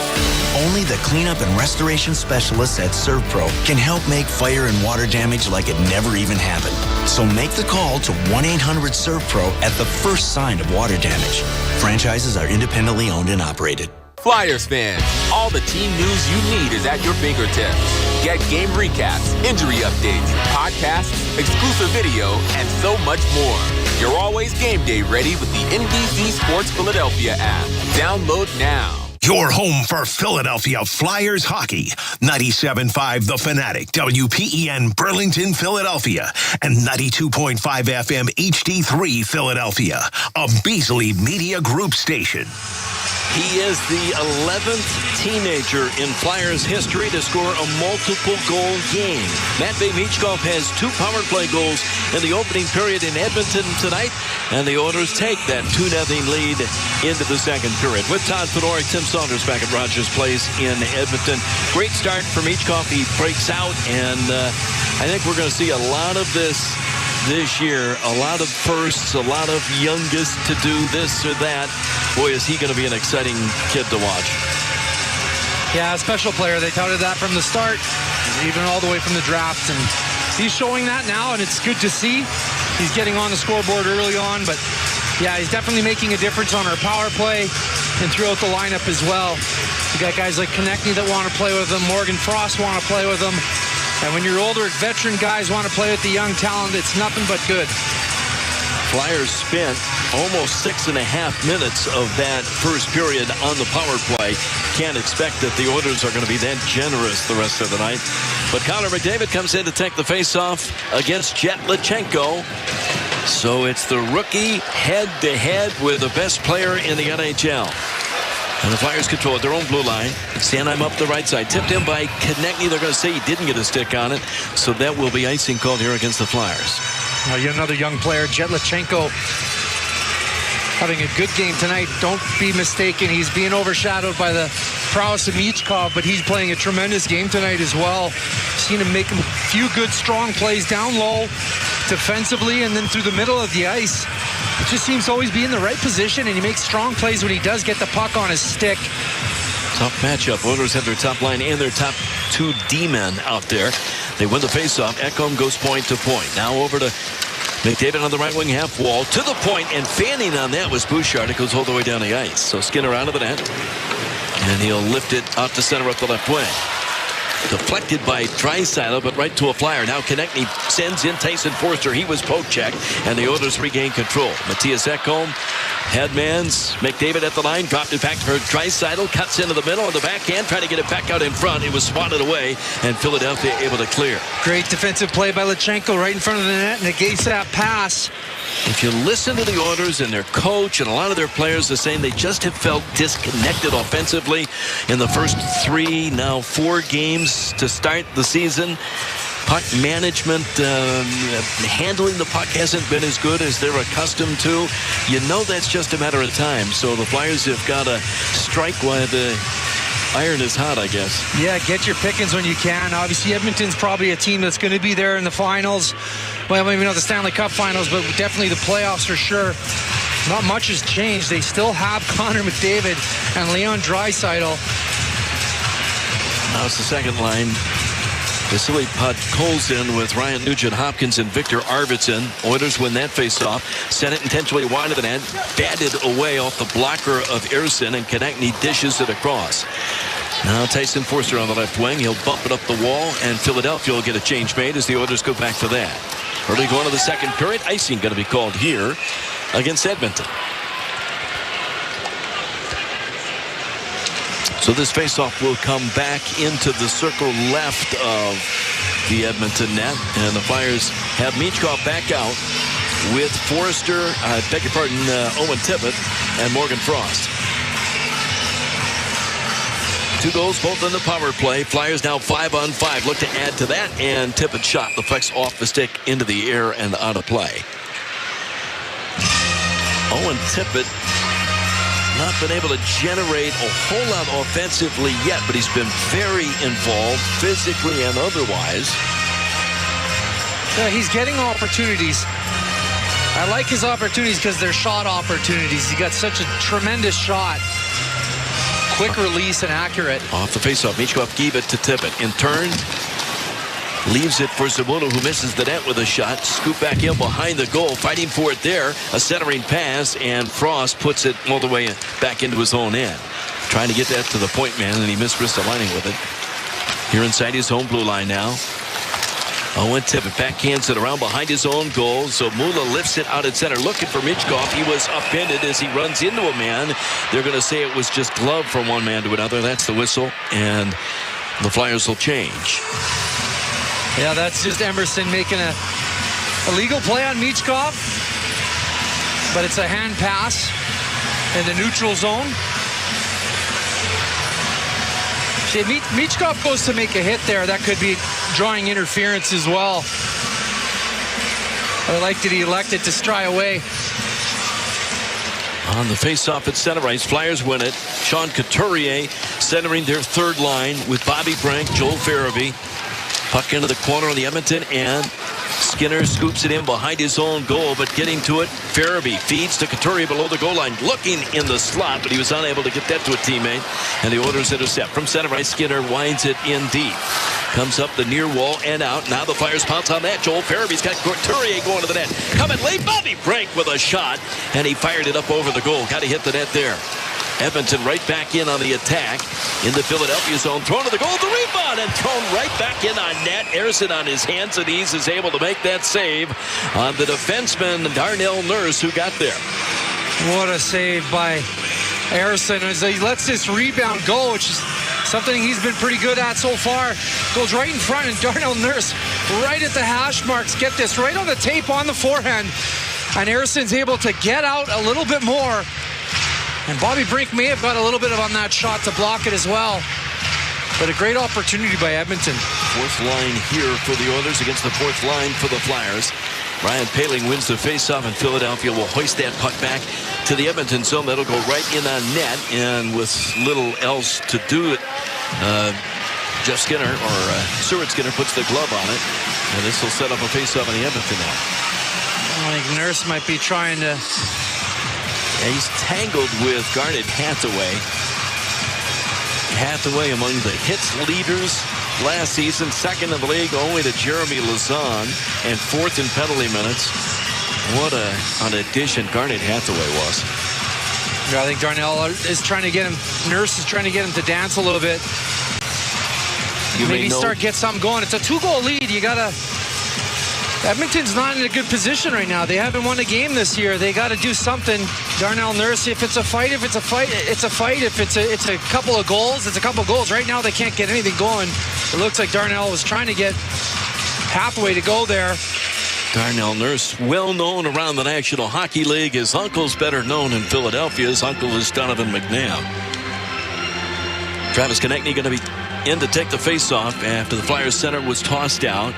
Only the cleanup and restoration specialists at ServPro can help make fire and water damage like it never even happened. So make the call to 1-800-SERVPRO at the first sign of water damage. Franchises are independently owned and operated. Flyers fans, all the team news you need is at your fingertips. Get game recaps, injury updates, podcasts, exclusive video, and so much more. You're always game day ready with the NBC Sports Philadelphia app. Download now. Your home for Philadelphia Flyers hockey. 97.5 The Fanatic, WPEN Burlington, Philadelphia, and 92.5 FM HD3 Philadelphia, a Beasley Media Group station. He is the 11th teenager in Flyers history to score a multiple-goal game. Matvei Michkov has 2 power play goals in the opening period in Edmonton tonight, and the Oilers take that 2-0 lead into the second period. With Todd Fedora, Tim Saunders back at Rogers Place in Edmonton. Great start for Michkov. He breaks out, and I think we're going to see a lot of this year. A lot of firsts, a lot of youngest to do this or that. Boy, is he going to be an exciting kid to watch. Yeah, a special player. They touted that from the start, even all the way from the draft. And he's showing that now, and it's good to see. He's getting on the scoreboard early on, but yeah, he's definitely making a difference on our power play and throughout the lineup as well. You got guys like Konechny that want to play with him. Morgan Frost want to play with him. And when your older veteran guys want to play with the young talent, it's nothing but good. Flyers spent almost 6.5 minutes of that first period on the power play. Can't expect that the Oilers are going to be that generous the rest of the night. But Connor McDavid comes in to take the faceoff against Jet Lichenko. So it's the rookie head-to-head with the best player in the NHL. And the Flyers control at their own blue line. Sanheim up the right side. Tipped in by Konechny. They're going to say he didn't get a stick on it. So that will be icing called here against the Flyers. Another young player, Jet Lichenko, having a good game tonight. Don't be mistaken. He's being overshadowed by the prowess of Michkov, but he's playing a tremendous game tonight as well. Seen him make a few good, strong plays down low, defensively, and then through the middle of the ice. It just seems to always be in the right position, and he makes strong plays when he does get the puck on his stick. Tough matchup. Oilers have their top line and their top 2 D-men out there. They win the faceoff. Ekholm goes point to point. Now over to McDavid on the right wing half wall. To the point, and fanning on that was Bouchard. It goes all the way down the ice. So Skinner out of the net. And he'll lift it out to center up the left wing. Deflected by Draisaitl, but right to a Flyer. Now Konechny sends in Tyson Forster. He was poke check, and the Oilers regain control. Matthias Ekholm, headmans. McDavid at the line, dropped it back for Draisaitl. Cuts into the middle on the backhand, trying to get it back out in front. It was swatted away, and Philadelphia able to clear. Great defensive play by Lichenko right in front of the net, and negates that pass. If you listen to the Oilers and their coach and a lot of their players are saying they just have felt disconnected offensively in the first 3, now 4 games to start the season. Puck management, handling the puck hasn't been as good as they're accustomed to. You know that's just a matter of time. So the Flyers have got to strike while the iron is hot, I guess. Yeah, get your pickings when you can. Obviously, Edmonton's probably a team that's going to be there in the finals. Well, maybe not the Stanley Cup finals, but definitely the playoffs for sure. Not much has changed. They still have Connor McDavid and Leon Draisaitl. Now it's the second line. Vasily Podkolzin with Ryan Nugent-Hopkins and Victor Arvidsson. Oilers win that faceoff. Sent it intentionally wide of the net. Batted away off the blocker of Ersson, and Konechny dishes it across. Now Tyson Forster on the left wing. He'll bump it up the wall, and Philadelphia will get a change made as the Oilers go back to that. Early going to the second period. Icing going to be called here against Edmonton. So this faceoff will come back into the circle left of the Edmonton net. And the Flyers have Michkov back out with Forrester, Owen Tippett, and Morgan Frost. 2 goals, both in the power play. Flyers now 5-on-5. Look to add to that. And Tippett shot the puck off the stick into the air and out of play. Owen Tippett not been able to generate a whole lot offensively yet, but he's been very involved physically and otherwise. Yeah, he's getting opportunities. I like his opportunities because they're shot opportunities. He got such a tremendous shot. Quick release and accurate. Off the faceoff, Michkov gave it to Tippett. In turn, leaves it for Zamula, who misses the net with a shot. Scoop back in behind the goal, fighting for it there. A centering pass, and Frost puts it all the way back into his own end. Trying to get that to the point man, and he missed Ristolainen with it. Here inside his own blue line now. Owen Tippett backhands it around behind his own goal. So Mula lifts it out at center, looking for Michkov. He was upended as he runs into a man. They're going to say it was just glove from one man to another. That's the whistle, and the Flyers will change. Yeah, that's just Emerson making a illegal play on Michkov, but it's a hand pass in the neutral zone. See, Michkov goes to make a hit there. That could be drawing interference as well. I like that he elected to stray away. On the face-off at center ice, Flyers win it. Sean Couturier centering their third line with Bobby Brink, Joel Farabee. Puck into the corner on the Edmonton, and Skinner scoops it in behind his own goal, but getting to it, Farabee feeds to Couturier below the goal line, looking in the slot, but he was unable to get that to a teammate, and the Oilers intercept. From center ice, Skinner winds it in deep. Comes up the near wall and out. Now the Flyers pounce on that. Joel Farabee's got Couturier going to the net. Coming late, Bobby Brink with a shot, and he fired it up over the goal. Got to hit the net there. Edmonton right back in on the attack in the Philadelphia zone. Thrown to the goal, the rebound, and thrown right back in on net. Ersson on his hands and knees is able to make that save on the defenseman Darnell Nurse, who got there. What a save by Ersson as he lets this rebound go, which is something he's been pretty good at so far. Goes right in front, and Darnell Nurse right at the hash marks. Get this, right on the tape on the forehand. And Ersson's able to get out a little bit more. And Bobby Brink may have got a little bit on that shot to block it as well. But a great opportunity by Edmonton. Fourth line here for the Oilers against the fourth line for the Flyers. Ryan Poehling wins the faceoff, and Philadelphia will hoist that puck back to the Edmonton zone. That'll go right in on net, and with little else to do it, Jeff Skinner, or Stuart Skinner, puts the glove on it, and this will set up a faceoff on the Edmonton net. I think Nurse might be trying to... And he's tangled with Garnet Hathaway. Hathaway among the hits leaders last season, second in the league only to Jeremy Lauzon, and fourth in penalty minutes. What an addition Garnet Hathaway was. Yeah, I think Darnell is trying to get him, Nurse is trying to get him to dance a little bit. Maybe get something going. It's a 2-goal lead. You gotta... Edmonton's not in a good position right now. They haven't won a game this year. They got to do something. Darnell Nurse, if it's a fight, it's a fight. If it's a couple of goals, it's a couple of goals. Right now, they can't get anything going. It looks like Darnell was trying to get Hathaway to go there. Darnell Nurse, well known around the National Hockey League. His uncle's better known in Philadelphia. His uncle is Donovan McNabb. Travis Konechny going to be in to take the face-off after the Flyers center was tossed out.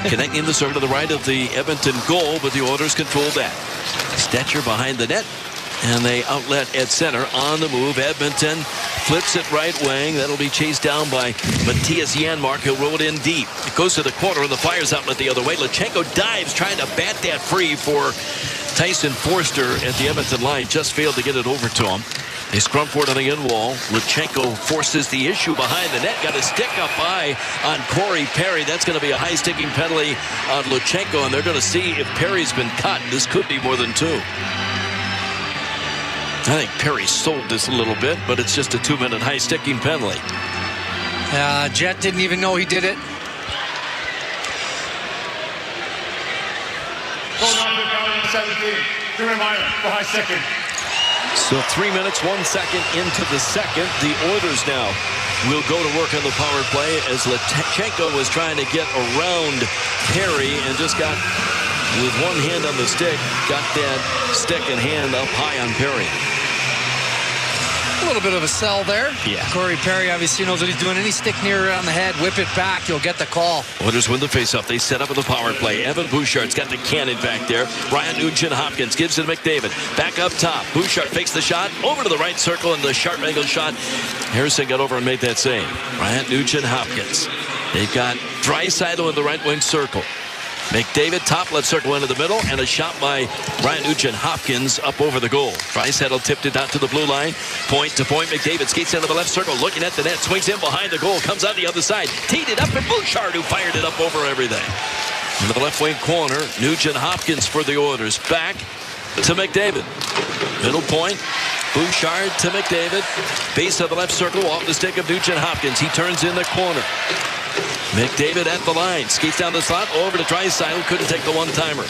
Connecting the circle to the right of the Edmonton goal, but the Oilers control that. Stetcher behind the net, and they outlet at center. On the move, Edmonton flips it right wing. That'll be chased down by Matthias Janmark. He'll roll it in deep. It goes to the corner, and the Flyers outlet the other way. Lachenko dives, trying to bat that free for Tyson Forster at the Edmonton line. Just failed to get it over to him. They scrum for it on the end wall. Luchenko forces the issue behind the net. Got a stick up high on Corey Perry. That's going to be a high sticking penalty on Luchenko, and they're going to see if Perry's been cut. This could be more than 2. I think Perry sold this a little bit, but it's just a 2-minute high sticking penalty. Jet didn't even know he did it. Going on to 17. Junior minor for high sticking. So 3 minutes, 1 second into the second. The Oilers now will go to work on the power play as Luchenko was trying to get around Perry and just got, with one hand on the stick, got that stick and hand up high on Perry. A little bit of a sell there. Yeah. Corey Perry obviously knows what he's doing. Any stick near on the head, whip it back, you'll get the call. Oilers win the faceoff. They set up in the power play. Evan Bouchard's got the cannon back there. Ryan Nugent-Hopkins gives it to McDavid. Back up top. Bouchard fakes the shot over to the right circle, and the sharp angle shot. Harrison got over and made that save. Ryan Nugent-Hopkins. They've got Draisaitl in the right wing circle. McDavid, top left circle into the middle, and a shot by Ryan Nugent-Hopkins up over the goal. Draisaitl tipped it out to the blue line. Point to point. McDavid skates into the left circle, looking at the net, swings in behind the goal, comes on the other side, teed it up, and Bouchard, who fired it up over everything. Into the left wing corner, Nugent-Hopkins for the Oilers. Back to McDavid. Middle point. Bouchard to McDavid. Base of the left circle, off the stick of Nugent-Hopkins. He turns in the corner. McDavid at the line, skates down the slot, over to Draisaitl, couldn't take the one-timer.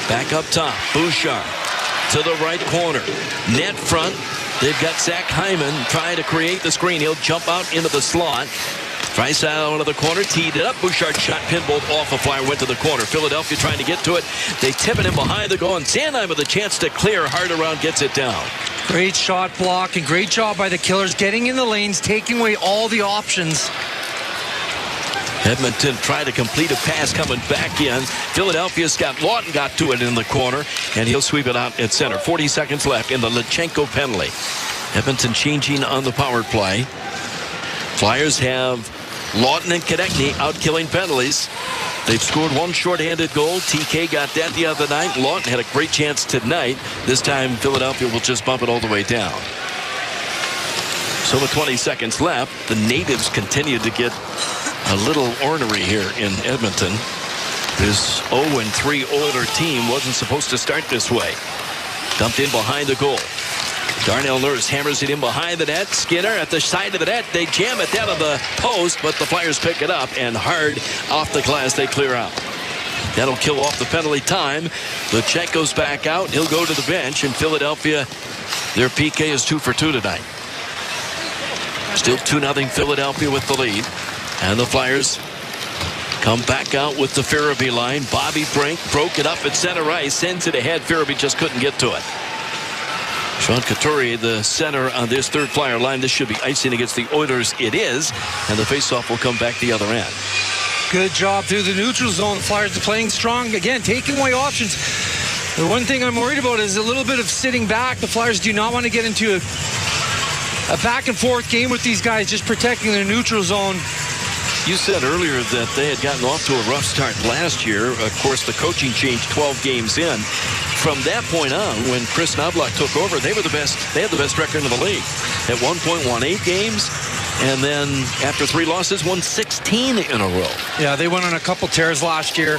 Back up top, Bouchard to the right corner. Net front, they've got Zach Hyman trying to create the screen. He'll jump out into the slot. Draisaitl into the corner, teed it up. Bouchard shot pinball off a flyer, went to the corner. Philadelphia trying to get to it. They tip it in behind the goal, and Sanheim with a chance to clear. Hard around, gets it down. Great shot block and great job by the Killers getting in the lanes, taking away all the options. Edmonton tried to complete a pass coming back in. Philadelphia's got Lawton got to it in the corner, and he'll sweep it out at center. 40 seconds left in the Luchenko penalty. Edmonton changing on the power play. Flyers have Lawton and Konechny out killing penalties. They've scored one shorthanded goal. TK got that the other night. Lawton had a great chance tonight. This time Philadelphia will just bump it all the way down. So with 20 seconds left, the natives continue to get a little ornery here in Edmonton. This 0-3 Oiler team wasn't supposed to start this way. Dumped in behind the goal. Darnell Nurse hammers it in behind the net. Skinner at the side of the net. They jam it down on the post, but the Flyers pick it up, and hard off the glass they clear out. That'll kill off the penalty time. Luchenko's back out. He'll go to the bench, and Philadelphia, their PK is 2 for 2 tonight. Still 2-0 Philadelphia with the lead. And the Flyers come back out with the Farabee line. Bobby Brink broke it up at center ice, sends it ahead. Farabee just couldn't get to it. Sean Couturier, the center on this third Flyer line. This should be icing against the Oilers. It is. And the faceoff will come back the other end. Good job through the neutral zone. The Flyers are playing strong. Again, taking away options. The one thing I'm worried about is a little bit of sitting back. The Flyers do not want to get into a back and forth game with these guys, just protecting their neutral zone. You said earlier that they had gotten off to a rough start last year. Of course, the coaching changed 12 games in. From that point on, when Chris Knobloch took over, they were the best. They had the best record in the league. At one point, won 8 games, and then after 3 losses, won 16 in a row. Yeah, they went on a couple tears last year.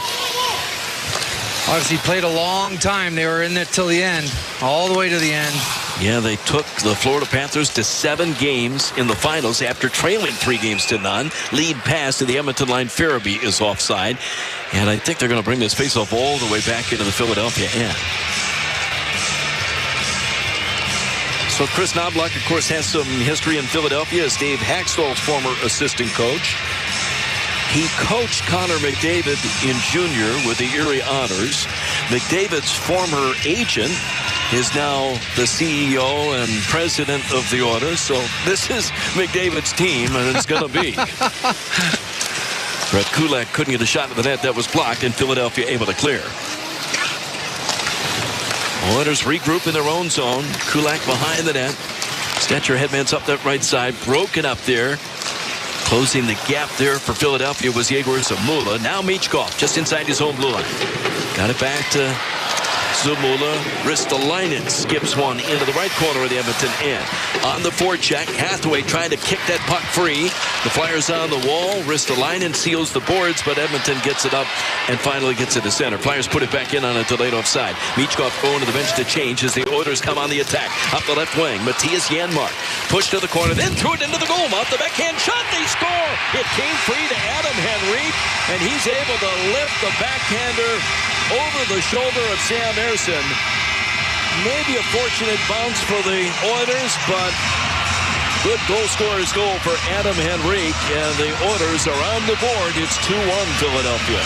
Obviously, played a long time. They were in it till the end, all the way to the end. Yeah, they took the Florida Panthers to 7 games in the finals after trailing 3-0. Lead pass to the Edmonton line. Farabee is offside. And I think they're going to bring this faceoff all the way back into the Philadelphia end. So Chris Knobloch, of course, has some history in Philadelphia as Dave Haxtell's former assistant coach. He coached Connor McDavid in junior with the Erie Otters. McDavid's former agent is now the CEO and president of the Oilers. So this is McDavid's team, and it's going to be. Brett Kulak couldn't get a shot at the net. That was blocked, and Philadelphia able to clear. Oilers regroup in their own zone. Kulak behind the net. Stetcher headman's up that right side. Broken up there. Closing the gap there for Philadelphia was Yegor Zamula. Now Michkov just inside his own blue line. Got it back to Zamula Ristolainen skips one into the right corner of the Edmonton end. On the forecheck, Hathaway trying to kick that puck free. The Flyers on the wall. Ristolainen seals the boards, but Edmonton gets it up and finally gets it to center. Flyers put it back in on a delayed offside. Michkov going to the bench to change as the Oilers come on the attack. Up the left wing, Matthias Janmark. Push to the corner, then threw it into the goal mouth. The backhand shot, they score! It came free to Adam Henrique, and he's able to lift the backhander over the shoulder of Sam Ersson. Maybe a fortunate bounce for the Oilers, but good goal scorer's goal for Adam Henrique, and the Oilers are on the board. It's 2-1 Philadelphia.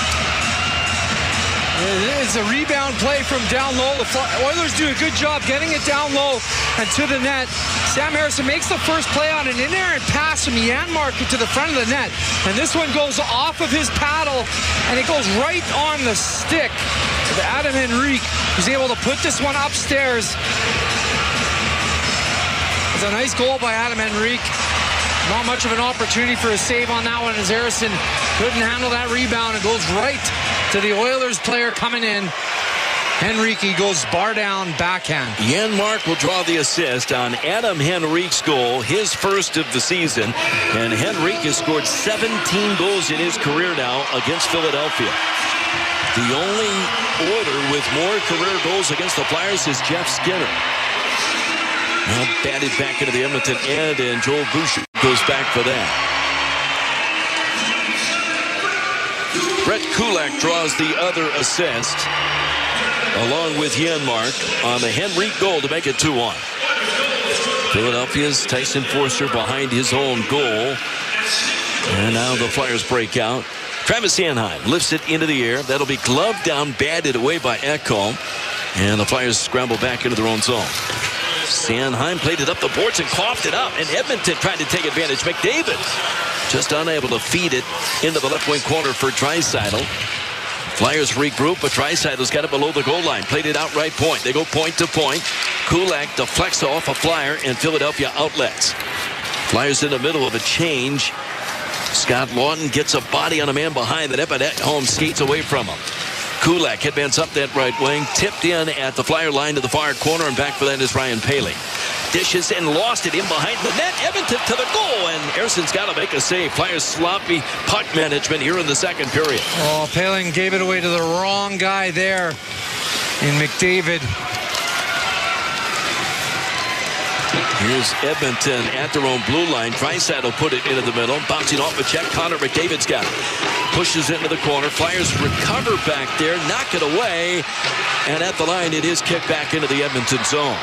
It's a rebound play from down low. The Oilers do a good job getting it down low and to the net. Sam Harrison makes the first play on an inerrant pass from Janmark to the front of the net. And this one goes off of his paddle, and it goes right on the stick of Adam Henrique. He's able to put this one upstairs. It's a nice goal by Adam Henrique. Not much of an opportunity for a save on that one as Harrison couldn't handle that rebound. It goes right to the Oilers player coming in. Henrique goes bar down backhand. Janmark will draw the assist on Adam Henrique's goal, his first of the season. And Henrique has scored 17 goals in his career now against Philadelphia. The only Oiler with more career goals against the Flyers is Jeff Skinner. Now batted back into the Edmonton end, and Joel Boucher goes back for that. Brett Kulak draws the other assist, along with Janmark, on the Henrique goal to make it 2-1. Philadelphia's Tyson Forster behind his own goal. And now the Flyers break out. Travis Sanheim lifts it into the air. That'll be gloved down, batted away by Ekholm. And the Flyers scramble back into their own zone. Sanheim played it up the boards and coughed it up, and Edmonton tried to take advantage. McDavid just unable to feed it into the left wing corner for Draisaitl. Flyers regroup, but Draisaitl's got it below the goal line. Played it out right point. They go point to point. Kulak deflects off a Flyer, and Philadelphia outlets. Flyers in the middle of a change. Scott Lawton gets a body on a man behind that. Ekholm skates away from him. Kulak headbands up that right wing, tipped in at the Flyer line to the far corner, and back for that is Ryan Paley. Dishes and lost it in behind the net. Edmonton to the goal, and Ersson's got to make a save. Flyers sloppy puck management here in the second period. Oh, Paley gave it away to the wrong guy there in McDavid. Here's Edmonton at their own blue line. Draisaitl put it into the middle. Bouncing off a check. Connor McDavid's got it. Pushes into the corner. Flyers recover back there. Knock it away. And at the line, it is kicked back into the Edmonton zone.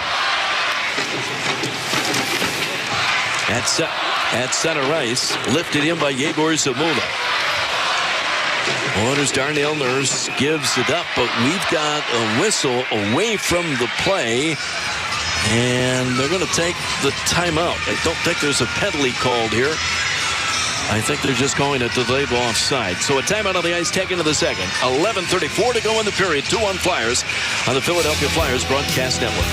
At center ice. Lifted in by Yegor Zamula. Oilers' Darnell Nurse gives it up, but we've got a whistle away from the play. And they're going to take the timeout. I don't think there's a penalty called here. I think they're just going to delayed offside. So a timeout on the ice taken to the second. 11:34 to go in the period. 2-1 Flyers on the Philadelphia Flyers Broadcast Network.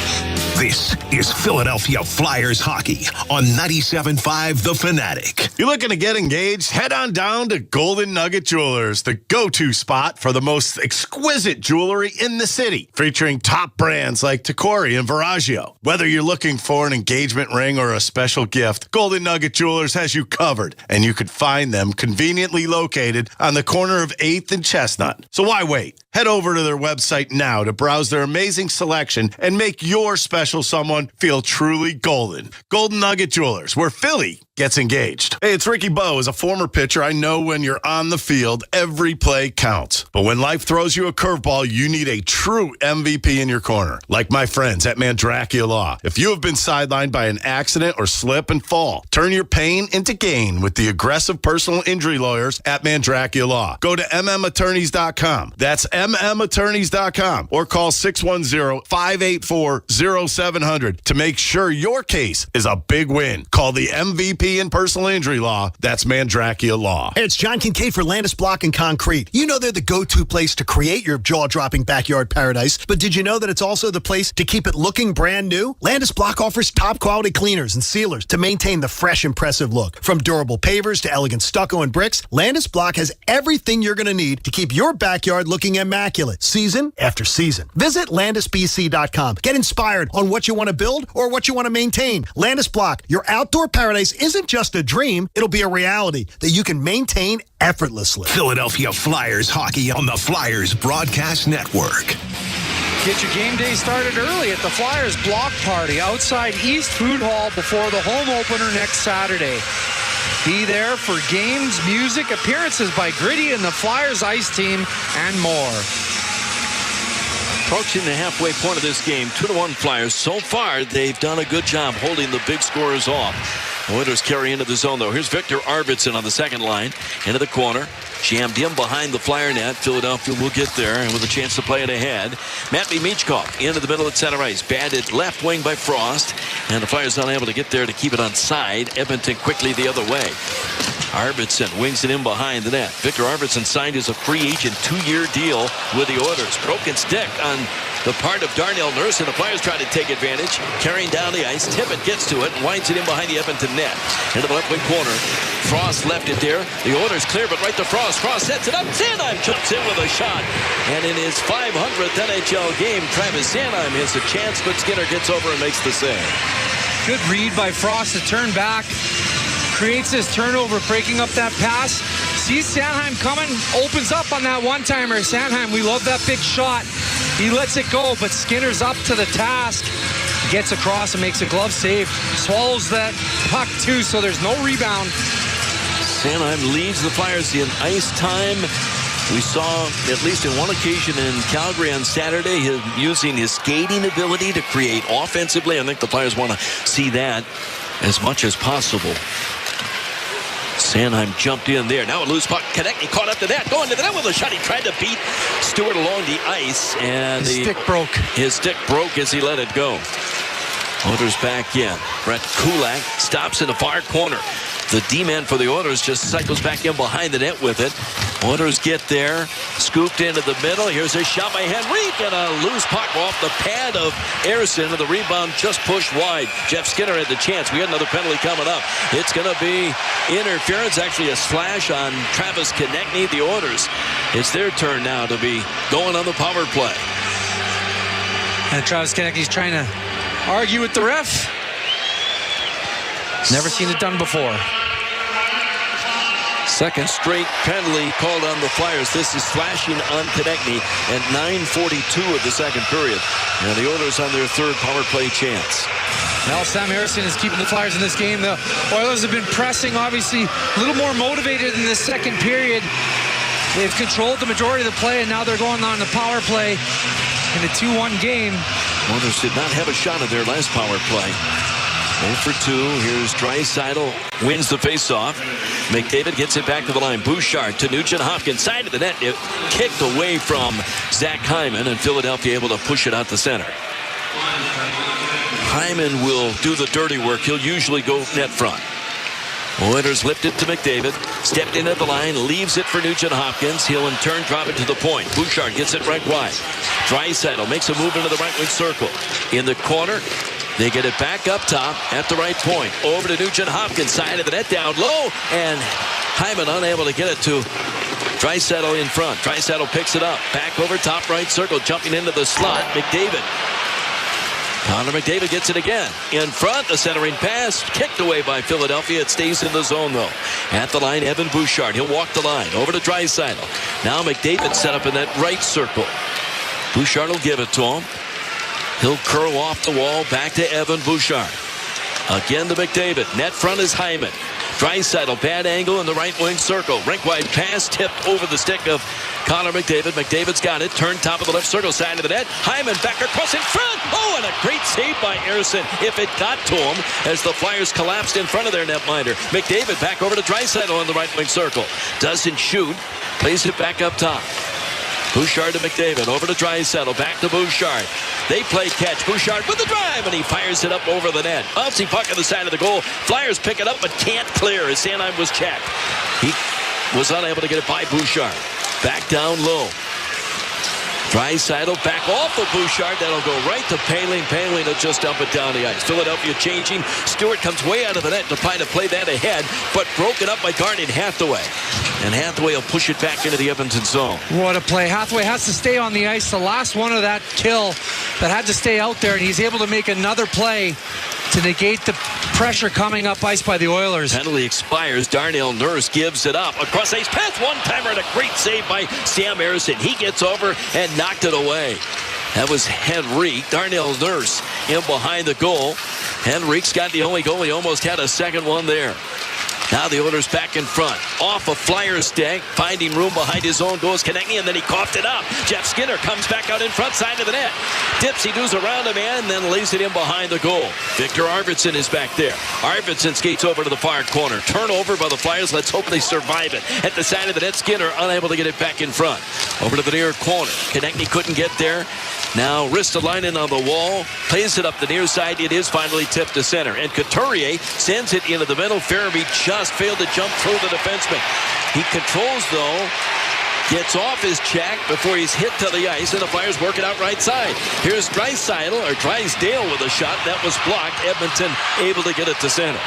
This is Philadelphia Flyers hockey on 97.5 The Fanatic. You looking to get engaged? Head on down to Golden Nugget Jewelers, the go-to spot for the most exquisite jewelry in the city, featuring top brands like Tacori and Veragio. Whether you're looking for an engagement ring or a special gift, Golden Nugget Jewelers has you covered, and you can find them conveniently located on the corner of 8th and Chestnut. So why wait? Head over to their website now to browse their amazing selection and make your special someone feel truly golden. Golden Nugget Jewelers, where Philly gets engaged. Hey, it's Ricky Bowe. As a former pitcher, I know when you're on the field, every play counts. But when life throws you a curveball, you need a true MVP in your corner, like my friends at Mandrakia Law. If you have been sidelined by an accident or slip and fall, turn your pain into gain with the aggressive personal injury lawyers at Mandrakia Law. Go to mmattorneys.com. That's mmattorneys.com, or call 610-584-0700 to make sure your case is a big win. Call the MVP PCP and personal injury law. That's Mandrakia Law. Hey, it's John Kincaid for Landis Block and Concrete. You know they're the go-to place to create your jaw-dropping backyard paradise, but did you know that it's also the place to keep it looking brand new? Landis Block offers top-quality cleaners and sealers to maintain the fresh, impressive look. From durable pavers to elegant stucco and bricks, Landis Block has everything you're going to need to keep your backyard looking immaculate, season after season. Visit LandisBC.com. Get inspired on what you want to build or what you want to maintain. Landis Block, your outdoor paradise isn't just a dream, it'll be a reality that you can maintain effortlessly. Philadelphia Flyers hockey on the Flyers Broadcast Network. Get your game day started early at the Flyers block party outside East Food Hall before the home opener next Saturday. Be there for games, music, appearances by Gritty and the Flyers ice team, and more. Approaching the halfway point of this game, 2-1 Flyers. So far, they've done a good job holding the big scorers off. Oilers carry into the zone, though. Here's Victor Arvidsson on the second line. Into the corner. Jammed in behind the Flyer net. Philadelphia will get there and with a chance to play it ahead. Matvei Michkov into the middle at center ice. Batted left wing by Frost. And the Flyers not able to get there to keep it on side. Edmonton quickly the other way. Arvidsson wings it in behind the net. Victor Arvidsson signed as a free agent 2-year deal with the Oilers. Broken stick on the part of Darnell Nurse, and the Flyers try to take advantage. Carrying down the ice. Tippett gets to it and winds it in behind the Edmonton net. Into the left wing corner. Frost left it there. The Oilers clear, but right to Frost. Frost sets it up. Sanheim jumps in with a shot. And in his 500th NHL game, Travis Sanheim has a chance, but Skinner gets over and makes the save. Good read by Frost to turn back. Creates his turnover, breaking up that pass. Sees Sanheim coming, opens up on that one-timer. Sanheim, we love that big shot. He lets it go, but Skinner's up to the task. Gets across and makes a glove save. Swallows that puck, too, so there's no rebound. Sanheim leads the Flyers in ice time. We saw, at least on one occasion in Calgary on Saturday, him using his skating ability to create offensively. I think the Flyers want to see that as much as possible. Sanheim jumped in there. Now a loose puck. Konechny caught up to that. Going to the net with a shot. He tried to beat Stewart along the ice. And his stick broke. His stick broke as he let it go. Oilers back in. Brett Kulak stops in the far corner. The D-man for the Oilers just cycles back in behind the net with it. Oilers get there. Scooped into the middle. Here's a shot by Henrique. And a loose puck off the pad of Ersson. And the rebound just pushed wide. Jeff Skinner had the chance. We got another penalty coming up. It's going to be interference. Actually a slash on Travis Konechny. The Oilers, it's their turn now to be going on the power play. And Travis Konechny's trying to argue with the ref. Never seen it done before. Second straight penalty called on the Flyers. This is slashing on Konechny at 9:42 of the second period. And the Oilers on their third power play chance. Now Sam Harrison is keeping the Flyers in this game. The Oilers have been pressing, obviously, a little more motivated in this second period. They've controlled the majority of the play, and now they're going on the power play in a 2-1 game. Oilers did not have a shot at their last power play. 0 for 2. Here's Draisaitl. Wins the faceoff. McDavid gets it back to the line. Bouchard to Nugent Hopkins. Side of the net. It kicked away from Zach Hyman, and Philadelphia able to push it out the center. Hyman will do the dirty work. He'll usually go net front. Oilers lift it to McDavid. Stepped in at the line. Leaves it for Nugent Hopkins. He'll in turn drop it to the point. Bouchard gets it right wide. Draisaitl makes a move into the right wing circle. In the corner. They get it back up top at the right point. Over to Nugent Hopkins, side of the net, down low. And Hyman unable to get it to Draisaitl in front. Draisaitl picks it up. Back over top right circle, jumping into the slot. McDavid. Connor McDavid gets it again. In front, the centering pass. Kicked away by Philadelphia. It stays in the zone, though. At the line, Evan Bouchard. He'll walk the line. Over to Draisaitl. Now McDavid set up in that right circle. Bouchard will give it to him. He'll curl off the wall, back to Evan Bouchard. Again to McDavid. Net front is Hyman. Draisaitl, bad angle in the right wing circle. Rink-wide pass tipped over the stick of Connor McDavid. McDavid's got it. Turn top of the left circle, side of the net. Hyman back across in front. Oh, and a great save by Ersson. If it got to him as the Flyers collapsed in front of their netminder. McDavid back over to Draisaitl in the right wing circle. Doesn't shoot. Plays it back up top. Bouchard to McDavid. Over to Draisaitl. Back to Bouchard. They play catch. Bouchard with the drive, and he fires it up over the net. Bouncy puck on the side of the goal. Flyers pick it up, but can't clear as Sanheim was checked. He was unable to get it by Bouchard. Back down low. Draisaitl back off of Bouchard. That'll go right to Poehling. Poehling will just dump it down the ice. Philadelphia changing. Stewart comes way out of the net to try to play that ahead, but broken up by Garnet Hathaway. And Hathaway will push it back into the Edmonton zone. What a play. Hathaway has to stay on the ice. The last one of that kill that had to stay out there, and he's able to make another play to negate the pressure coming up ice by the Oilers. Penalty expires. Darnell Nurse gives it up. Across ice pass. One-timer and a great save by Sam Harrison. He gets over and knocked it away. That was Henrique. Darnell Nurse in behind the goal. Henrique's got the only goal. He almost had a second one there. Now the Oilers back in front. Off a Flyers stick. Finding room behind his own goals. Connecting, and then he coughed it up. Jeff Skinner comes back out in front side of the net. Dipsy does around a man and then lays it in behind the goal. Victor Arvidsson is back there. Arvidsson skates over to the far corner. Turnover by the Flyers. Let's hope they survive it. At the side of the net, Skinner unable to get it back in front. Over to the near corner. Connecting couldn't get there. Now Ristolainen on the wall. Plays it up the near side. It is finally tipped to center. And Couturier sends it into the middle. Farabee just failed to jump through the defenseman. He controls, though. Gets off his check before he's hit to the ice, and the Flyers work it out right side. Here's Draisaitl with a shot. That was blocked. Edmonton able to get it to center.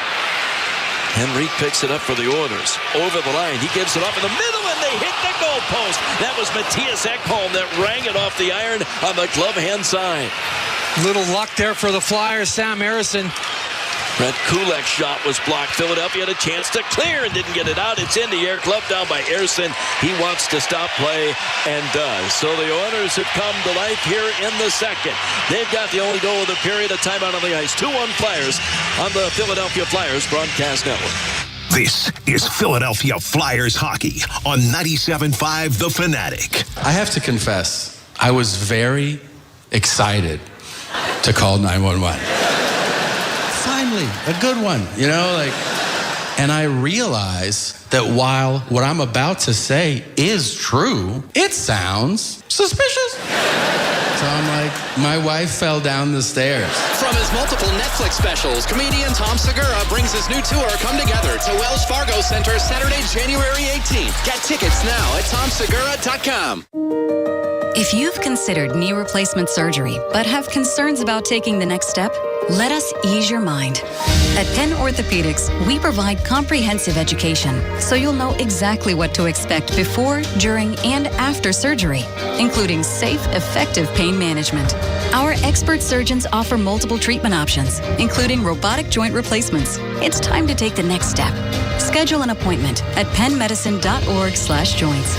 Henrique picks it up for the Oilers. Over the line. He gives it up in the middle, and they hit the goalpost. That was Matthias Ekholm that rang it off the iron on the glove hand side. Little luck there for the Flyers. Sam Harrison. Brett Kulak's shot was blocked. Philadelphia had a chance to clear and didn't get it out. It's in the air, clubbed down by Ersson. He wants to stop play and does. So the Oilers have come to life here in the second. They've got the only goal of the period, a timeout on the ice. 2-1 Flyers on the Philadelphia Flyers broadcast network. This is Philadelphia Flyers hockey on 97.5 The Fanatic. I have to confess, I was very excited to call 911. Finally, a good one, and I realize that while what I'm about to say is true, it sounds suspicious. So I'm like, my wife fell down the stairs. From his multiple Netflix specials, comedian Tom Segura brings his new tour, Come Together, to Wells Fargo Center Saturday, January 18th. Get tickets now at tomsegura.com. If you've considered knee replacement surgery but have concerns about taking the next step, let us ease your mind. At Penn Orthopedics, we provide comprehensive education so you'll know exactly what to expect before, during, and after surgery, including safe, effective pain management. Our expert surgeons offer multiple treatment options, including robotic joint replacements. It's time to take the next step. Schedule an appointment at pennmedicine.org/joints.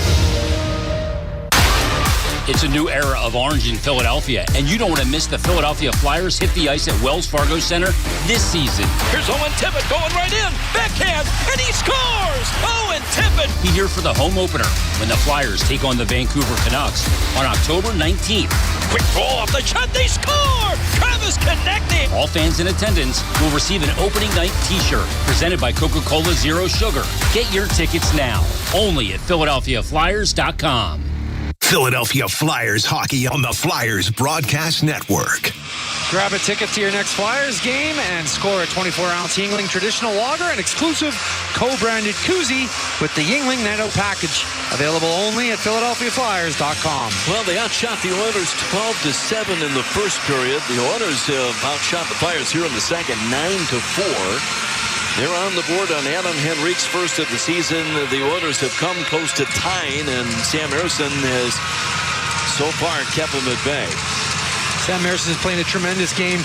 It's a new era of orange in Philadelphia, and you don't want to miss the Philadelphia Flyers hit the ice at Wells Fargo Center this season. Here's Owen Tippett going right in. Backhand, and he scores! Owen Tippett! Be here for the home opener when the Flyers take on the Vancouver Canucks on October 19th. Quick roll off the shot, they score! Travis Konecny! All fans in attendance will receive an opening night t-shirt presented by Coca-Cola Zero Sugar. Get your tickets now, only at PhiladelphiaFlyers.com. Philadelphia Flyers hockey on the Flyers Broadcast Network. Grab a ticket to your next Flyers game and score a 24-ounce Yuengling traditional lager and exclusive co-branded koozie with the Yuengling Night Out package. Available only at PhiladelphiaFlyers.com. Well, they outshot the Oilers 12-7 in the first period. The Oilers have outshot the Flyers here in the second 9-4. They're on the board on Adam Henrique's first of the season. The Oilers have come close to tying, and Sam Harrison has so far kept them at bay. Sam Harrison is playing a tremendous game.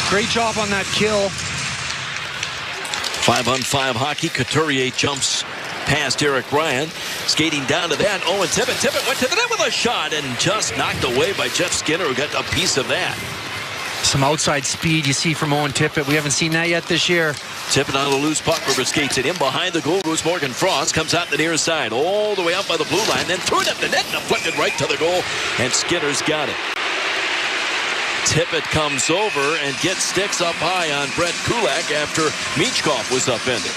Great job on that kill. 5-on-5 hockey. Couturier jumps past Eric Ryan. Skating down to that. Owen Tippett. Tippett went to the net with a shot and just knocked away by Jeff Skinner, who got a piece of that. Some outside speed you see from Owen Tippett. We haven't seen that yet this year. Tippett on a loose puck. River skates it in behind the goal. Goes Morgan Frost. Comes out the near side. All the way out by the blue line. Then threw it up the net and deflected right to the goal. And Skinner's got it. Tippett comes over and gets sticks up high on Brett Kulak after Michkov was upended.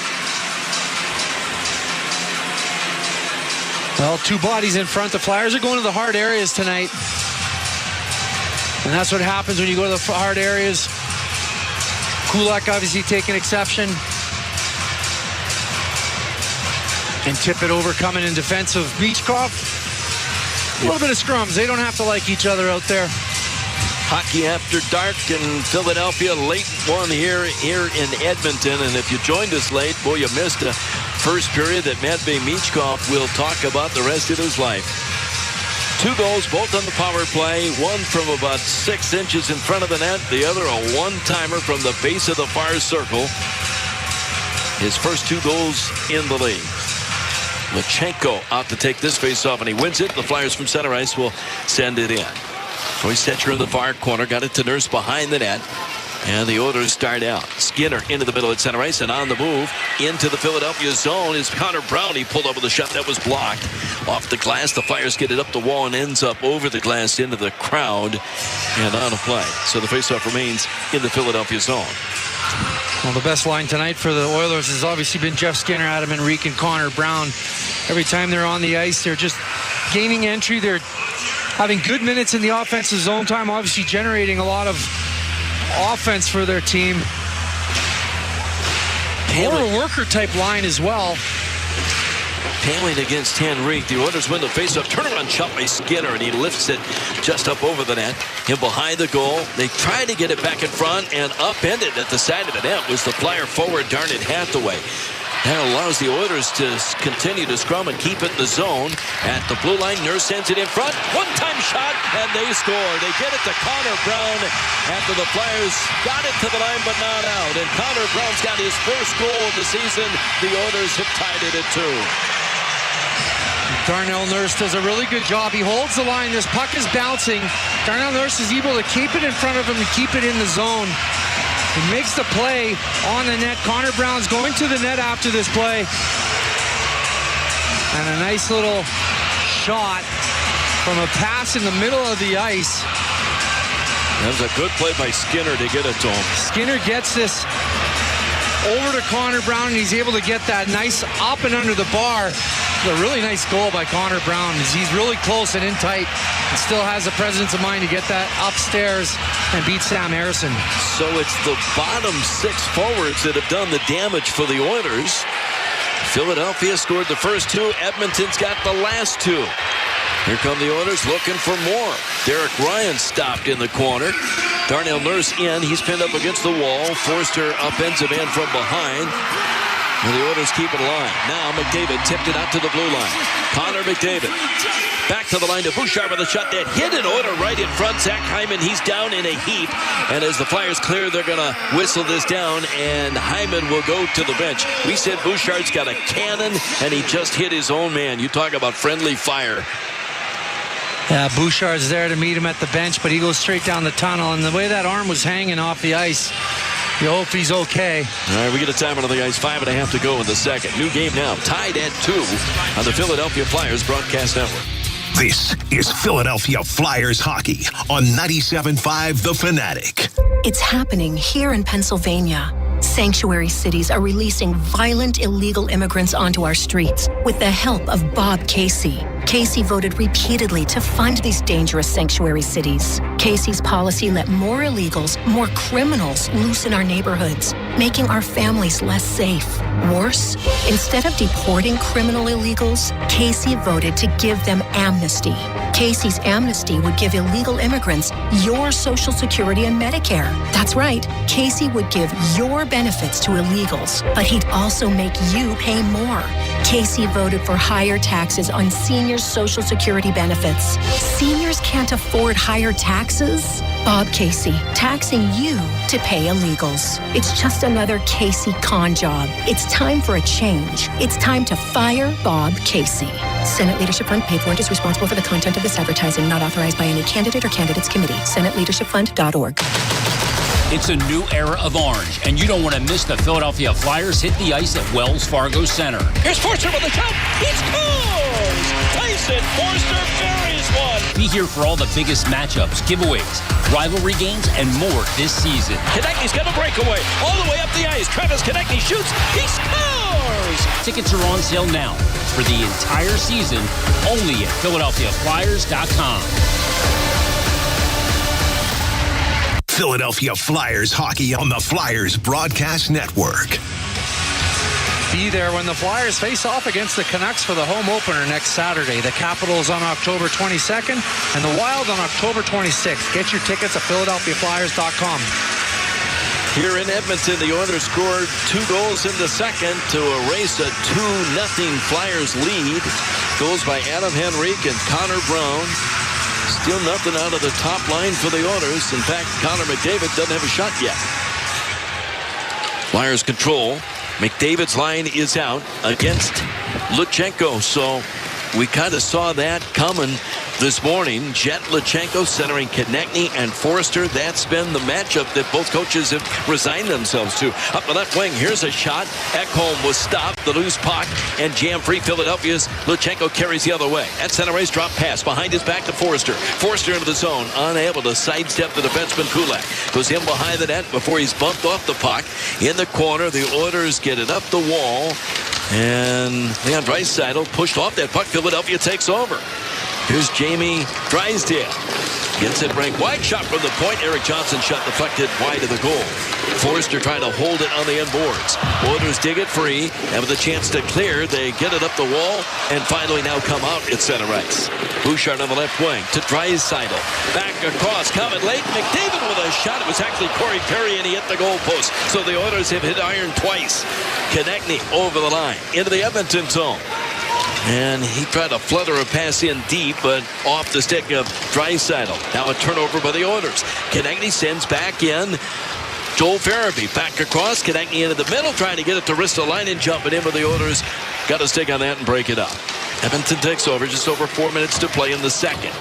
Well, two bodies in front. The Flyers are going to the hard areas tonight. And that's what happens when you go to the hard areas. Kulak obviously taking exception. And tip it over coming in defense of Michkov. A little bit of scrums. They don't have to like each other out there. Hockey After Dark in Philadelphia. Late one here in Edmonton. And if you joined us late, boy, you missed a first period that Matvei Michkov will talk about the rest of his life. 2 goals, both on the power play. One from about 6 inches in front of the net. The other a one-timer from the base of the far circle. His first 2 goals in the league. Michkov out to take this face-off, and he wins it. The Flyers from center ice will send it in. Troy Stecher in the far corner. Got it to Nurse behind the net. And the Oilers start out. Skinner into the middle at center ice, and on the move into the Philadelphia zone is Connor Brown. He pulled over the shot that was blocked. Off the glass, the Flyers get it up the wall and ends up over the glass into the crowd and on a play. So the faceoff remains in the Philadelphia zone. Well, the best line tonight for the Oilers has obviously been Jeff Skinner, Adam Henrique, and Connor Brown. Every time they're on the ice, they're just gaining entry. They're having good minutes in the offensive zone time, obviously generating a lot of offense for their team. Or a worker type line as well. Paling against Henrique. The Oilers win the faceoff. Turnaround shot by Skinner, and he lifts it just up over the net. Him behind the goal. They try to get it back in front, and upended at the side of the net was the Flyer forward, Darnell Hathaway. That allows the Oilers to continue to scrum and keep it in the zone. At the blue line, Nurse sends it in front. One-time shot, and they score. They get it to Connor Brown after the Flyers got it to the line, but not out. And Connor Brown's got his first goal of the season. The Oilers have tied it at 2. Darnell Nurse does a really good job. He holds the line. This puck is bouncing. Darnell Nurse is able to keep it in front of him and keep it in the zone. He makes the play on the net. Connor Brown's going to the net after this play. And a nice little shot from a pass in the middle of the ice. That was a good play by Skinner to get it to him. Skinner gets this over to Connor Brown, and he's able to get that nice up and under the bar. A really nice goal by Connor Brown. He's really close and in tight and still has the presence of mind to get that upstairs and beat Sam Harrison. So it's the bottom 6 forwards that have done the damage for the Oilers. Philadelphia scored the first 2. Edmonton's got the last 2. Here come the Oilers looking for more. Derek Ryan stopped in the corner. Darnell Nurse in. He's pinned up against the wall. Forster upends a man from behind. And the Oilers keep it alive. Now McDavid tipped it out to the blue line. Connor McDavid back to the line to Bouchard with a shot that hit an Oiler right in front. Zach Hyman, he's down in a heap. And as the Flyers clear, they're going to whistle this down, and Hyman will go to the bench. We said Bouchard's got a cannon, and he just hit his own man. You talk about friendly fire. Yeah, Bouchard's there to meet him at the bench, but he goes straight down the tunnel. And the way that arm was hanging off the ice, you hope he's okay. All right, we get a timeout on the ice. 5.5 to go in the second. New game now, tied at 2 on the Philadelphia Flyers broadcast network. This is Philadelphia Flyers hockey on 97.5 The Fanatic. It's happening here in Pennsylvania. Sanctuary cities are releasing violent illegal immigrants onto our streets with the help of Bob Casey. Casey voted repeatedly to fund these dangerous sanctuary cities. Casey's policy let more illegals, more criminals loose in our neighborhoods, making our families less safe. Worse, instead of deporting criminal illegals, Casey voted to give them amnesty. Casey's amnesty would give illegal immigrants your Social Security and Medicare. That's right, Casey would give your benefits to illegals, but he'd also make you pay more. Casey voted for higher taxes on seniors' Social Security benefits. Seniors can't afford higher taxes? Bob Casey, taxing you to pay illegals. It's just another Casey con job. It's time for a change. It's time to fire Bob Casey. Senate Leadership Fund paid for and is responsible for the content of this advertising, not authorized by any candidate or candidates committee. SenateLeadershipFund.org. It's a new era of orange, and you don't want to miss the Philadelphia Flyers hit the ice at Wells Fargo Center. Here's Forster with the shot. He scores! Tyson Forster buries one. Be here for all the biggest matchups, giveaways, rivalry games, and more this season. Konechny's got a breakaway all the way up the ice. Travis Konechny shoots. He scores! Tickets are on sale now for the entire season only at PhiladelphiaFlyers.com. Philadelphia Flyers hockey on the Flyers Broadcast Network. Be there when the Flyers face off against the Canucks for the home opener next Saturday. The Capitals on October 22nd and the Wild on October 26th. Get your tickets at PhiladelphiaFlyers.com. Here in Edmonton, the Oilers scored 2 goals in the second to erase a 2-0 Flyers lead. Goals by Adam Henrique and Connor Brown. Still nothing out of the top line for the Oilers. In fact, Connor McDavid doesn't have a shot yet. Flyers control. McDavid's line is out against Luchenko. So we kind of saw that coming this morning. Jet Luchenko centering Konechny and Forster. That's been the matchup that both coaches have resigned themselves to. Up the left wing, here's a shot. Ekholm was stopped. The loose puck and jam free Philadelphia's Luchenko carries the other way. At center ice, drop pass behind his back to Forster. Forster into the zone, unable to sidestep the defenseman Kulak. Goes in behind the net before he's bumped off the puck. In the corner, the Oilers get it up the wall. And Leon Draisaitl pushed off that puck. Philadelphia takes over. Here's Jamie Drysdale. Gets it ranked wide. Shot from the point. Eric Johnson shot deflected wide of the goal. Forster trying to hold it on the end boards. Oilers dig it free. And with a chance to clear, they get it up the wall. And finally now come out at center ice. Bouchard on the left wing to Draisaitl. Back across. Coming late. McDavid with a shot. It was actually Corey Perry and he hit the goalpost. So the Oilers have hit iron twice. Konechny over the line. Into the Edmonton zone. And he tried to flutter a pass in deep, but off the stick of Draisaitl. Now a turnover by the Oilers. Konechny sends back in Joel Farabee. Back across. Konechny into the middle, trying to get it to Ristolainen, jumping in with the Oilers. Got a stick on that and break it up. Edmonton takes over. Just over 4 minutes to play in the second.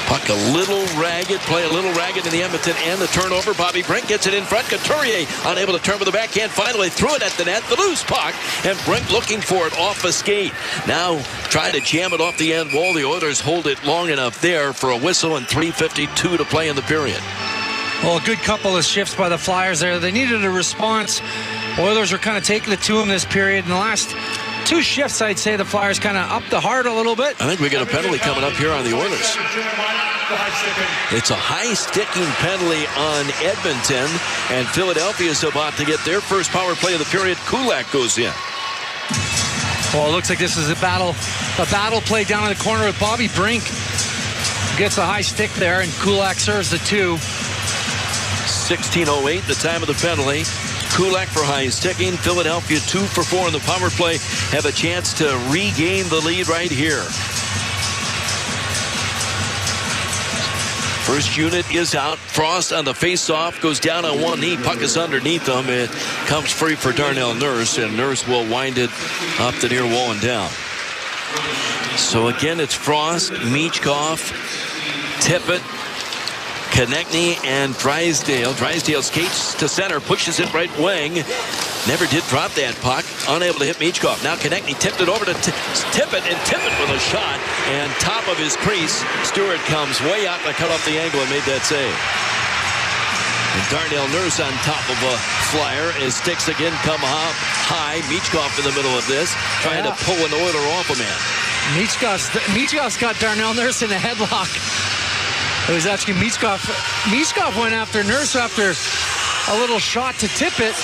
Puck a little ragged, play a little ragged in the Edmonton and the turnover. Bobby Brink gets it in front. Couturier unable to turn with the backhand. Finally threw it at the net. The loose puck. And Brink looking for it off a skate. Now trying to jam it off the end wall. The Oilers hold it long enough there for a whistle and 3:52 to play in the period. Well, a good couple of shifts by the Flyers there. They needed a response. Oilers were kind of taking it to them this period. In the last 2 shifts, I'd say the Flyers kind of upped the heart a little bit. I think we get a penalty coming up here on the Oilers. It's a high-sticking penalty on Edmonton, and Philadelphia is about to get their first power play of the period. Kulak goes in. Well, it looks like this is a battle play down in the corner with Bobby Brink. Gets a high stick there, and Kulak serves the 2. 16:08, the time of the penalty. Kulak for high sticking. Philadelphia 2 for 4 in the power play. Have a chance to regain the lead right here. First unit is out. Frost on the face-off. Goes down on one knee. Puck is underneath him. It comes free for Darnell Nurse. And Nurse will wind it up the near wall and down. So again, it's Frost, Michkov, Tippett, Konechny, and Drysdale. Drysdale skates to center, pushes it right wing. Never did drop that puck. Unable to hit Michkov. Now Konechny tipped it over to Tippett, and Tippett with a shot. And top of his crease, Stewart comes way out to cut off the angle and made that save. And Darnell Nurse on top of a Flyer as sticks again come up high. Michkov in the middle of this, trying to pull an Oiler off a man. Michkov's got Darnell Nurse in a headlock. It was actually Michkov. Michkov went after Nurse after a little shot to Tippett.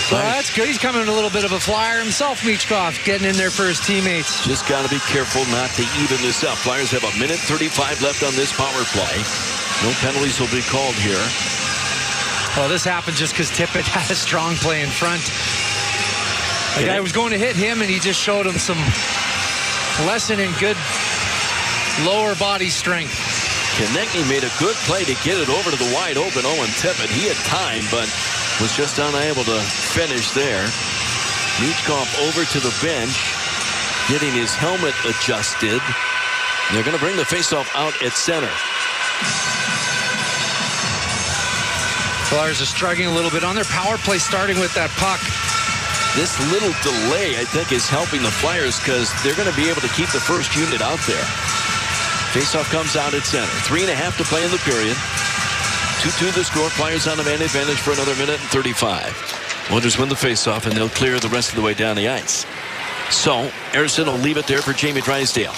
So that's good. He's coming a little bit of a flyer himself, Michkov, getting in there for his teammates. Just got to be careful not to even this up. Flyers have 1:35 left on this power play. No penalties will be called here. Well, this happened just because Tippett had a strong play in front. The guy was going to hit him, and he just showed him some lesson in good lower body strength. Konechny made a good play to get it over to the wide open Owen Tippett. He had time, but was just unable to finish there. Michkov over to the bench, getting his helmet adjusted. They're going to bring the faceoff out at center. Flyers are struggling a little bit on their power play, starting with that puck. This little delay, I think, is helping the Flyers because they're going to be able to keep the first unit out there. Faceoff comes out at center. 3.5 to play in the period. 2-2 the score. Flyers on a man advantage for another 1:35. Oilers win the faceoff, and they'll clear the rest of the way down the ice. So Eriksson will leave it there for Jamie Drysdale.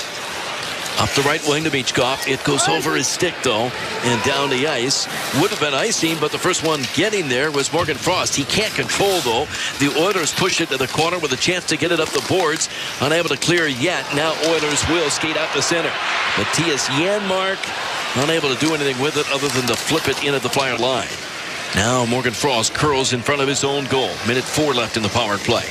Up the right wing to Michkov. It goes over his stick, though, and down the ice. Would have been icing, but the first one getting there was Morgan Frost. He can't control, though. The Oilers push it to the corner with a chance to get it up the boards. Unable to clear yet. Now Oilers will skate out the center. Matthias Janmark unable to do anything with it other than to flip it in at the Flyer line. Now Morgan Frost curls in front of his own goal. Minute 4 left in the power play.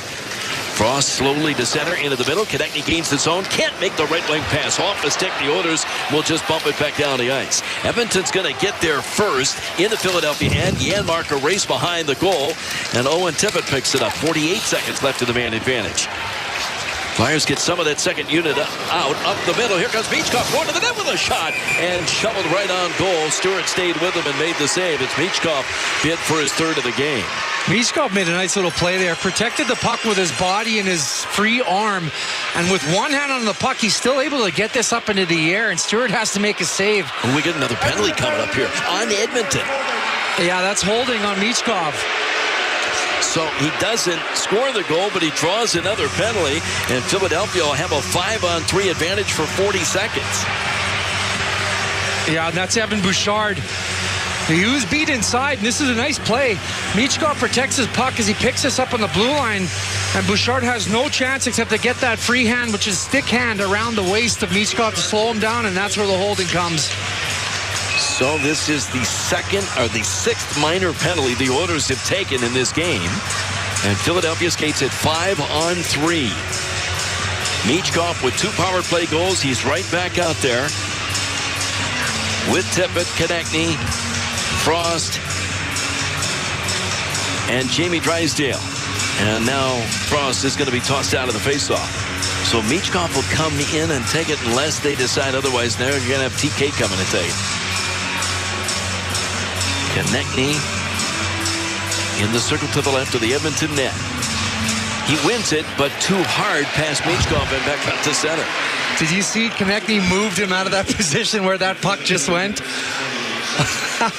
Frost slowly to center, into the middle. Konechny gains the zone. Can't make the right wing pass. Off the stick. The Oilers will just bump it back down the ice. Edmonton's going to get there first into Philadelphia. And Janmark a race behind the goal. And Owen Tippett picks it up. 48 seconds left in the man advantage. Flyers get some of that second unit out. Up the middle. Here comes Michkov going to the net with a shot. And shoveled right on goal. Stewart stayed with him and made the save. It's Michkov bid for his third of the game. Michkov made a nice little play there. Protected the puck with his body and his free arm. And with one hand on the puck, he's still able to get this up into the air. And Stewart has to make a save. And we get another penalty coming up here on Edmonton. Yeah, that's holding on Michkov. So he doesn't score the goal, but he draws another penalty. And Philadelphia will have a 5-on-3 advantage for 40 seconds. Yeah, and that's Evan Bouchard. He was beat inside, and this is a nice play. Michkov protects his puck as he picks this up on the blue line, and Bouchard has no chance except to get that free hand, which is stick hand, around the waist of Michkov to slow him down, and that's where the holding comes. So this is the sixth minor penalty the Oilers have taken in this game, and Philadelphia skates at 5-on-3. Michkov with 2 power play goals. He's right back out there with Tippett, Konechny, Frost, and Jamie Drysdale. And now Frost is going to be tossed out of the faceoff. So Michkov will come in and take it unless they decide otherwise. Now you're going to have TK coming to take it. Konechny in the circle to the left of the Edmonton net. He wins it, but too hard past Michkov and back up to center. Did you see Konechny moved him out of that position where that puck just went?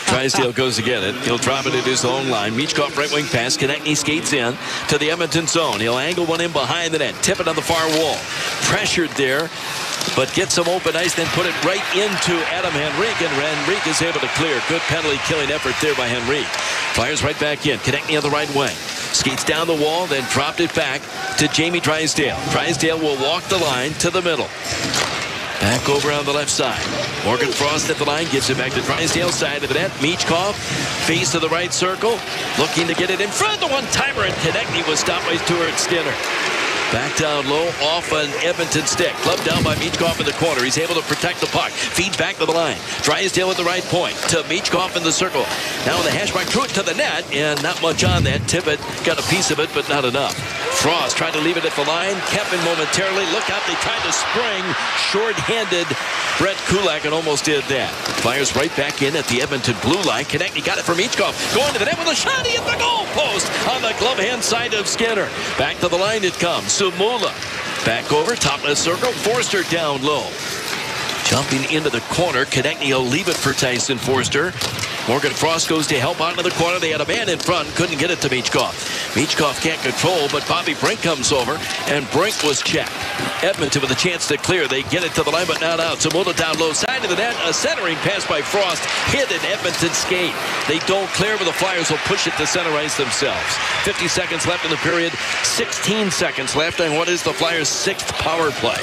Drysdale goes to get it. He'll drop it at his own line. Michkov right wing pass. Konechny skates in to the Edmonton zone. He'll angle one in behind the net. Tip it on the far wall. Pressured there, but gets some open ice, then put it right into Adam Henrique, and Henrique is able to clear. Good penalty killing effort there by Henrique. Fires right back in. Konechny on the right wing. Skates down the wall, then dropped it back to Jamie Drysdale. Drysdale will walk the line to the middle. Back over on the left side. Morgan Frost at the line, gives it back to Drysdale, side of the net. Michkov, face of the right circle, looking to get it in front. The one-timer, and Konechny was stopped by Stuart Skinner. Back down low, off an Edmonton stick. Clubbed down by Michkov in the corner. He's able to protect the puck. Feeds back to the line. Drysdale at the right point to Michkov in the circle. Now the hash mark, threw it to the net, and not much on that. Tippett got a piece of it, but not enough. Frost tried to leave it at the line. Kept it momentarily. Look out, they tried to spring. Short-handed Brett Kulak, and almost did that. Fires right back in at the Edmonton blue line. Konechny got it for Michkov. Going to the net with a shot. He hit the goal post on the glove hand side of Skinner. Back to the line it comes. Sumula back over, top left circle. Forster down low. Jumping into the corner. Konechny will leave it for Tyson Forster. Morgan Frost goes to help out into the corner. They had a man in front. Couldn't get it to Michkov. Michkov can't control, but Bobby Brink comes over, and Brink was checked. Edmonton with a chance to clear. They get it to the line, but not out. Sumula down low, side of the net. A centering pass by Frost. Hit an Edmonton skate. They don't clear, but the Flyers will push it to center ice themselves. 50 seconds left in the period. 16 seconds left on what is the Flyers' 6th power play.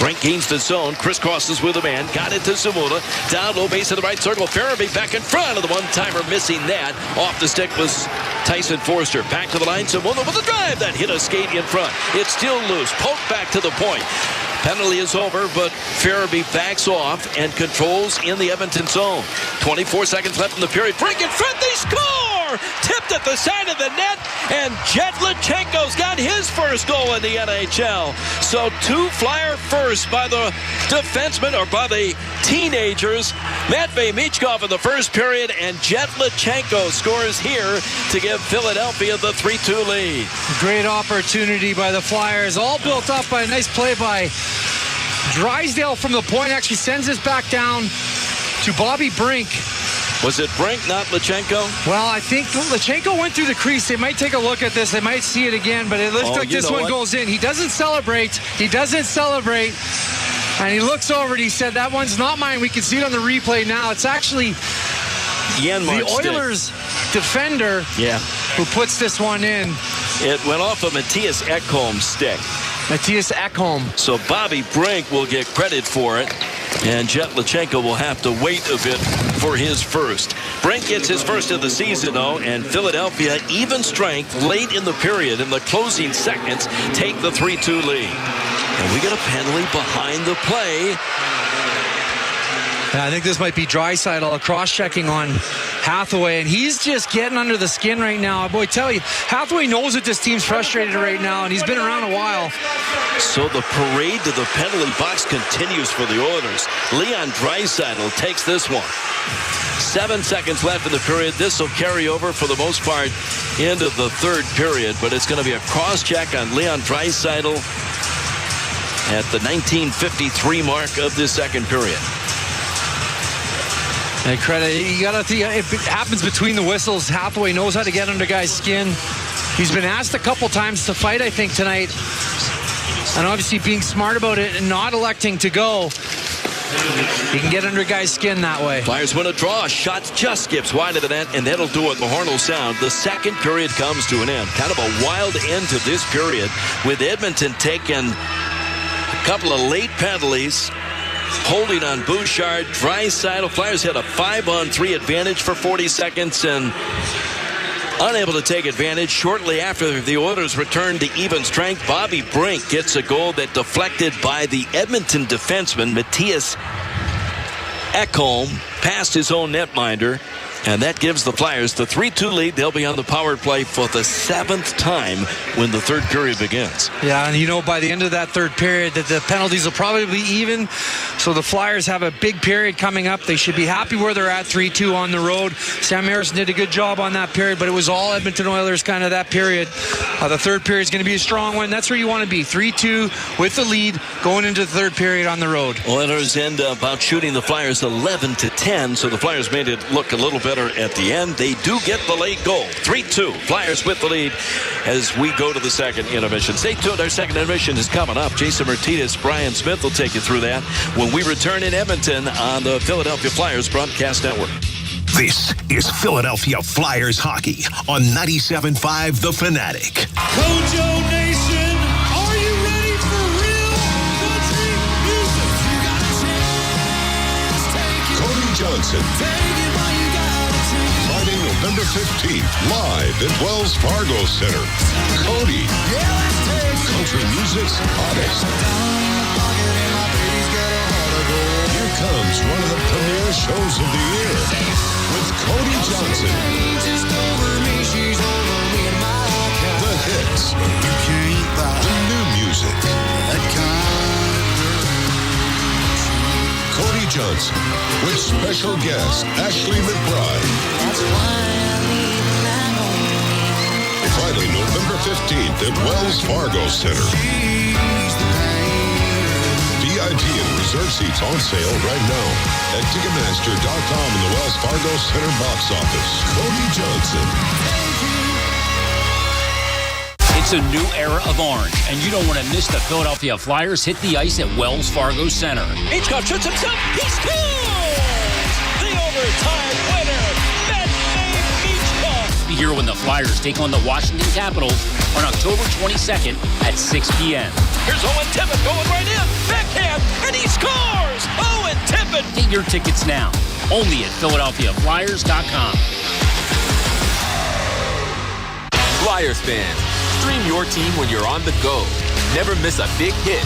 Brink gains the zone, crisscrosses with a man, got it to Sumula, down low, base of the right circle. Farabee back in front of the one-timer, missing that. Off the stick was Tyson Forster. Back to the line, Sumula with a drive that hit a skate in front. It's still loose, poked back to the point. Penalty is over, but Farabee backs off and controls in the Edmonton zone. 24 seconds left in the period. Brink in front, they score! Tipped at the side of the net, and Jet Lechenko's got his first goal in the NHL. So 2 Flyer firsts by the defensemen, or by the teenagers. Matvei Michkov in the first period, and Jet Lechenko scores here to give Philadelphia the 3-2 lead. Great opportunity by the Flyers, all built up by a nice play by Drysdale from the point. Actually sends this back down to Bobby Brink. Was it Brink, not Lachenko? Well, I think Lachenko went through the crease. They might take a look at this. They might see it again, but it looks like this one goes in. He doesn't celebrate. And he looks over and he said, that one's not mine. We can see it on the replay now. It's actually the Oilers defender who puts this one in. It went off of Mattias Ekholm's stick. Mattias Ekholm. So Bobby Brink will get credit for it, and Jet Lachenko will have to wait a bit for his first. Brink gets his first of the season, though, and Philadelphia, even strength, late in the period, in the closing seconds, take the 3-2 lead. And we get a penalty behind the play. I think this might be Draisaitl cross-checking on Hathaway, and he's just getting under the skin right now. Boy, tell you, Hathaway knows that this team's frustrated right now, and he's been around a while. So the parade to the penalty box continues for the Oilers. Leon Draisaitl takes this one. 7 seconds left in the period. This will carry over for the most part into the third period, but it's going to be a cross-check on Leon Draisaitl at the 1953 mark of this second period. And credit, you gotta think it happens between the whistles. Hathaway knows how to get under guys' skin. He's been asked a couple times to fight, I think, tonight. And obviously being smart about it and not electing to go. He can get under guys' skin that way. Flyers win a draw. Shot just skips wide of the net, and that'll do it. The horn will sound. The second period comes to an end. Kind of a wild end to this period, with Edmonton taking a couple of late penalties. Holding on Bouchard, Draisaitl. Flyers had a 5-on-3 advantage for 40 seconds and unable to take advantage. Shortly after the Oilers returned to even strength, Bobby Brink gets a goal that deflected by the Edmonton defenseman, Mattias Ekholm, past his own netminder. And that gives the Flyers the 3-2 lead. They'll be on the power play for the 7th time when the third period begins. Yeah, and you know, by the end of that third period, that the penalties will probably be even. So the Flyers have a big period coming up. They should be happy where they're at, 3-2 on the road. Sam Harrison did a good job on that period, but it was all Edmonton Oilers kind of that period. The third period is going to be a strong one. That's where you want to be, 3-2 with the lead going into the third period on the road. Oilers end up out shooting the Flyers 11-10, so the Flyers made it look a little better at the end. They do get the late goal. 3-2. Flyers with the lead as we go to the second intermission. Stay tuned. Our second intermission is coming up. Jason Martinez, Brian Smith will take you through that when we return in Edmonton on the Philadelphia Flyers Broadcast Network. This is Philadelphia Flyers hockey on 97.5 The Fanatic. Kojo Nation, are you ready for real country music? You got a chance, take it. Cody Johnson. Take it while you got a chance. Friday, November 15th, live at Wells Fargo Center. Cody. Yeah, let's take it. Country music's hottest. Here comes one of the premier shows of the year with Cody Johnson. The hits. The new music. Cody Johnson with special guest Ashley McBride. Friday, November 15th at Wells Fargo Center. VIP and reserve seats on sale right now at Ticketmaster.com in the Wells Fargo Center box office. Cody Johnson. It's a new era of orange, and you don't want to miss the Philadelphia Flyers hit the ice at Wells Fargo Center. Michkov shoots himself. He scores! The overtime winner, Michkov. Be here when the Flyers take on the Washington Capitals on October 22nd at 6 p.m. Here's Owen Tippett going right in. Backhand, and he scores! Owen Tippett! Get your tickets now, only at PhiladelphiaFlyers.com. Flyers fans, stream your team when you're on the go. Never miss a big hit,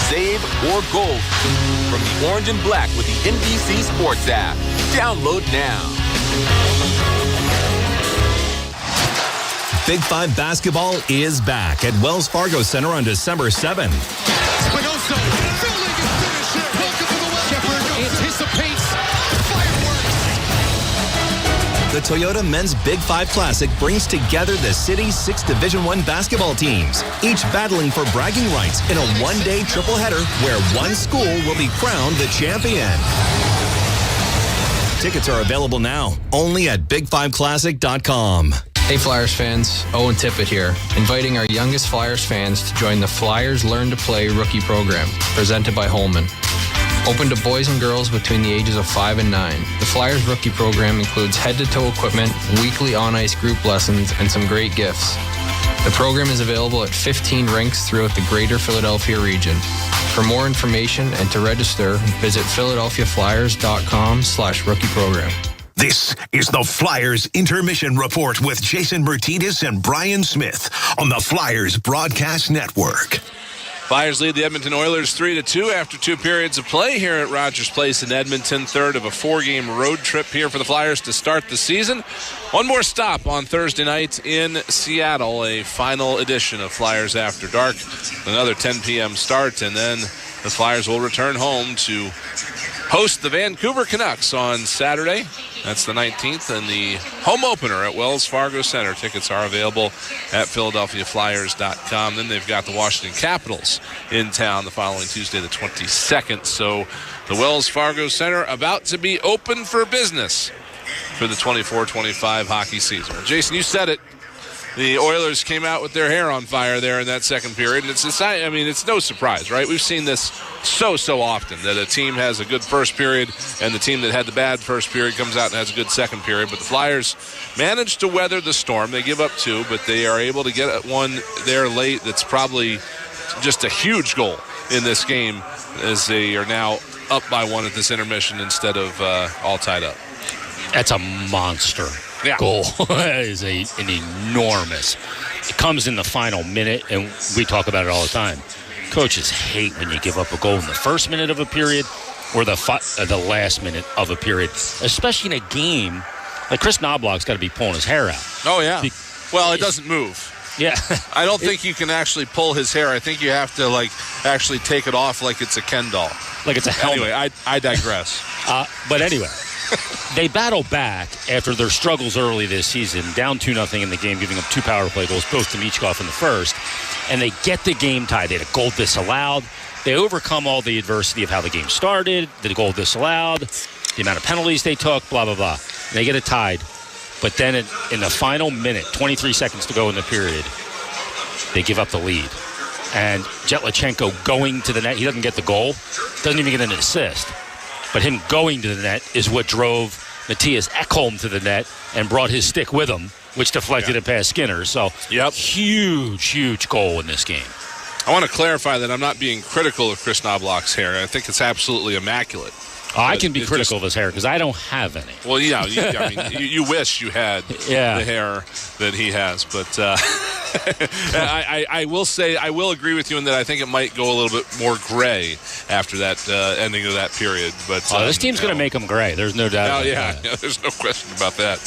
save, or goal from the Orange and Black with the NBC Sports app. Download now. Big Five basketball is back at Wells Fargo Center on December 7th. Spinoza, filling his finisher. Welcome to the Wells. Shepard anticipates fireworks. The Toyota Men's Big Five Classic brings together the city's 6 Division I basketball teams, each battling for bragging rights in a one-day triple header where one school will be crowned the champion. Tickets are available now, only at big5classic.com. Hey Flyers fans, Owen Tippett here, inviting our youngest Flyers fans to join the Flyers Learn to Play rookie program, presented by Holman. Open to boys and girls between the ages of 5 and 9. The Flyers rookie program includes head-to-toe equipment, weekly on-ice group lessons, and some great gifts. The program is available at 15 rinks throughout the greater Philadelphia region. For more information and to register, visit philadelphiaflyers.com/rookie program. This is the Flyers Intermission Report with Jason Martinez and Brian Smith on the Flyers Broadcast Network. Flyers lead the Edmonton Oilers 3-2 after 2 periods of play here at Rogers Place in Edmonton. Third of a 4-game road trip here for the Flyers to start the season. One more stop on Thursday night in Seattle, a final edition of Flyers After Dark. Another 10 p.m. start, and then the Flyers will return home to host the Vancouver Canucks on Saturday. That's the 19th, and the home opener at Wells Fargo Center. Tickets are available at PhiladelphiaFlyers.com. Then they've got the Washington Capitals in town the following Tuesday, the 22nd. So the Wells Fargo Center about to be open for business for the 24-25 hockey season. Well, Jason, you said it. The Oilers came out with their hair on fire there in that second period. And it's no surprise, right? We've seen this so often, that a team has a good first period and the team that had the bad first period comes out and has a good second period. But the Flyers managed to weather the storm. They give up 2, but they are able to get one there late that's probably just a huge goal in this game, as they are now up by 1 at this intermission instead of all tied up. That's a monster. Goal is an enormous. It comes in the final minute, and we talk about it all the time. Coaches hate when you give up a goal in the first minute of a period or the last minute of a period, especially in a game. Like Chris Knobloch's got to be pulling his hair out. Oh, yeah. Well, it doesn't move. Yeah. I don't think you can actually pull his hair. I think you have to, actually take it off like it's a Ken doll. Like it's a helmet. Anyway, I digress. But anyway. They battle back after their struggles early this season, down 2-0 in the game, giving up 2 power play goals, both to Michkov in the first, and they get the game tied. They had a goal disallowed. They overcome all the adversity of how the game started, the goal disallowed, the amount of penalties they took, blah, blah, blah. And they get it tied. But then in the final minute, 23 seconds to go in the period, they give up the lead. And Jetlachenko going to the net, he doesn't get the goal, doesn't even get an assist. But him going to the net is what drove Matthias Ekholm to the net and brought his stick with him, which deflected it past Skinner. So, huge goal in this game. I want to clarify that I'm not being critical of Chris Knobloch's hair. I think it's absolutely immaculate. I can be critical of his hair because I don't have any. Well, yeah, you wish you had the hair that he has. But I will say, I will agree with you in that I think it might go a little bit more gray after that ending of that period. But this team's going to make them gray. There's no doubt. Yeah, there's no question about that.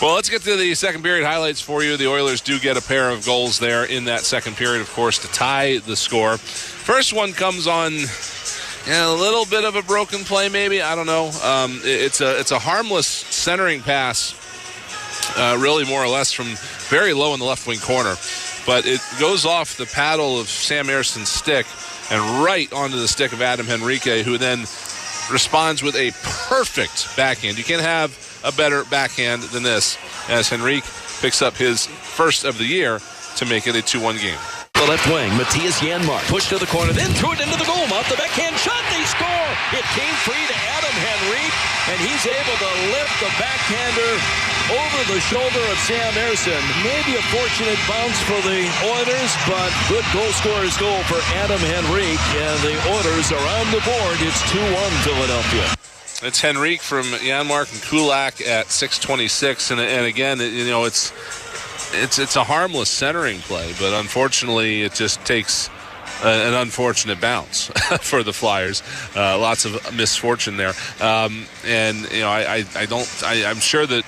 Well, let's get to the second period highlights for you. The Oilers do get a pair of goals there in that second period, of course, to tie the score. First one comes on a little bit of a broken play, maybe. I don't know. It's a harmless centering pass, really more or less from very low in the left wing corner. But it goes off the paddle of Sam Erson's stick and right onto the stick of Adam Henrique, who then responds with a perfect backhand. You can't have a better backhand than this, as Henrique picks up his first of the year to make it a 2-1 game. The left wing, Matthias Janmark, pushed to the corner, then threw it into the goal mouth. The backhand shot, they score! It came free to Adam Henrique, and he's able to lift the backhander over the shoulder of Sam Ersson. Maybe a fortunate bounce for the Oilers, but good goal scorer's goal for Adam Henrique, and the Oilers are on the board. It's 2-1 Philadelphia. It's Henrique from Janmark and Kulak at 6:26, and again, it's a harmless centering play, but unfortunately it just takes an unfortunate bounce for the Flyers. Lots of misfortune there. I'm sure that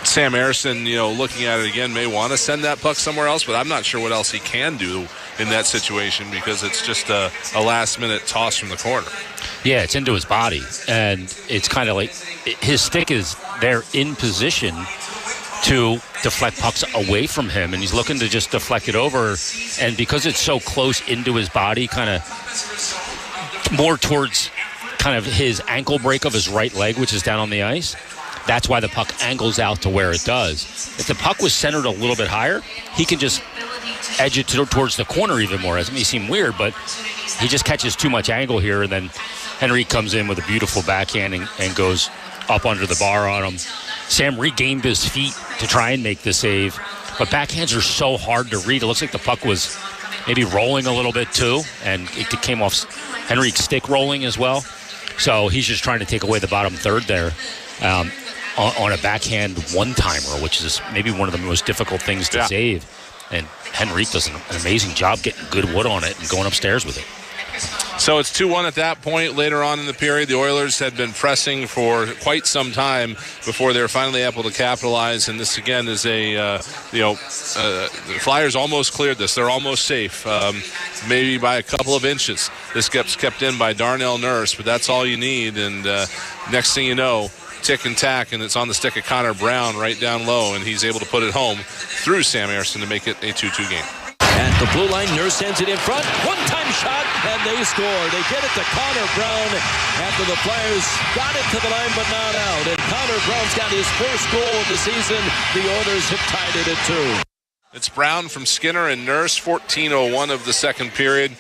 Sam Ersson, looking at it again, may want to send that puck somewhere else, but I'm not sure what else he can do in that situation because it's just a last-minute toss from the corner. Yeah, it's into his body, and it's kind of like his stick is there in position to deflect pucks away from him, and he's looking to just deflect it over, and because it's so close into his body, kind of more towards kind of his ankle break of his right leg, which is down on the ice. That's why the puck angles out to where it does. If the puck was centered a little bit higher, he can just edge it towards the corner even more. It may seem weird, but he just catches too much angle here, and then Henrique comes in with a beautiful backhand and goes up under the bar on him. Sam regained his feet to try and make the save, but backhands are so hard to read. It looks like the puck was maybe rolling a little bit too, and it came off Henrique's stick rolling as well. So he's just trying to take away the bottom third there on a backhand one-timer, which is maybe one of the most difficult things to save. And Henrique does an amazing job getting good wood on it and going upstairs with it. So it's 2-1 at that point. Later on in the period, the Oilers had been pressing for quite some time before they were finally able to capitalize. And this, again, is the Flyers almost cleared this. They're almost safe, maybe by a couple of inches. This gets kept in by Darnell Nurse, but that's all you need. And next thing you know, tick and tack, and it's on the stick of Connor Brown right down low, and he's able to put it home through Sam Ersson to make it a 2-2 game. At the blue line, Nurse sends it in front. One-time shot, and they score. They get it to Connor Brown after the Flyers got it to the line, but not out. And Connor Brown's got his first goal of the season. The Oilers have tied it at 2. It's Brown from Skinner and Nurse, 14:01 of the second period.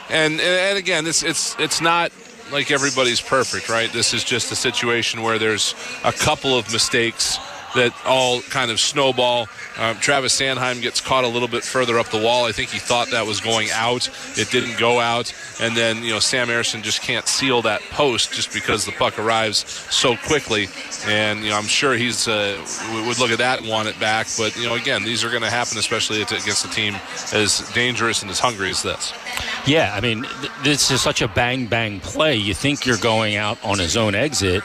And again, it's not like everybody's perfect, right? This is just a situation where there's a couple of mistakes that all kind of snowball. Travis Sanheim gets caught a little bit further up the wall. I think he thought that was going out. It didn't go out. And then, Sam Ersson just can't seal that post just because the puck arrives so quickly. And, I'm sure he's would look at that and want it back. But, again, these are going to happen, especially against a team as dangerous and as hungry as this. Yeah, I mean, this is such a bang-bang play. You think you're going out on his own exit.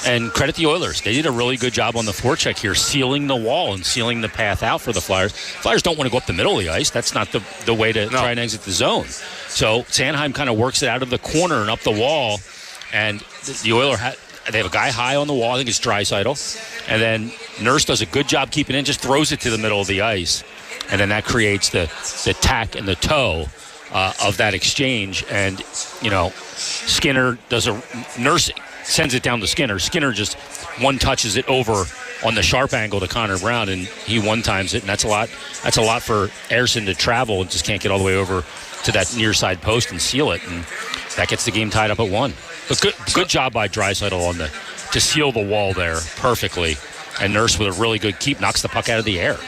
And credit the Oilers. They did a really good job on the forecheck here, sealing the wall and sealing the path out for the Flyers. Flyers don't want to go up the middle of the ice. That's not the way to try and exit the zone. So Sanheim kind of works it out of the corner and up the wall. And the Oilers, they have a guy high on the wall. I think it's Draisaitl. And then Nurse does a good job keeping it, just throws it to the middle of the ice. And then that creates the tack and the toe of that exchange. And, Skinner does Nurse sends it down to Skinner. Skinner just one touches it over on the sharp angle to Connor Brown, and he one-times it, and that's a lot for Ersson to travel and just can't get all the way over to that near side post and seal it, and that gets the game tied up at 1. But good job by Draisaitl to seal the wall there perfectly, and Nurse with a really good keep knocks the puck out of the air.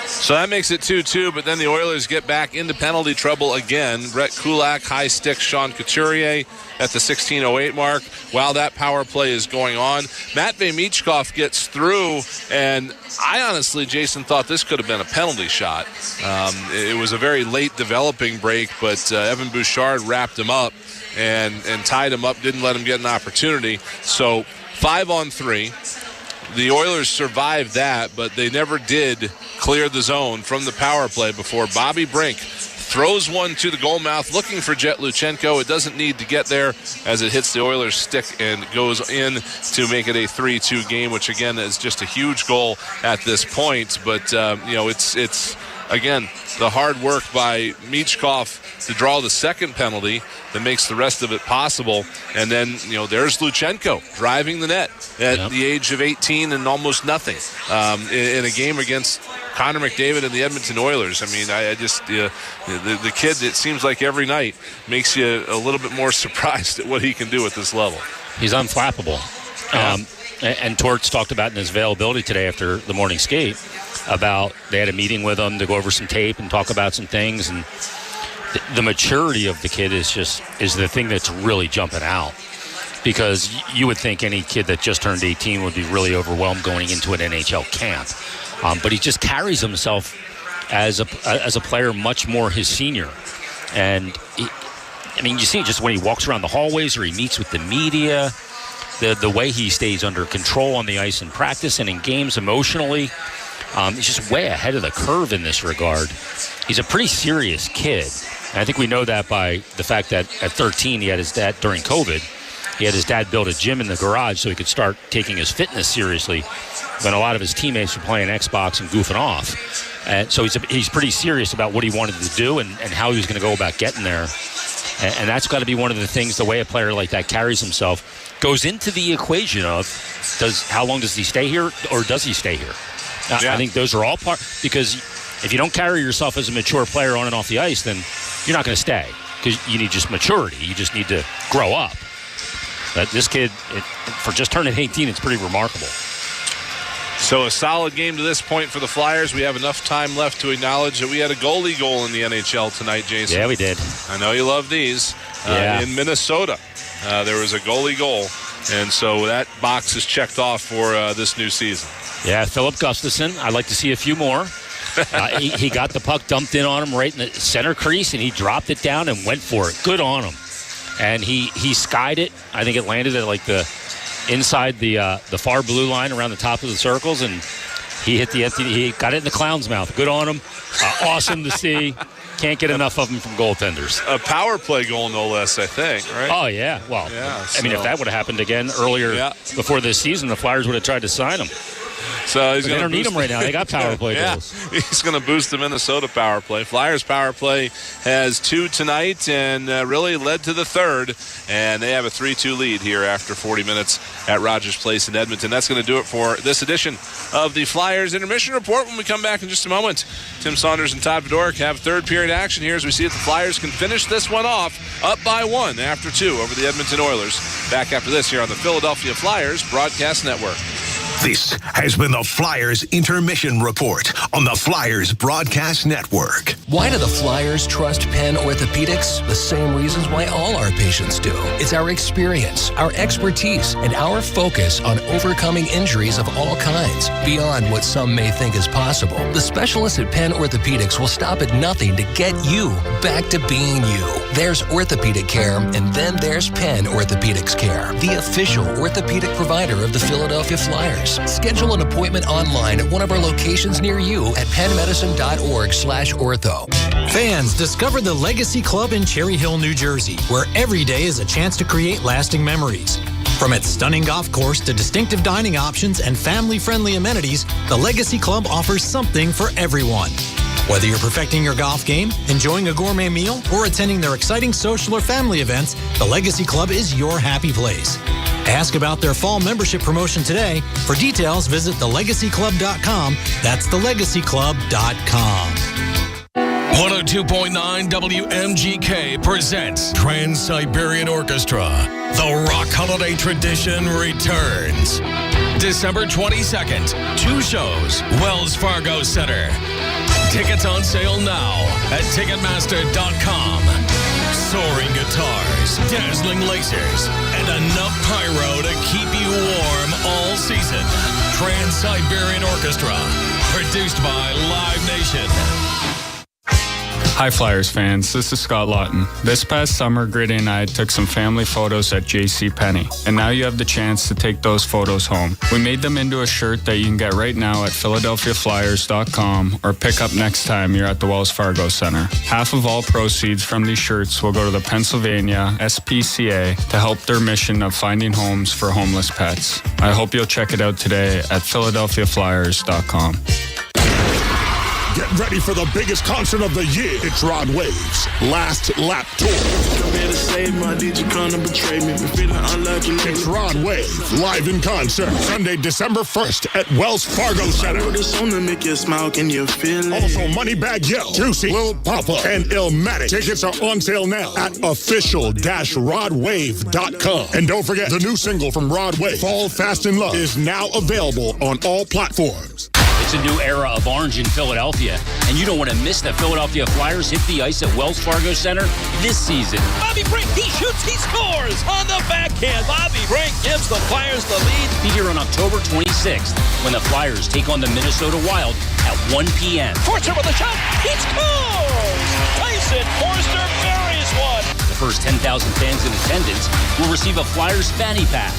So that makes it 2-2, but then the Oilers get back into penalty trouble again. Brett Kulak, high stick Sean Couturier at the 16:08 mark while that power play is going on. Matvei Michkov gets through, and I honestly, Jason, thought this could have been a penalty shot. It was a very late developing break, but Evan Bouchard wrapped him up and tied him up, didn't let him get an opportunity. So 5-on-3. The Oilers survived that, but they never did clear the zone from the power play before Bobby Brink throws one to the goal mouth looking for Jet Luchenko. It doesn't need to get there as it hits the Oilers' stick and goes in to make it a 3-2 game, which, again, is just a huge goal at this point. But, it's again, the hard work by Michkov to draw the second penalty that makes the rest of it possible. And then, there's Luchenko driving the net at the age of 18 and almost nothing in a game against Connor McDavid and the Edmonton Oilers. I mean, I just the kid, it seems like every night makes you a little bit more surprised at what he can do at this level. He's unflappable. And Torts talked about in his availability today after the morning skate about they had a meeting with him to go over some tape and talk about some things, and the maturity of the kid is the thing that's really jumping out, because you would think any kid that just turned 18 would be really overwhelmed going into an NHL camp, but he just carries himself as a player much more his senior. And you see just when he walks around the hallways or he meets with the media, the way he stays under control on the ice in practice and in games emotionally. He's just way ahead of the curve in this regard. He's a pretty serious kid. And I think we know that by the fact that at 13, he had his dad, during COVID, he had his dad build a gym in the garage so he could start taking his fitness seriously when a lot of his teammates were playing Xbox and goofing off. And so he's pretty serious about what he wanted to do and how he was going to go about getting there. And that's got to be one of the things, the way a player like that carries himself goes into the equation of how long does he stay here or does he stay here? I think those are all part, because if you don't carry yourself as a mature player on and off the ice, then you're not going to stay, because you need just maturity. You just need to grow up. But this kid, for just turning 18, it's pretty remarkable. So a solid game to this point for the Flyers. We have enough time left to acknowledge that we had a goalie goal in the NHL tonight, Jason. Yeah, we did. I know you love these. In Minnesota, there was a goalie goal, and so that box is checked off for this new season. Yeah, Philip Gustafson. I'd like to see a few more. He got the puck dumped in on him right in the center crease, and he dropped it down and went for it. Good on him. And he skied it. I think it landed at like the inside the far blue line around the top of the circles, and he hit the empty. He got it in the clown's mouth. Good on him. Awesome to see. Can't get enough of them from goaltenders. A power play goal, no less, I think, right? Oh, yeah. Well, I mean, if that would have happened again earlier before this season, the Flyers would have tried to sign him. So they don't need him right now. They got power play goals. He's going to boost the Minnesota power play. Flyers power play has 2 tonight and really led to the third. And they have a 3-2 lead here after 40 minutes at Rogers Place in Edmonton. That's going to do it for this edition of the Flyers Intermission Report. When we come back in just a moment, Tim Saunders and Todd Fedoruk have third period action here as we see if the Flyers can finish this one off up by 1 after 2 over the Edmonton Oilers. Back after this here on the Philadelphia Flyers Broadcast Network. This has been the Flyers Intermission Report on the Flyers Broadcast Network. Why do the Flyers trust Penn Orthopedics? The same reasons why all our patients do. It's our experience, our expertise, and our focus on overcoming injuries of all kinds, beyond what some may think is possible. The specialists at Penn Orthopedics will stop at nothing to get you back to being you. There's orthopedic care, and then there's Penn Orthopedics Care, the official orthopedic provider of the Philadelphia Flyers. Schedule an appointment online at one of our locations near you at pennmedicine.org/ortho. Fans, discover the Legacy Club in Cherry Hill, New Jersey, where every day is a chance to create lasting memories. From its stunning golf course to distinctive dining options and family-friendly amenities, the Legacy Club offers something for everyone. Whether you're perfecting your golf game, enjoying a gourmet meal, or attending their exciting social or family events, the Legacy Club is your happy place. Ask about their fall membership promotion today. For details, visit thelegacyclub.com. That's thelegacyclub.com. 102.9 WMGK presents Trans-Siberian Orchestra. The rock holiday tradition returns. December 22nd, 2 shows, Wells Fargo Center. Tickets on sale now at Ticketmaster.com. Soaring guitars, dazzling lasers, and enough pyro to keep you warm all season. Trans-Siberian Orchestra, produced by Live Nation. Hi Flyers fans, this is Scott Lawton. This past summer, Gritty and I took some family photos at JCPenney, and now you have the chance to take those photos home. We made them into a shirt that you can get right now at PhiladelphiaFlyers.com or pick up next time you're at the Wells Fargo Center. Half of all proceeds from these shirts will go to the Pennsylvania SPCA to help their mission of finding homes for homeless pets. I hope you'll check it out today at PhiladelphiaFlyers.com. Get ready for the biggest concert of the year. It's Rod Wave's Last Lap Tour. It's Rod Wave, live in concert, Sunday, December 1st at Wells Fargo Center. Also, Moneybag Yo, Juicy, Lil Papa, and Illmatic. Tickets are on sale now at official-rodwave.com. And don't forget, the new single from Rod Wave, Fall Fast in Love, is now available on all platforms. It's a new era of orange in Philadelphia, and you don't want to miss the Philadelphia Flyers hit the ice at Wells Fargo Center this season. Bobby Brink, he shoots, he scores on the backhand. Bobby Brink gives the Flyers the lead. Be here on October 26th when the Flyers take on the Minnesota Wild at 1 p.m. Forster with a shot, he scores! Tyson Forster buries one. The first 10,000 fans in attendance will receive a Flyers fanny pack.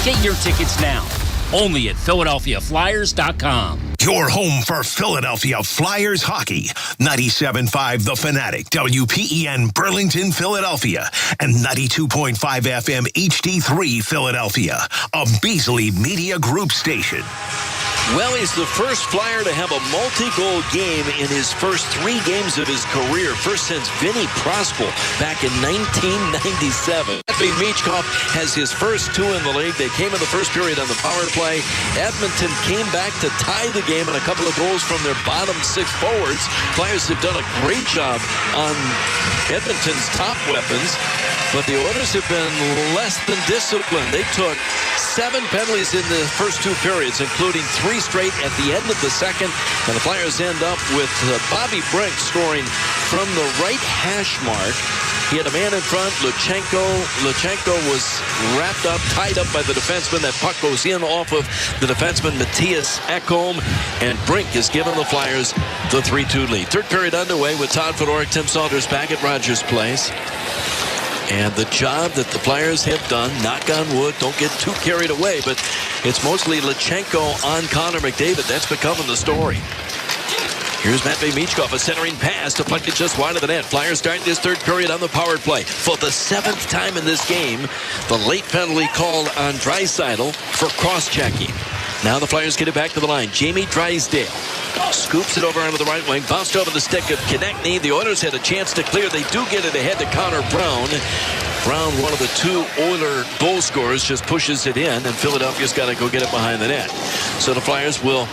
Get your tickets now, only at PhiladelphiaFlyers.com. Your home for Philadelphia Flyers hockey. 97.5 The Fanatic, WPEN Burlington, Philadelphia, and 92.5 FM HD3 Philadelphia, a Beasley Media Group station. Well, he's the first Flyer to have a multi-goal game in his first 3 games of his career. First since Vinny Prospel back in 1997. Michkov has his first 2 in the league. They came in the first period on the power play. Edmonton came back to tie the game and a couple of goals from their bottom 6 forwards. Flyers have done a great job on Edmonton's top weapons, but the Oilers have been less than disciplined. They took 7 penalties in the first 2 periods, including 3 straight at the end of the second, and the Flyers end up with Bobby Brink scoring from the right hash mark. He had a man in front, Luchenko. Luchenko was wrapped up, tied up by the defenseman. That puck goes in off of the defenseman, Matthias Ekholm, and Brink has given the Flyers the 3-2 lead. Third period underway with Todd Fedoruk, Tim Saunders back at Rogers Place. And the job that the Flyers have done, knock on wood, don't get too carried away, but it's mostly Luchenko on Connor McDavid. That's becoming the story. Here's Matvei Michkov, a centering pass, deflected just wide of the net. Flyers starting this third period on the power play. For the 7th time in this game, the late penalty called on Draisaitl for cross-checking. Now the Flyers get it back to the line. Jamie Drysdale scoops it over onto the right wing, bounced over the stick of Konechny. The Oilers had a chance to clear. They do get it ahead to Connor Brown. Brown, one of the 2 Oiler goal scorers, just pushes it in, and Philadelphia's got to go get it behind the net. So the Flyers will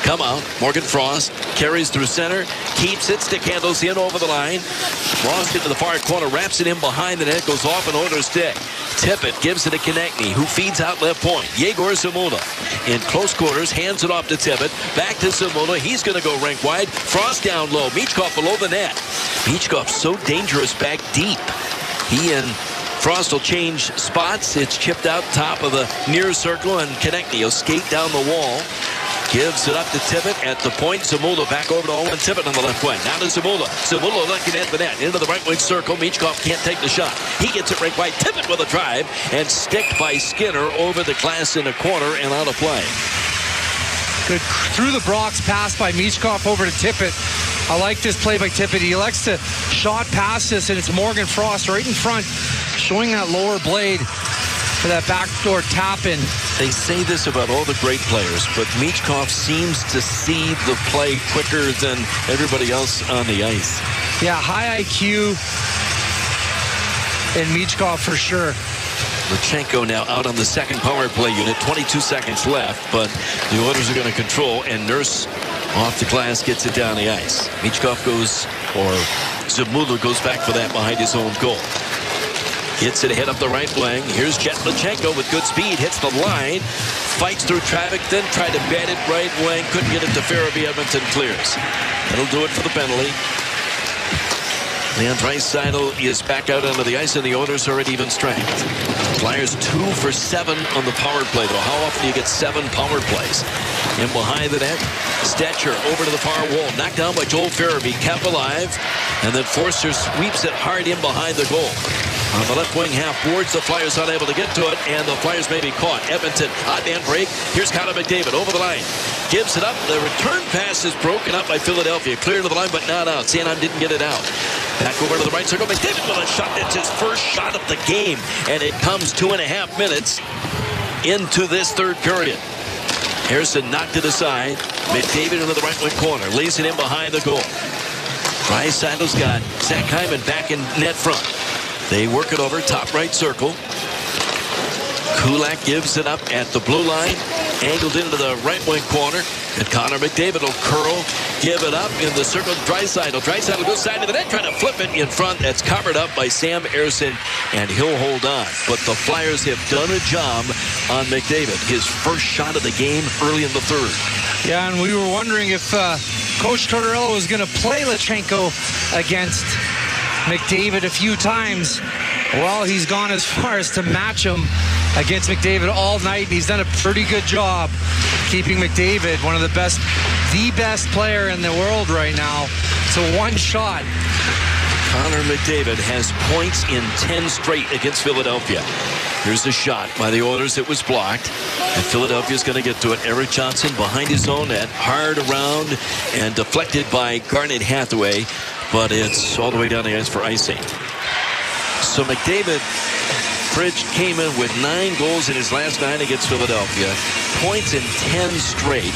come out. Morgan Frost carries through center, keeps it, stick handles in over the line. Frost into the far corner, wraps it in behind the net, goes off an Oilers stick. Tippett gives it to Konechny, who feeds out left point. Yegor Zamula in close quarters, hands it off to Tippett. Back to Zamula. He's going to go rink wide. Frost down low. Michkov below the net. Michkov so dangerous back deep. He and Frost will change spots. It's chipped out top of the near circle, and Konechny will skate down the wall. Gives it up to Tippett at the point. Zamula back over to Owen Tippett on the left wing. Now to Zamula. Zamula looking at the net. Into the right wing circle. Michkov can't take the shot. He gets it right by Tippett with a drive. And sticked by Skinner over the glass in the corner and out of play. Good through the Brock's pass by Michkov over to Tippett. I like this play by Tippett. He likes to shot past this, and it's Morgan Frost right in front, showing that lower blade for that backdoor tap-in. They say this about all the great players, but Michkov seems to see the play quicker than everybody else on the ice. Yeah, high IQ in Michkov for sure. Luchenko now out on the second power play unit. 22 seconds left, but the Oilers are going to control, and Nurse off the glass gets it down the ice. Michkov goes, or Zamula goes back for that behind his own goal. Hits it ahead up the right wing. Here's Jet Luchenko with good speed. Hits the line. Fights through traffic. Then tried to bat it right wing. Couldn't get it to Farabee. Edmonton clears. That'll do it for the penalty. Leon Draisaitl is back out onto the ice, and the Oilers are at even strength. Flyers 2 for 7 on the power play, though. How often do you get 7 power plays? In behind the net, Stetcher over to the far wall. Knocked down by Joel Farabee. Kept alive. And then Forster sweeps it hard in behind the goal. On the left wing half boards, the Flyers unable to get to it, and the Flyers may be caught. Edmonton, hot man break. Here's Connor McDavid over the line. Gives it up. The return pass is broken up by Philadelphia. Clear to the line, but not out. Sanheim didn't get it out. Back over to the right circle. McDavid with a shot. It's his first shot of the game, and it comes 2.5 minutes into this third period. Harrison knocked it aside. McDavid into the right wing corner. Lays it in behind the goal. Draisaitl's got Zach Hyman back in net front. They work it over, top right circle. Kulak gives it up at the blue line. Angled into the right wing corner. And Connor McDavid will curl, give it up in the circle. Draisaitl. Draisaitl goes side of the net, trying to flip it in front. That's covered up by Sam Ersson, and he'll hold on. But the Flyers have done a job on McDavid. His first shot of the game early in the third. Yeah, and we were wondering if Coach Tortorella was going to play Luchenko against McDavid a few times. Well, he's gone as far as to match him against McDavid all night, and he's done a pretty good job keeping McDavid, one of the best player in the world right now, to one shot. Connor McDavid has points in 10 straight against Philadelphia. Here's a shot by the Oilers. It was blocked, and Philadelphia's going to get to it. Eric Johnson behind his own net, hard around and deflected by Garnet Hathaway, but it's all the way down the ice for icing. So McDavid, Fridge came in with 9 goals in his last 9 against Philadelphia. points in 10 straight.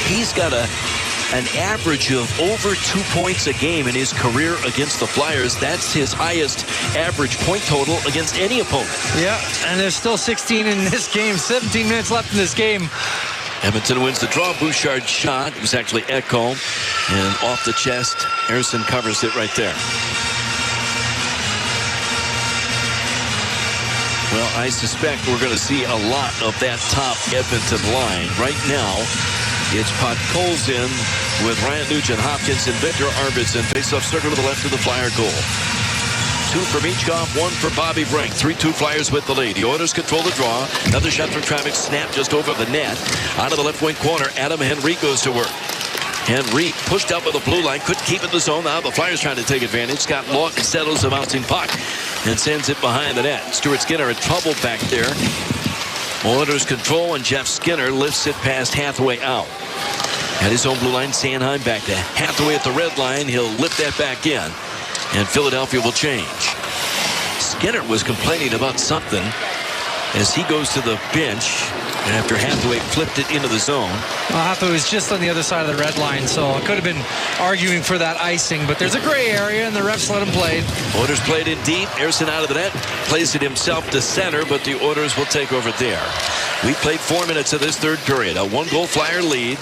He's got an average of over 2 points a game in his career against the Flyers. That's his highest average point total against any opponent. Yeah, and there's still 16 in this game. 17 minutes left in this game. Edmonton wins the draw. Bouchard's shot. It was actually Ekholm. And off the chest, Ersson covers it right there. Well, I suspect we're going to see a lot of that top Edmonton line. Right now, it's Podkolzin with Ryan Nugent-Hopkins and Victor Arvidsson. Face-off circle to the left of the Flyer goal. 2 for Michkov, 1 for Bobby Brink. 3-2 Flyers with the lead. The Oilers control the draw. Another shot from Travis, snap just over the net. Out of the left wing corner, Adam Henrique goes to work. Henrique pushed out with the blue line, couldn't keep it in the zone. Now the Flyers trying to take advantage. Scott Lawton settles the bouncing puck and sends it behind the net. Stuart Skinner in trouble back there. Oilers control, and Jeff Skinner lifts it past Hathaway out. At his own blue line, Sanheim back to Hathaway at the red line. He'll lift that back in, and Philadelphia will change. Skinner was complaining about something as he goes to the bench after Hathaway flipped it into the zone. Well, Hathaway was just on the other side of the red line, so I could have been arguing for that icing, but there's a gray area, and the refs let him play. Oilers played in deep. Ersson out of the net. Plays it himself to center, but the Oilers will take over there. We played 4 minutes of this third period. A 1-goal Flyer lead.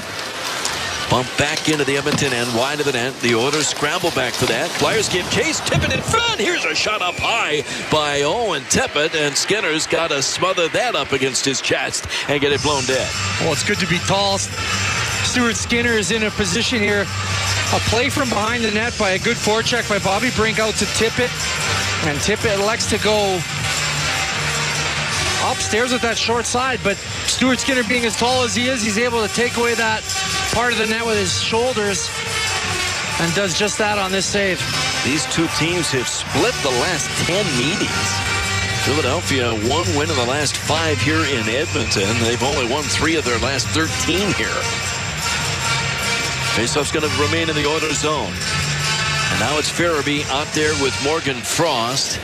Bump back into the Edmonton end, wide of the net. The Oilers scramble back for that. Flyers give chase. Tippett in front. Here's a shot up high by Owen Tippett, and Skinner's got to smother that up against his chest and get it blown dead. Well, it's good to be tall. Stuart Skinner is in a position here. A play from behind the net by a good forecheck by Bobby Brink out to Tippett. And Tippett elects to go upstairs with that short side, but Stuart Skinner, being as tall as he is, he's able to take away that part of the net with his shoulders and does just that on this save. These two teams have split the last 10 meetings. Philadelphia, 1 win in the last 5 here in Edmonton. They've only won 3 of their last 13 here. Faceoff's going to remain in the Oilers zone. And now it's Farabee out there with Morgan Frost.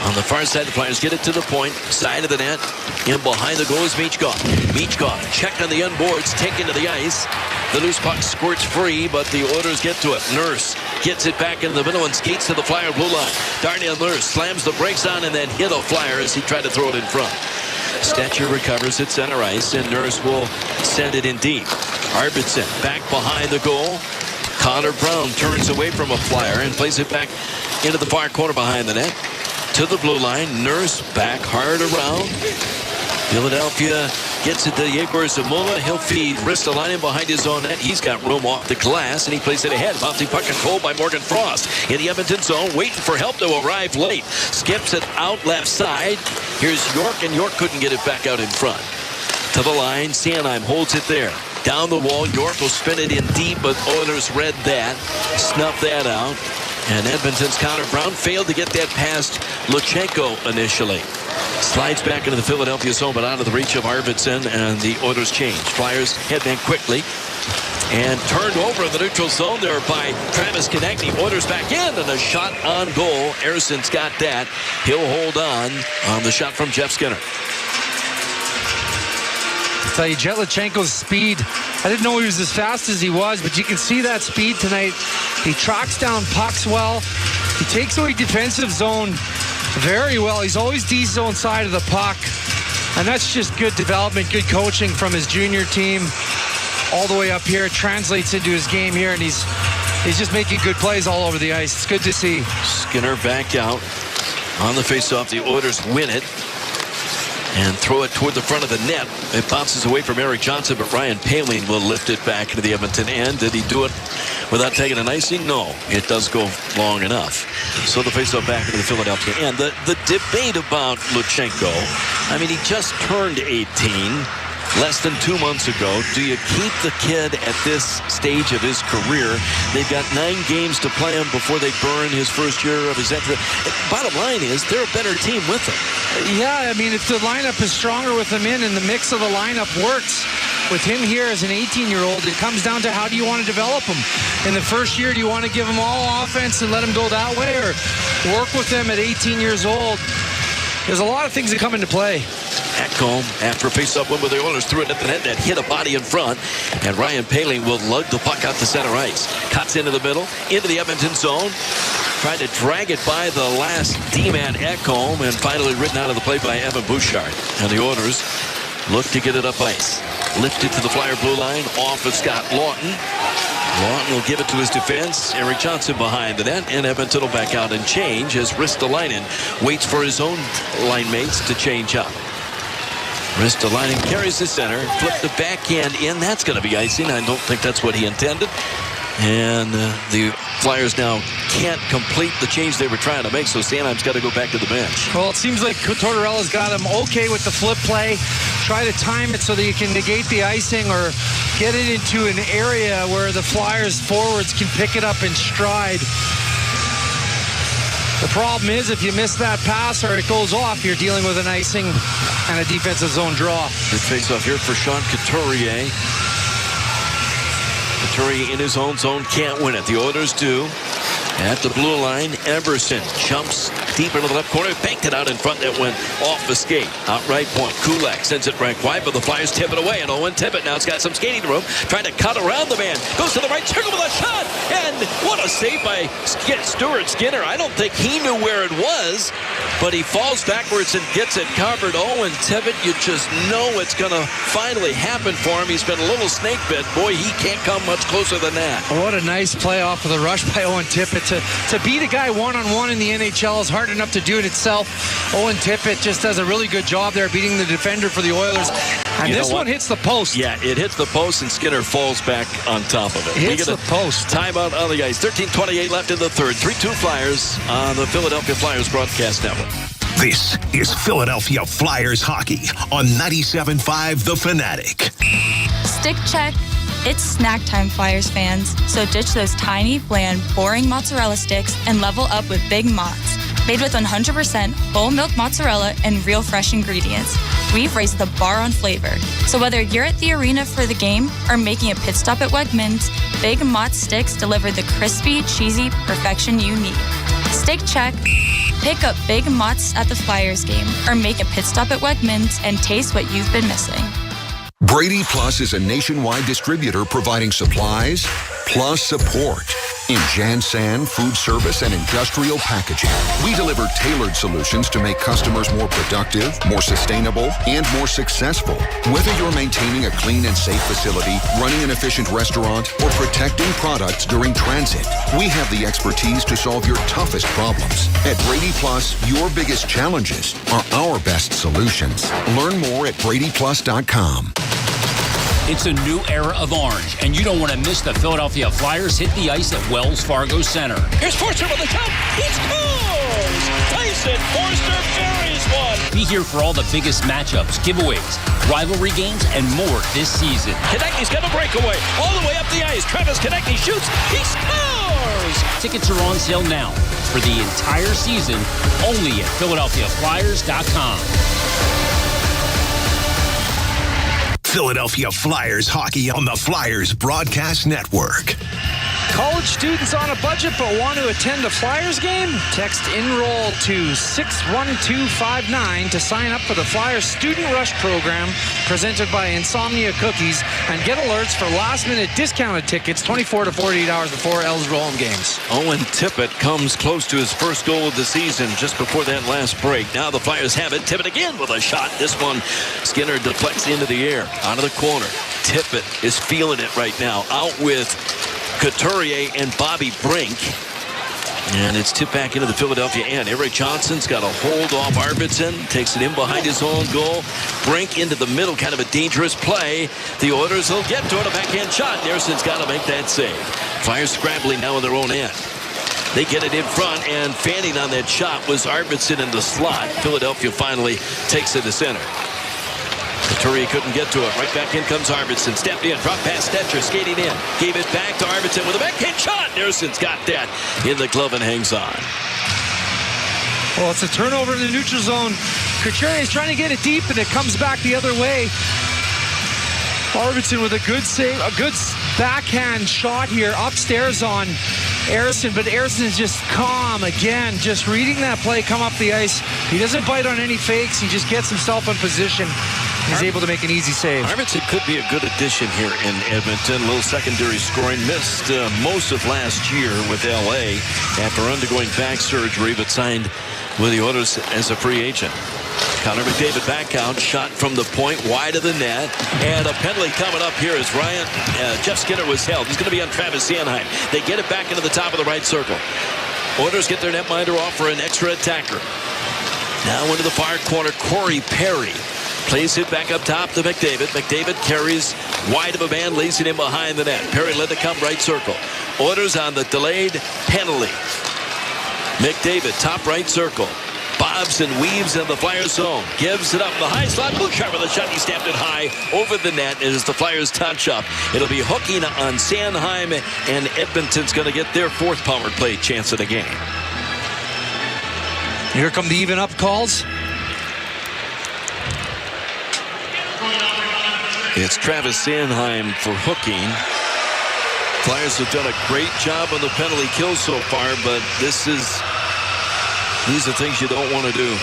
On the far side, the Flyers get it to the point, side of the net. In behind the goal is Michkov. Michkov checked on the end boards, taken to the ice. The loose puck squirts free, but the Oilers get to it. Nurse gets it back into the middle and skates to the Flyer blue line. Darnell Nurse slams the brakes on and then hit a Flyer as he tried to throw it in front. Stetcher recovers at center ice, and Nurse will send it in deep. Arvidsson back behind the goal. Connor Brown turns away from a Flyer and plays it back into the far corner behind the net. To the blue line. Nurse back hard around. Philadelphia gets it to Yegor Zamula. He'll feed Ristolainen behind his own net. He's got room off the glass, and he plays it ahead. Bouncing puck controlled by Morgan Frost in the Edmonton zone, waiting for help to arrive late. Skips it out left side. Here's York, and York couldn't get it back out in front. To the line, Sanheim holds it there. Down the wall, York will spin it in deep, but Oilers read that, snuffed that out. And Edmonton's Connor Brown failed to get that past Luchenko initially. Slides back into the Philadelphia zone, but out of the reach of Arvidsson, and the Oilers change. Flyers headband quickly. And turned over in the neutral zone there by Travis Konechny. Oilers back in, and a shot on goal. Ersson's got that. He'll hold on the shot from Jeff Skinner. I'll tell you, Jetlachenko's speed, I didn't know he was as fast as he was, but you can see that speed tonight. He tracks down pucks well. He takes away defensive zone very well. He's always D-zone side of the puck. And that's just good development, good coaching from his junior team all the way up here. It translates into his game here, and he's just making good plays all over the ice. It's good to see. Skinner back out on the faceoff. The Oilers win it and throw it toward the front of the net. It bounces away from Eric Johnson, but Ryan Poehling will lift it back into the Edmonton end. Did he do it without taking an icing? No, it does go long enough. So the faceoff back into the Philadelphia end. The debate about Luchenko, I mean, he just turned 18 less than 2 months ago. Do you keep the kid at this stage of his career? They've got 9 games to play him before they burn his first year of his entry. Bottom line is, they're a better team with him. Yeah, I mean, if the lineup is stronger with him in and the mix of the lineup works with him here as an 18-year-old, it comes down to how do you want to develop him. In the first year, do you want to give him all offense and let him go that way, or work with him at 18 years old? There's a lot of things that come into play. Ekholm, after a face-off win with the Oilers, threw it at the net that hit a body in front. And Ryan Poehling will lug the puck out to center ice. Cuts into the middle, into the Edmonton zone. Tried to drag it by the last D-man Ekholm, and finally written out of the play by Evan Bouchard. And the Oilers look to get it up ice. Lifted to the Flyer blue line, off of Scott Lawton. Lawton will give it to his defense. Erik Johnson behind the net, and Edmonton will back out and change as Ristolainen waits for his own line mates to change up. Ristolainen carries the center, flipped the backhand in. That's going to be icing. I don't think that's what he intended. And the Flyers now can't complete the change they were trying to make, so Sanheim's got to go back to the bench. Well, it seems like Tortorella's got him okay with the flip play. Try to time it so that you can negate the icing or get it into an area where the Flyers forwards can pick it up in stride. The problem is if you miss that pass or it goes off, you're dealing with an icing and a defensive zone draw. Good face-off here for Sean Couturier. Couturier in his own zone can't win it. The Oilers do. At the blue line, Everson jumps deep into the left corner, banked it out in front. That went off the skate. Out right point. Kulak sends it right wide, but the Flyers tip it away. And Owen Tippett now has got some skating room, trying to cut around the man. Goes to the right circle with a shot. And what a save by Stuart Skinner. I don't think he knew where it was, but he falls backwards and gets it covered. Owen Tippett, you just know it's going to finally happen for him. He's been a little snake bit. Boy, he can't come much closer than that. What a nice play off of the rush by Owen Tippett. To beat a guy one-on-one in the NHL is hard enough to do it itself. Owen Tippett just does a really good job there beating the defender for the Oilers. And this one hits the post. Yeah, it hits the post, and Skinner falls back on top of it. Hits the post. Timeout on the ice. 13:28 left in the third. 3-2 Flyers on the Philadelphia Flyers broadcast network. This is Philadelphia Flyers hockey on 97.5 The Fanatic. Stick check. It's snack time, Flyers fans, so ditch those tiny, bland, boring mozzarella sticks and level up with Big Mozz. Made with 100% whole milk mozzarella and real fresh ingredients, we've raised the bar on flavor. So whether you're at the arena for the game or making a pit stop at Wegmans, Big Mozz sticks deliver the crispy, cheesy perfection you need. Stick check. Pick up Big Mozz at the Flyers game or make a pit stop at Wegmans and taste what you've been missing. Brady Plus is a nationwide distributor providing supplies plus support in Jansan, food service, and industrial packaging. We deliver tailored solutions to make customers more productive, more sustainable, and more successful. Whether you're maintaining a clean and safe facility, running an efficient restaurant, or protecting products during transit, we have the expertise to solve your toughest problems. At Brady Plus, your biggest challenges are our best solutions. Learn more at BradyPlus.com. It's a new era of orange, and you don't want to miss the Philadelphia Flyers hit the ice at Wells Fargo Center. Here's Forster with the shot. He scores! Tyson Forster buries one. Be here for all the biggest matchups, giveaways, rivalry games, and more this season. Konechny's got a breakaway all the way up the ice. Travis Konechny shoots. He scores! Tickets are on sale now for the entire season, only at PhiladelphiaFlyers.com. Philadelphia Flyers hockey on the Flyers Broadcast Network. College students on a budget but want to attend a Flyers game? Text enroll to 61259 to sign up for the Flyers Student Rush program presented by Insomnia Cookies and get alerts for last-minute discounted tickets 24 to 48 hours before eligible home games. Owen Tippett comes close to his first goal of the season just before that last break. Now the Flyers have it. Tippett again with a shot. This one, Skinner deflects into the air, out of the corner. Tippett is feeling it right now. Out with Couturier and Bobby Brink. And it's tipped back into the Philadelphia end. Erik Johnson's got a hold off Arvidsson. Takes it in behind his own goal. Brink into the middle. Kind of a dangerous play. The Oilers will get to it. A backhand shot. Nerson's got to make that save. Flyers scrambling now in their own end. They get it in front, and fanning on that shot was Arvidsson in the slot. Philadelphia finally takes it to center. Couturier couldn't get to it. Right back in comes Arvidsson. Stepped in, dropped past Stetcher, skating in. Gave it back to Arvidsson with a backhand shot. Nerson's got that in the glove and hangs on. Well, it's a turnover in the neutral zone. Couturier is trying to get it deep, and it comes back the other way. Arvidsson with a good save, a good backhand shot here upstairs on Harrison, but Harrison is just calm again, just reading that play come up the ice. He doesn't bite on any fakes. He just gets himself in position. He's able to make an easy save. Arvidsson could be a good addition here in Edmonton. A little secondary scoring. Missed most of last year with L.A. after undergoing back surgery, but signed with the Oilers as a free agent. Connor McDavid back out, shot from the point, wide of the net, and a penalty coming up here as Jeff Skinner was held. He's going to be on Travis Sanheim. They get it back into the top of the right circle. Oilers get their netminder off for an extra attacker. Now into the far corner, Corey Perry. Plays it back up top to McDavid. McDavid carries wide of a man, lays it in behind the net. Perry let it come right circle. Oilers on the delayed penalty. McDavid, top right circle. Bobs and weaves in the Flyers zone. Gives it up in the high slot. Bouchard with a shot. He stamped it high over the net as the Flyers touch up. It'll be hooking on Sanheim, and Edmonton's going to get their fourth power play chance of the game. Here come the even up calls. It's Travis Sanheim for hooking. Flyers have done a great job on the penalty kill so far, but these are things you don't want to do.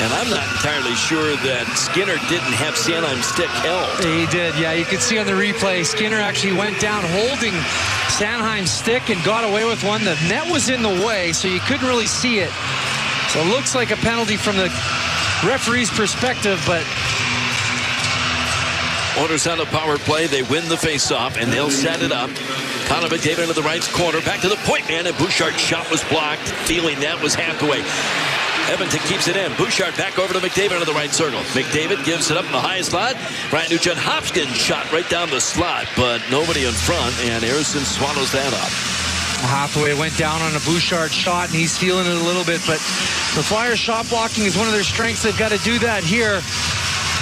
And I'm not entirely sure that Skinner didn't have Sanheim's stick held. He did, yeah. You could see on the replay, Skinner actually went down holding Sanheim's stick and got away with one. The net was in the way, so you couldn't really see it. So it looks like a penalty from the referee's perspective, but Oilers on the power play. They win the faceoff, and they'll set it up. Connor McDavid into the right corner. Back to the point man, and Bouchard's shot was blocked. Feeling that was half away. Edmonton keeps it in. Bouchard back over to McDavid into the right circle. McDavid gives it up in the high slot. Ryan Nugent-Hopkins shot right down the slot, but nobody in front, and Harrison swallows that up. Hathaway went down on a Bouchard shot, and he's feeling it a little bit, but the Flyers shot blocking is one of their strengths. They've got to do that here.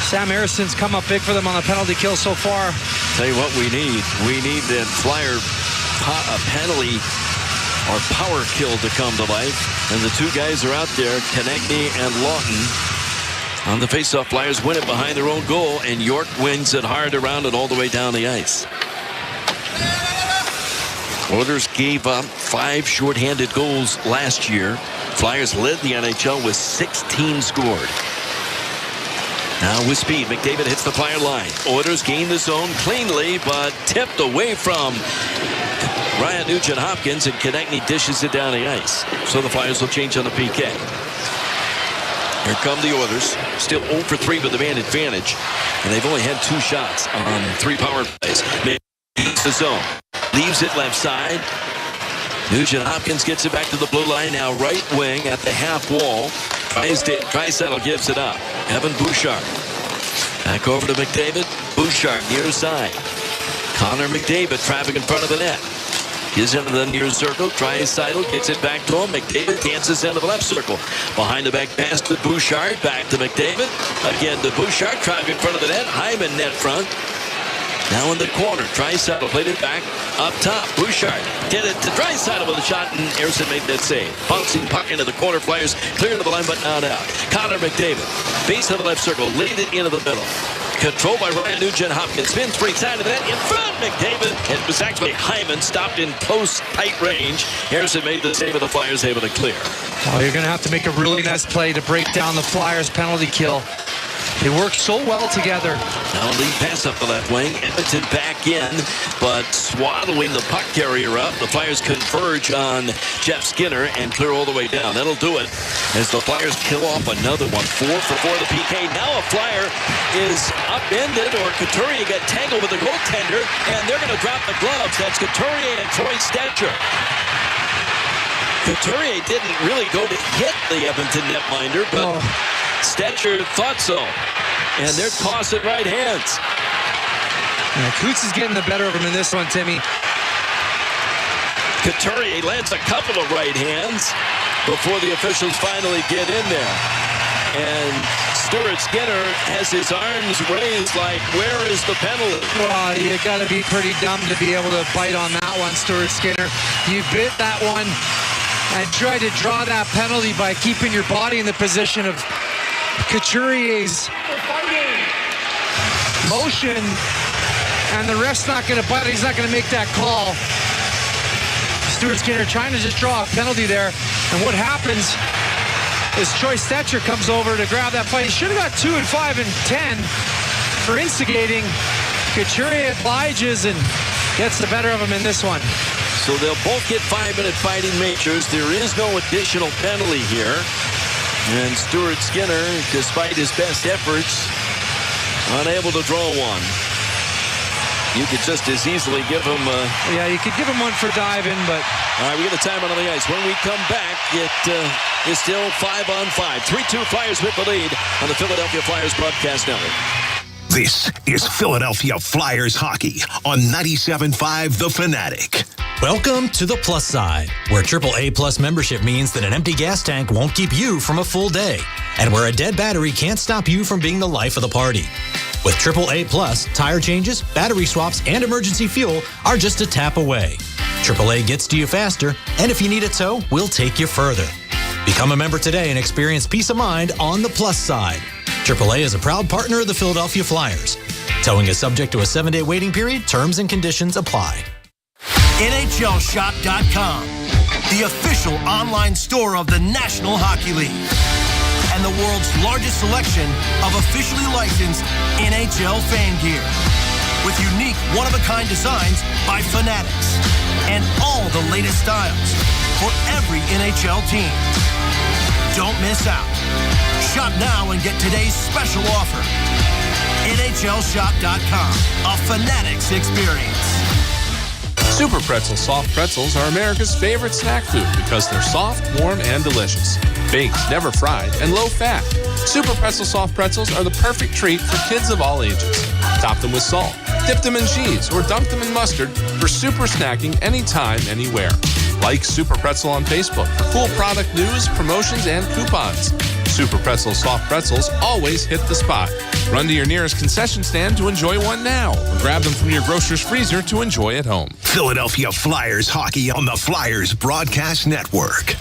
Sam Harrison's come up big for them on the penalty kill so far. Tell you what we need. We need that Flyer penalty or power kill to come to life. And the two guys are out there, Konechny and Lawton. On the faceoff, Flyers win it behind their own goal, and York wins it hard around and all the way down the ice. Oilers gave up 5 shorthanded goals last year. Flyers led the NHL with 16 scored. Now with speed, McDavid hits the Flyer line. Oilers gain the zone cleanly, but tipped away from Ryan Nugent-Hopkins, and Konechny dishes it down the ice. So the Flyers will change on the PK. Here come the Oilers. Still 0 for 3 with the man advantage. And they've only had 2 shots on 3 power plays. Leaves the zone. Leaves it left side. Nugent-Hopkins gets it back to the blue line. Now right wing at the half wall. Draisaitl gives it up. Evan Bouchard. Back over to McDavid. Bouchard near side. Connor McDavid traffic in front of the net. Gives into the near circle. Draisaitl gets it back to him. McDavid dances into the left circle. Behind the back pass to Bouchard. Back to McDavid. Again to Bouchard. Traffic in front of the net. Hyman net front. Now in the corner, Draisaitl played it back up top. Bouchard did it to Draisaitl with a shot, and Harrison made that save. Bouncing puck into the corner, Flyers clear to the line, but not out. Connor McDavid, base of the left circle, laid it into the middle. Controlled by Ryan Nugent-Hopkins. Spins right side of the net. In front, McDavid. It was actually Hyman, stopped in close, tight range. Harrison made the save, and the Flyers able to clear. Oh, you're going to have to make a really nice play to break down the Flyers penalty kill. They work so well together. Now lead pass up the left wing. Edmonton back in, but swaddling the puck carrier up. The Flyers converge on Jeff Skinner and clear all the way down. That'll do it as the Flyers kill off another one. 4 for 4 the PK. Now a Flyer is upended, or Couturier got tangled with the goaltender, and they're going to drop the gloves. That's Couturier and Troy Stetcher. Couturier didn't really go to hit the Edmonton netminder, but Stetcher thought so. And they're tossing right hands. Yeah, Coots is getting the better of him in this one, Timmy. Couturier lands a couple of right hands before the officials finally get in there. And Stuart Skinner has his arms raised like, where is the penalty? Well, you got to be pretty dumb to be able to bite on that one, Stuart Skinner. You bit that one and tried to draw that penalty by keeping your body in the position of Couturier's motion, and the ref's not going to bite. He's not going to make that call. Stuart Skinner trying to just draw a penalty there. And what happens is Troy Stetcher comes over to grab that fight. He should have got 2 and 5 and 10 for instigating. Couturier obliges and gets the better of him in this one. So they'll both get 5-minute fighting majors. There is no additional penalty here. And Stuart Skinner, despite his best efforts, unable to draw one. You could just as easily give him... yeah, you could give him one for diving, but... All right, we get a timeout on the ice. When we come back, it is still 5-on-5. 3-2 Flyers with the lead on the Philadelphia Flyers broadcast network. This is Philadelphia Flyers hockey on 97.5 The Fanatic. Welcome to the Plus Side, where AAA Plus membership means that an empty gas tank won't keep you from a full day, and where a dead battery can't stop you from being the life of the party. With AAA Plus, tire changes, battery swaps, and emergency fuel are just a tap away. AAA gets to you faster, and if you need a tow, we'll take you further. Become a member today and experience peace of mind on the Plus Side. AAA is a proud partner of the Philadelphia Flyers. Towing is subject to a 7-day waiting period. Terms and conditions apply. NHLShop.com, the official online store of the National Hockey League. And the world's largest selection of officially licensed NHL fan gear. With unique, one-of-a-kind designs by Fanatics. And all the latest styles for every NHL team. Don't miss out. Shop now and get today's special offer. NHLShop.com, a Fanatics experience. Super Pretzel soft pretzels are America's favorite snack food because they're soft, warm, and delicious. Baked, never fried, and low fat. Super Pretzel soft pretzels are the perfect treat for kids of all ages. Top them with salt, dip them in cheese, or dunk them in mustard for super snacking anytime, anywhere. Like Super Pretzel on Facebook for cool product news, promotions, and coupons. Super Pretzel soft pretzels always hit the spot. Run to your nearest concession stand to enjoy one now, or grab them from your grocer's freezer to enjoy at home. Philadelphia Flyers hockey on the Flyers Broadcast Network.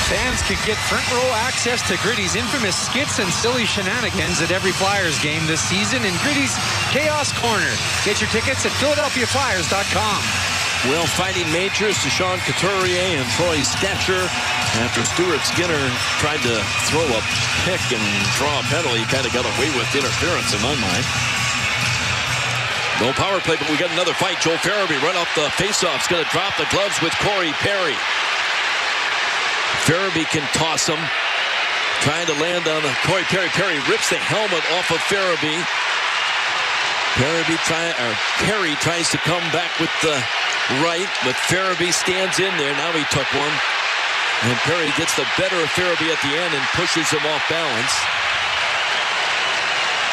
Fans can get front row access to Gritty's infamous skits and silly shenanigans at every Flyers game this season in Gritty's Chaos Corner. Get your tickets at PhiladelphiaFlyers.com. Well, fighting majors to Sean Couturier and Troy Stetcher after Stuart Skinner tried to throw a pick and draw a penalty. He kind of got away with interference in my mind. No power play, but we got another fight. Joel Farabee right off the faceoff is going to drop the gloves with Corey Perry. Farabee can toss him. Trying to land on Corey Perry. Perry rips the helmet off of Farabee. Perry tries to come back with the right, but Farabee stands in there. Now he took one. And Perry gets the better of Farabee at the end and pushes him off balance.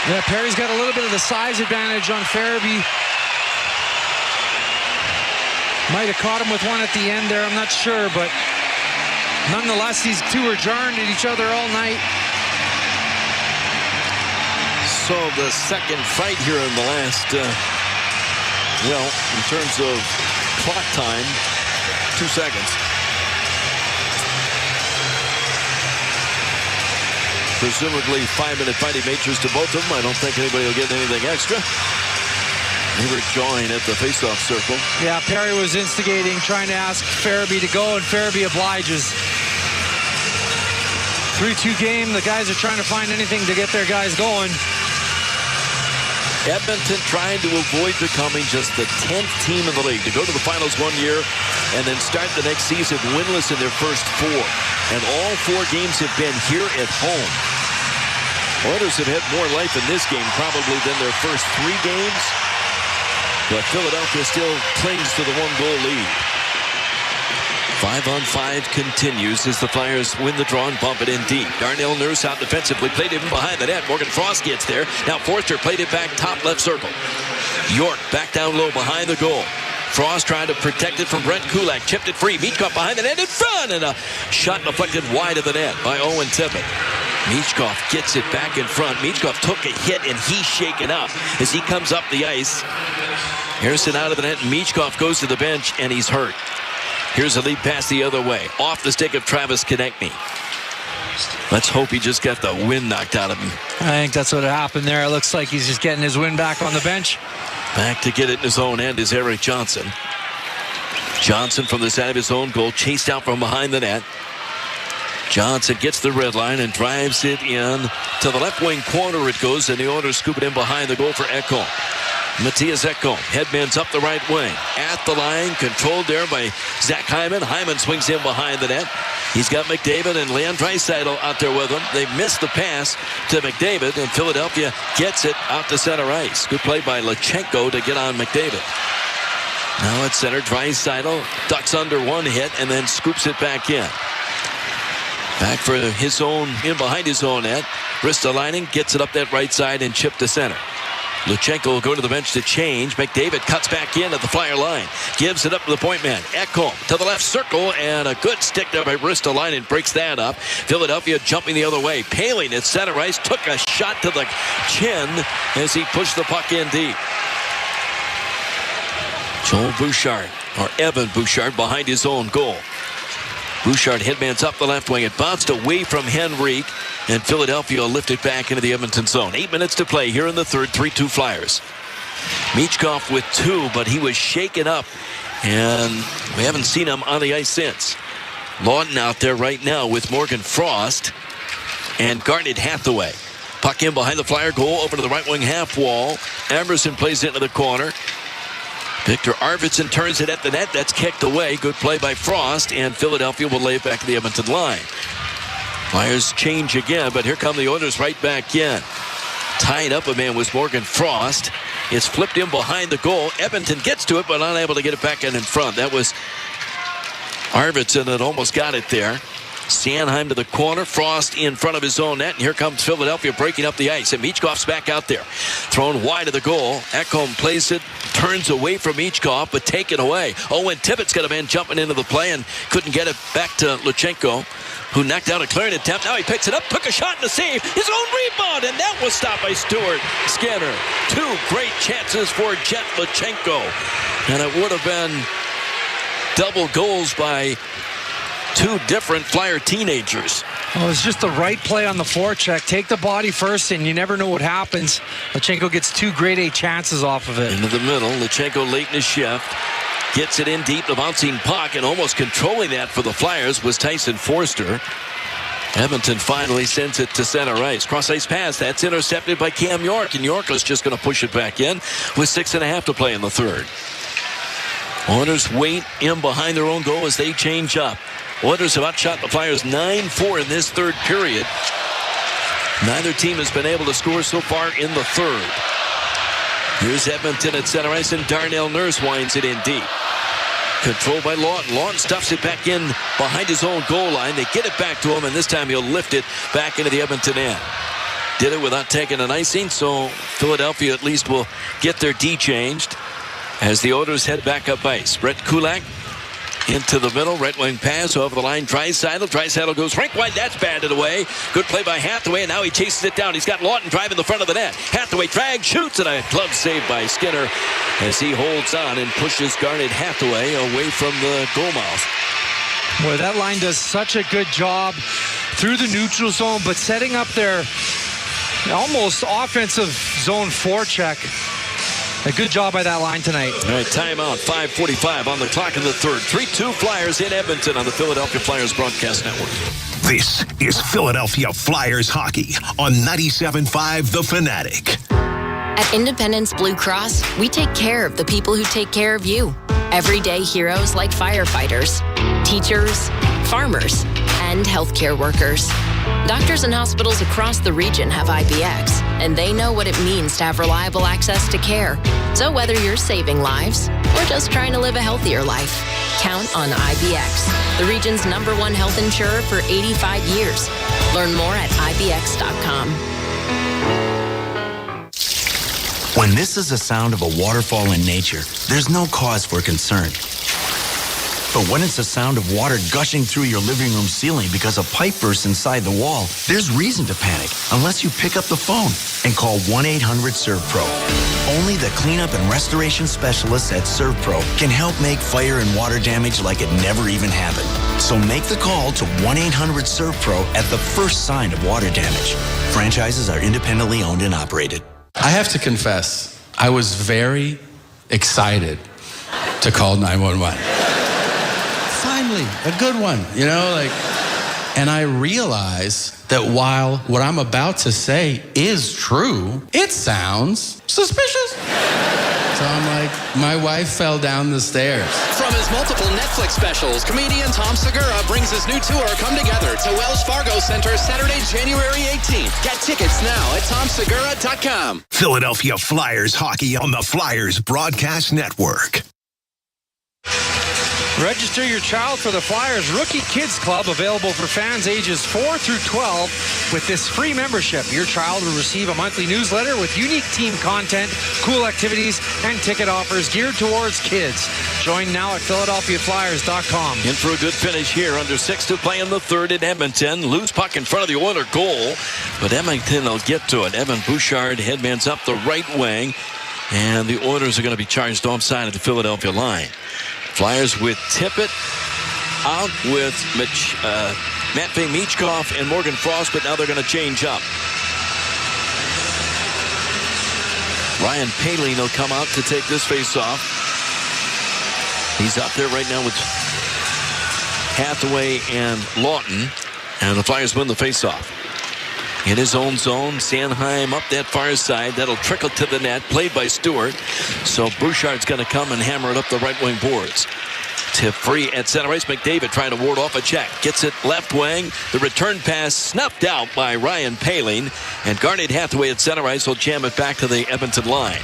Yeah, Perry's got a little bit of the size advantage on Farabee. Might have caught him with one at the end there, I'm not sure, but nonetheless, these two are jarring at each other all night. So the second fight here in the last, in terms of clock time, 2 seconds. Presumably 5-minute fighting majors to both of them. I don't think anybody will get anything extra. They were jawing at the faceoff circle. Yeah, Perry was instigating, trying to ask Farabee to go, and Farabee obliges. 3-2 game. The guys are trying to find anything to get their guys going. Edmonton trying to avoid becoming just the 10th team in the league to go to the finals 1 year and then start the next season winless in their first 4. And all 4 games have been here at home. Oilers have had more life in this game probably than their first 3 games. But Philadelphia still clings to the 1-goal lead. 5-on-5 continues as the Flyers win the draw and bump it in deep. Darnell Nurse out defensively, played even behind the net. Morgan Frost gets there. Now Forster played it back top left circle. York back down low behind the goal. Frost trying to protect it from Brent Kulak. Chipped it free. Michkov behind the net in front. And a shot deflected wide of the net by Owen Tippett. Michkov gets it back in front. Michkov took a hit and he's shaken up as he comes up the ice. Harrison out of the net. Michkov goes to the bench and he's hurt. Here's a lead pass the other way. Off the stick of Travis Konechny. Let's hope he just got the wind knocked out of him. I think that's what happened there. It looks like he's just getting his wind back on the bench. Back to get it in his own end is Eric Johnson. Johnson from the side of his own goal, chased out from behind the net. Johnson gets the red line and drives it in to the left wing corner. It goes, and the Oilers scoop it in behind the goal for Ekholm. Matthias Ekholm headmans up the right wing. At the line, controlled there by Zach Hyman. Hyman swings in behind the net. He's got McDavid and Leon Draisaitl out there with him. They missed the pass to McDavid, and Philadelphia gets it out to center ice. Good play by Lachenko to get on McDavid. Now at center, Draisaitl ducks under one hit and then scoops it back in. Back for his own, in behind his own net. Ristolainen gets it up that right side and chipped to center. Lachenko will go to the bench to change. McDavid cuts back in at the Flyer line. Gives it up to the point man. Ekholm to the left circle, and a good stick there by Ristolainen breaks that up. Philadelphia jumping the other way. Paling at center ice took a shot to the chin as he pushed the puck in deep. Joel Bouchard, or Evan Bouchard, behind his own goal. Bouchard headmans up the left wing. It bounced away from Henrique, and Philadelphia will lift it back into the Edmonton zone. 8 minutes to play here in the third. 3-2 Flyers. Michkov with 2, but he was shaken up, and we haven't seen him on the ice since. Lawton out there right now with Morgan Frost and Garnet Hathaway. Puck in behind the Flyer goal, over to the right wing half wall. Emerson plays it into the corner. Victor Arvidsson turns it at the net. That's kicked away. Good play by Frost, and Philadelphia will lay it back to the Edmonton line. Flyers change again, but here come the Oilers right back in. Tying up a man was Morgan Frost. It's flipped in behind the goal. Edmonton gets to it, but unable to get it back in front. That was Arvidsson that almost got it there. Sanheim to the corner. Frost in front of his own net. And here comes Philadelphia breaking up the ice. And Michkov's back out there. Thrown wide of the goal. Ekholm plays it. Turns away from Michkov, but taken away. Owen Tippett's got a man jumping into the play and couldn't get it back to Lachenko, who knocked out a clearing attempt. Now he picks it up. Took a shot to save. His own rebound. And that was stopped by Stuart Skinner. 2 great chances for Jet Lachenko. And it would have been double goals by 2 different Flyer teenagers. Well, it's just the right play on the forecheck. Take the body first, and you never know what happens. Lachenko gets 2 grade A chances off of it. Into the middle. Lachenko late in his shift. Gets it in deep. The bouncing puck, and almost controlling that for the Flyers was Tyson Forster. Edmonton finally sends it to center ice. Cross ice pass. That's intercepted by Cam York, and York is just going to push it back in with 6.5 to play in the third. Oilers wait in behind their own goal as they change up. Oilers have outshot the Flyers 9-4 in this third period. Neither team has been able to score so far in the third. Here's Edmonton at center ice, and Darnell Nurse winds it in deep. Controlled by Lawton. Lawton stuffs it back in behind his own goal line. They get it back to him, and this time he'll lift it back into the Edmonton end. Did it without taking an icing, so Philadelphia at least will get their D changed as the Oilers head back up ice. Brett Kulak into the middle, right wing pass over the line. Draisaitl goes rink wide. That's batted away. Good play by Hathaway, and now he chases it down. He's got Lawton driving the front of the net. Hathaway drags, shoots, and a glove save by Skinner as he holds on and pushes Garnet Hathaway away from the goal mouth. Boy, that line does such a good job through the neutral zone, but setting up their almost offensive zone forecheck. A good job by that line tonight. All right, timeout. 5:45 on the clock in the third. 3-2 Flyers in Edmonton on the Philadelphia Flyers Broadcast Network. This is Philadelphia Flyers hockey on 97.5 The Fanatic. At Independence Blue Cross, we take care of the people who take care of you. Everyday heroes like firefighters, teachers, farmers, and healthcare workers. Doctors and hospitals across the region have IBX, and they know what it means to have reliable access to care. So whether you're saving lives or just trying to live a healthier life, count on IBX, the region's #1 health insurer for 85 years. Learn more at IBX.com. When this is the sound of a waterfall in nature, there's no cause for concern. But when it's the sound of water gushing through your living room ceiling because a pipe bursts inside the wall, there's reason to panic unless you pick up the phone and call 1-800-SERVPRO. Only the cleanup and restoration specialists at ServPro can help make fire and water damage like it never even happened. So make the call to 1-800-SERVPRO at the first sign of water damage. Franchises are independently owned and operated. I have to confess, I was very excited to call 911. Finally, a good one, and I realize that while what I'm about to say is true, it sounds suspicious. So I'm like, my wife fell down the stairs. From his multiple Netflix specials, comedian Tom Segura brings his new tour, Come Together, to Wells Fargo Center Saturday, January 18th. Get tickets now at TomSegura.com. Philadelphia Flyers hockey on the Flyers Broadcast Network. Register your child for the Flyers Rookie Kids Club, available for fans ages 4 through 12 with this free membership. Your child will receive a monthly newsletter with unique team content, cool activities, and ticket offers geared towards kids. Join now at PhiladelphiaFlyers.com. In for a good finish here. Under 6 to play in the third at Edmonton. Loose puck in front of the Oiler goal, but Edmonton will get to it. Evan Bouchard headmans up the right wing, and the Oilers are going to be charged offside at the Philadelphia line. Flyers with Tippett out with Matvei Michkov and Morgan Frost, but now they're going to change up. Ryan Poehling will come out to take this face-off. He's out there right now with Hathaway and Lawton, and the Flyers win the face-off. In his own zone, Sanheim up that far side. That'll trickle to the net, played by Stewart. So Bouchard's going to come and hammer it up the right wing boards. Tip free at center ice. McDavid trying to ward off a check. Gets it left wing. The return pass snuffed out by Ryan Poehling. And Garnet Hathaway at center ice will jam it back to the Edmonton line.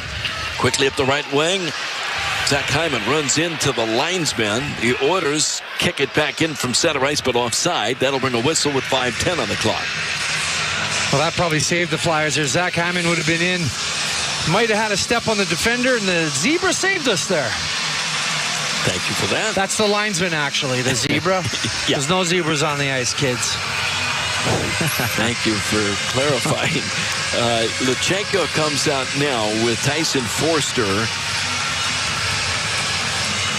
Quickly up the right wing. Zach Hyman runs into the linesman. The Oilers kick it back in from center ice, but offside. That'll bring a whistle with 5:10 on the clock. Well, that probably saved the Flyers there. Zach Hyman would have been in. Might have had a step on the defender, and the zebra saved us there. Thank you for that. That's the linesman, actually, the zebra. Yeah. There's no zebras on the ice, kids. Thank you for clarifying. Luchenko comes out now with Tyson Forster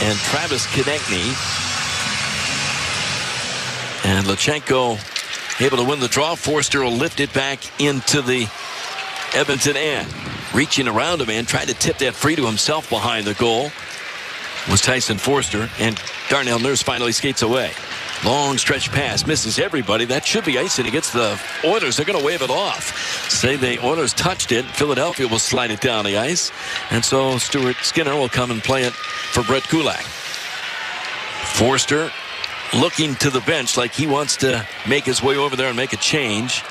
and Travis Konechny. And Luchenko able to win the draw. Forster will lift it back into the Edmonton end. Reaching around him and trying to tip that free to himself behind the goal was Tyson Forster, and Darnell Nurse finally skates away. Long stretch pass, misses everybody. That should be icing against the Oilers. They're going to wave it off. Say the Oilers touched it. Philadelphia will slide it down the ice, and so Stuart Skinner will come and play it for Brett Kulak. Forster looking to the bench like he wants to make his way over there and make a change.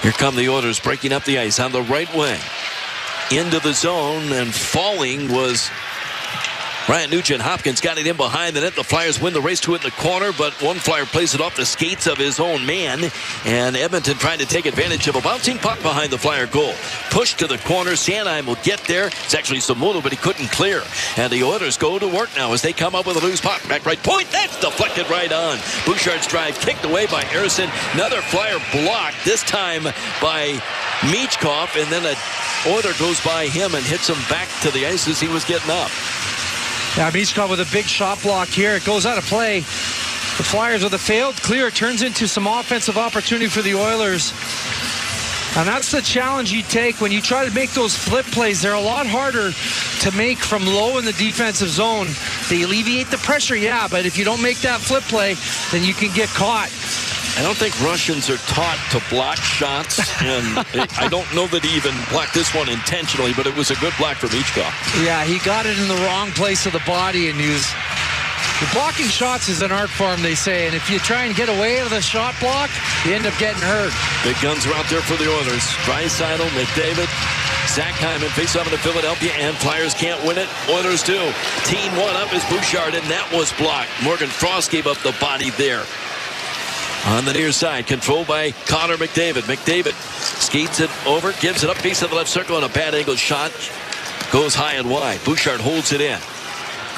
Here come the Oilers breaking up the ice on the right wing. Into the zone, and falling was Ryan Nugent-Hopkins. Got it in behind the net. The Flyers win the race to it in the corner, but one Flyer plays it off the skates of his own man, and Edmonton trying to take advantage of a bouncing puck behind the Flyer goal. Push to the corner. Sanheim will get there. It's actually Samuto, but he couldn't clear. And the Oilers go to work now as they come up with a loose puck. Back right point. That's deflected right on. Bouchard's drive kicked away by Harrison. Another Flyer block, this time by Michkov, and then a Oiler goes by him and hits him back to the ice as he was getting up. Yeah, Michkov with a big shot block here. It goes out of play. The Flyers with a failed clear turns into some offensive opportunity for the Oilers. And that's the challenge you take when you try to make those flip plays. They're a lot harder to make from low in the defensive zone. They alleviate the pressure, yeah, but if you don't make that flip play, then you can get caught. I don't think Russians are taught to block shots, and I don't know that he even blocked this one intentionally, but it was a good block for Michkov. Yeah, he got it in the wrong place of the body, and blocking shots is an art form, they say, and if you try and get away with a shot block, you end up getting hurt. Big guns are out there for the Oilers. Draisaitl, McDavid, Zach Hyman face off into Philadelphia, and Flyers can't win it. Oilers do. Team one up is Bouchard, and that was blocked. Morgan Frost gave up the body there. On the near side, controlled by Connor McDavid. McDavid skates it over, gives it up, piece of the left circle, and a bad angle shot goes high and wide. Bouchard holds it in.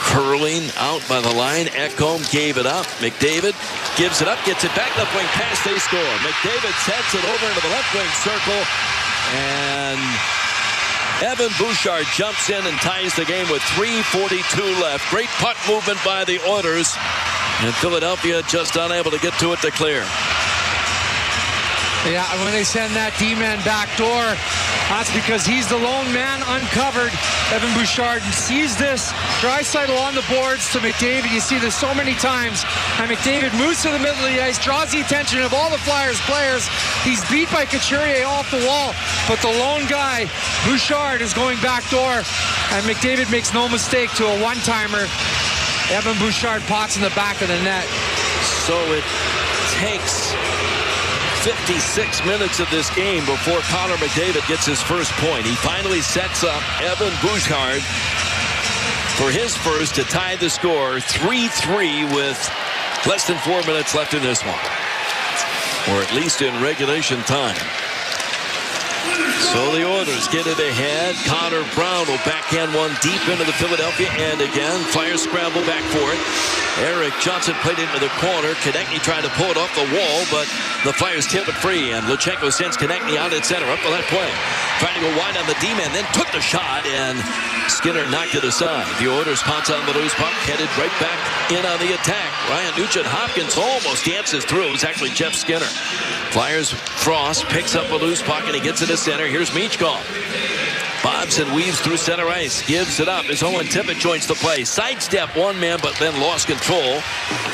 Curling out by the line. Ekholm gave it up. McDavid gives it up, gets it back, left wing pass, they score. McDavid sets it over into the left wing circle, and Evan Bouchard jumps in and ties the game with 3:42 left. Great puck movement by the Oilers. And Philadelphia just unable to get to it to clear. Yeah, when they send that D-man back door, That's because he's the lone man uncovered. Evan Bouchard sees this. Draisaitl on the boards to McDavid. You see this so many times. And McDavid moves to the middle of the ice, draws the attention of all the Flyers players. He's beat by Couturier off the wall. But the lone guy, Bouchard, is going backdoor. And McDavid makes no mistake to a one-timer. Evan Bouchard pots in the back of the net. So it takes 56 minutes of this game before Connor McDavid gets his first point. He finally sets up Evan Bouchard for his first to tie the score 3-3 with less than 4 minutes left in this one, or at least in regulation time. So the Oilers get it ahead. Connor Brown will backhand one deep into the Philadelphia end again. Flyers scramble back for it. Eric Johnson played into the corner. Konechny tried to pull it off the wall, but the Flyers tip it free, and Luchenko sends Konechny out at center, up the left wing. Trying to go wide on the D-man, then took the shot, and Skinner knocked it aside. The Oilers pounce on the loose puck, headed right back in on the attack. Ryan Nugent-Hopkins almost dances through. It's actually Jeff Skinner. Flyers, Frost picks up a loose puck, and he gets it to center. Here's Michkov. Bobs and weaves through center ice, gives it up as Owen Tippett joins the play. Sidestep one man, but then lost control,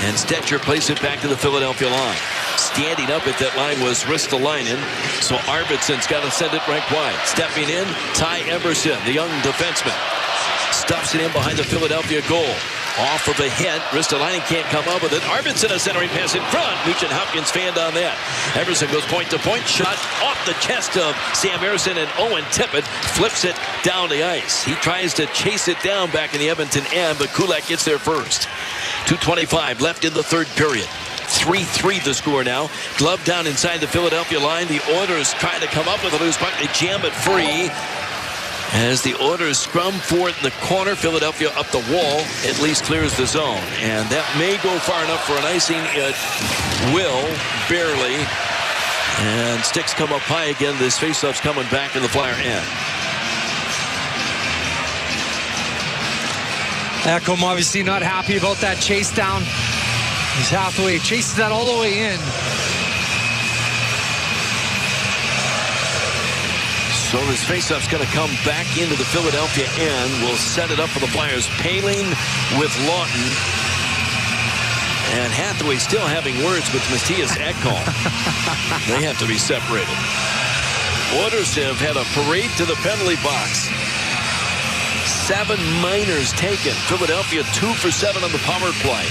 and Stetcher plays it back to the Philadelphia line. Standing up at that line was Ristolainen, so Arvidsson's got to send it right wide. Stepping in, Ty Emberson, the young defenseman, stuffs it in behind the Philadelphia goal. Off of the head, Ristolainen can't come up with it. Arvidsson a centering pass in front. Nugent-Hopkins fanned on that. Everson goes point to point, shot off the chest of Sam Ersson, and Owen Tippett flips it down the ice. He tries to chase it down back in the Edmonton end, but Kulak gets there first. 2:25 left in the third period. 3-3 the score now. Glove down inside the Philadelphia line. The Oilers trying to come up with a loose puck. They jam it free. As the Oilers scrum for it in the corner, Philadelphia up the wall, at least clears the zone. And that may go far enough for an icing. It will, barely. And sticks come up high again. This faceoff's coming back in the Flyer end. Ekholm obviously not happy about that chase down. He's Hathaway chases that all the way in. So this faceoff's going to come back into the Philadelphia end. We'll set it up for the Flyers. Paling with Lawton. And Hathaway still having words with Matthias Ekholm. They have to be separated. Oilers have had a parade to the penalty box. 7 minors taken. Philadelphia 2 for 7 on the power play.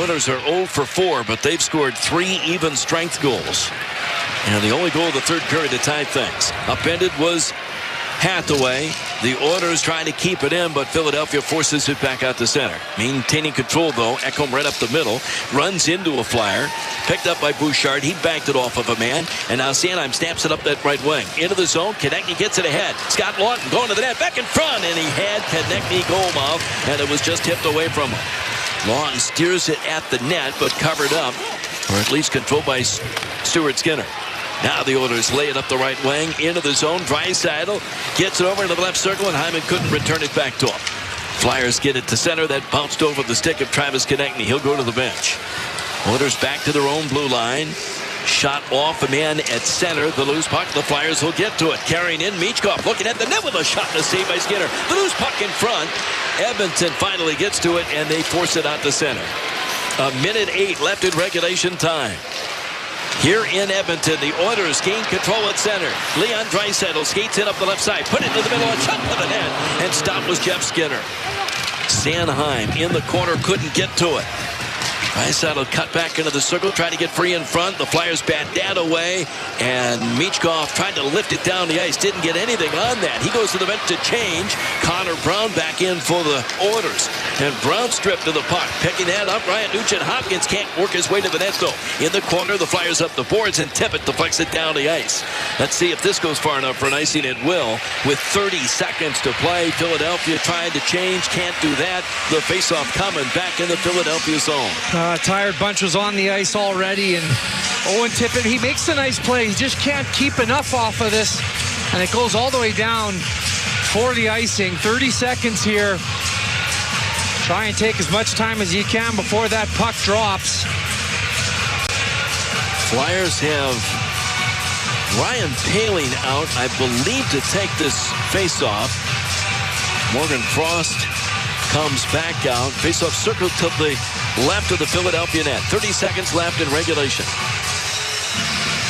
Oilers are 0 for 4, but they've scored 3 even strength goals. And the only goal of the third period to tie things. Upended was Hathaway. The Oilers trying to keep it in, but Philadelphia forces it back out to center. Maintaining control, though. Ekholm right up the middle. Runs into a Flyer. Picked up by Bouchard. He banked it off of a man. And now Sanheim snaps it up that right wing. Into the zone. Konechny gets it ahead. Scott Lawton going to the net. Back in front. And he had Konechny Golmov. And it was just tipped away from him. Lawton steers it at the net, but covered up. Or at least controlled by Stuart Skinner. Now the Oilers lay it up the right wing, into the zone. Draisaitl gets it over into the left circle, and Hyman couldn't return it back to him. Flyers get it to center. That bounced over the stick of Travis Konechny. He'll go to the bench. Oilers back to their own blue line. Shot off a man at center. The loose puck. The Flyers will get to it. Carrying in Michkov. Looking at the net with a shot and a save by Skinner. The loose puck in front. Edmonton finally gets to it, and they force it out to center. 1:08 left in regulation time. Here in Edmonton, the Oilers gain control at center. Leon Draisaitl skates in up the left side. Put it into the middle and shot to the net. And stopped was Jeff Skinner. Sanheim in the corner, couldn't get to it. Draisaitl cut back into the circle, tried to get free in front. The Flyers bat that away, and Michkov tried to lift it down the ice. Didn't get anything on that. He goes to the bench to change. Connor Brown back in for the Oilers. And Brown stripped to the puck. Picking that up, Ryan Nugent-Hopkins can't work his way to the net, though. In the corner, the Flyers up the boards, and Tippett deflects it down the ice. Let's see if this goes far enough for an icing. It will. With 30 seconds to play, Philadelphia trying to change. Can't do that. The faceoff coming back in the Philadelphia zone. Tired bunch was on the ice already, and Owen Tippett, he makes a nice play. He just can't keep enough off of this, and it goes all the way down for the icing. 30 seconds here. Try and take as much time as you can before that puck drops. Flyers have Ryan Paling out, I believe, to take this face-off. Morgan Frost comes back out. Face-off circle to the left of the Philadelphia net. 30 seconds left in regulation.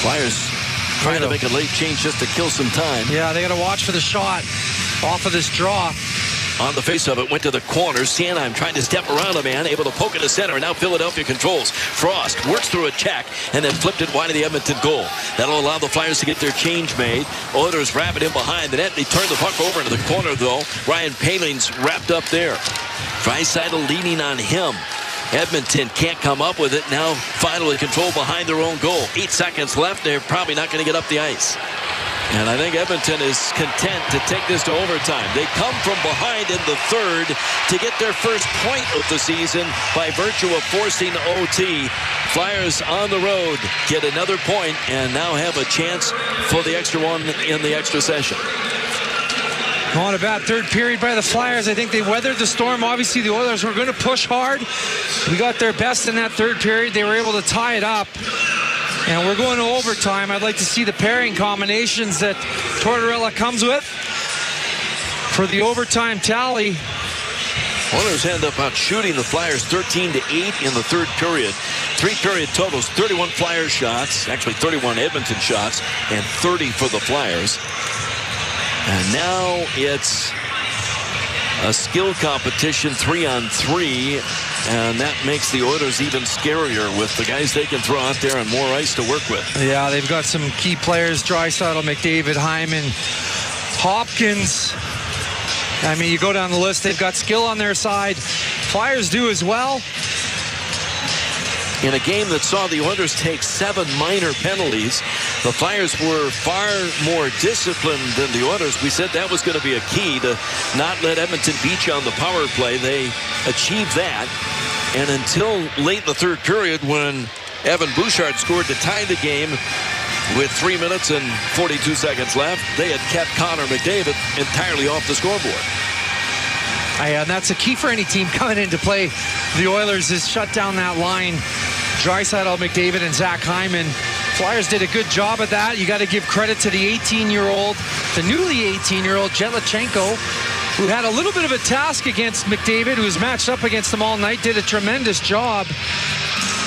Flyers trying to make a late change just to kill some time. Yeah, they got to watch for the shot off of this draw. On the face of it, went to the corner. Sanheim trying to step around a man, able to poke it to center, and now Philadelphia controls. Frost works through a check and then flipped it wide of the Edmonton goal. That'll allow the Flyers to get their change made. Oilers wrap it in behind the net. They turn the puck over into the corner, though. Ryan Paling's wrapped up there. Draisaitl leaning on him. Edmonton can't come up with it. Now finally control behind their own goal. 8 seconds left. They're probably not going to get up the ice. And I think Edmonton is content to take this to overtime. They come from behind in the third to get their first point of the season by virtue of forcing OT. Flyers on the road get another point and now have a chance for the extra one in the extra session. On a bad third period by the Flyers. I think they weathered the storm. Obviously, the Oilers were going to push hard. We got their best in that third period. They were able to tie it up. And we're going to overtime. I'd like to see the pairing combinations that Tortorella comes with for the overtime tally. Oilers end up out shooting the Flyers 13-8 in the third period. 3 period totals, 31 Flyers shots, actually 31 Edmonton shots, and 30 for the Flyers. And now it's a skill competition, 3-on-3, and that makes the Oilers even scarier with the guys they can throw out there and more ice to work with. Yeah, they've got some key players, Draisaitl, McDavid, Hyman, Hopkins. I mean, you go down the list, they've got skill on their side. Flyers do as well. In a game that saw the Oilers take 7 minor penalties, the Flyers were far more disciplined than the Oilers. We said that was going to be a key to not let Edmonton beat you on the power play. They achieved that. And until late in the third period when Evan Bouchard scored to tie the game with 3 minutes and 42 seconds left, they had kept Connor McDavid entirely off the scoreboard. And that's a key for any team coming into play. The Oilers is shut down that line. Draisaitl, McDavid, and Zach Hyman. Flyers did a good job of that. You got to give credit to the 18-year-old, the newly 18-year-old Jetlachenko, who had a little bit of a task against McDavid, who was matched up against him all night, did a tremendous job.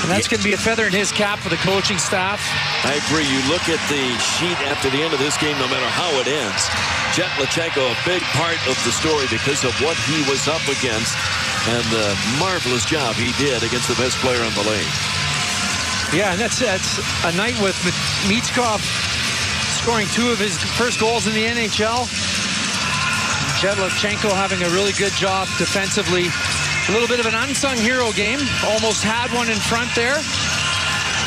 And that's going to be a feather in his cap for the coaching staff. I agree. You look at the sheet after the end of this game, no matter how it ends, Jetlachenko, a big part of the story because of what he was up against and the marvelous job he did against the best player in the league. Yeah, and that's a night with Michkov scoring 2 of his first goals in the NHL. Jetlachenko having a really good job defensively. A little bit of an unsung hero game. Almost had one in front there.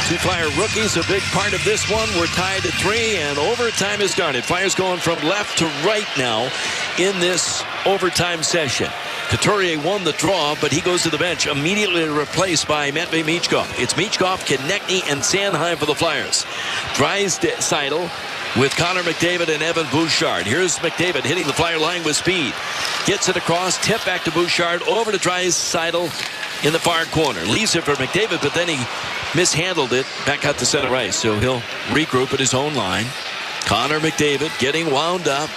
2 Flyer rookies, a big part of this one. We're tied at 3, and overtime is started. Flyers going from left to right now in this overtime session. Couturier won the draw, but he goes to the bench, immediately replaced by Matvei Michkov. It's Michkov, Konechny, and Sanheim for the Flyers. Draisaitl with Connor McDavid and Evan Bouchard. Here's McDavid hitting the Flyer line with speed. Gets it across, tip back to Bouchard, over to Draisaitl in the far corner. Leaves it for McDavid, but then he mishandled it back out to center ice, so he'll regroup at his own line. Connor McDavid getting wound up.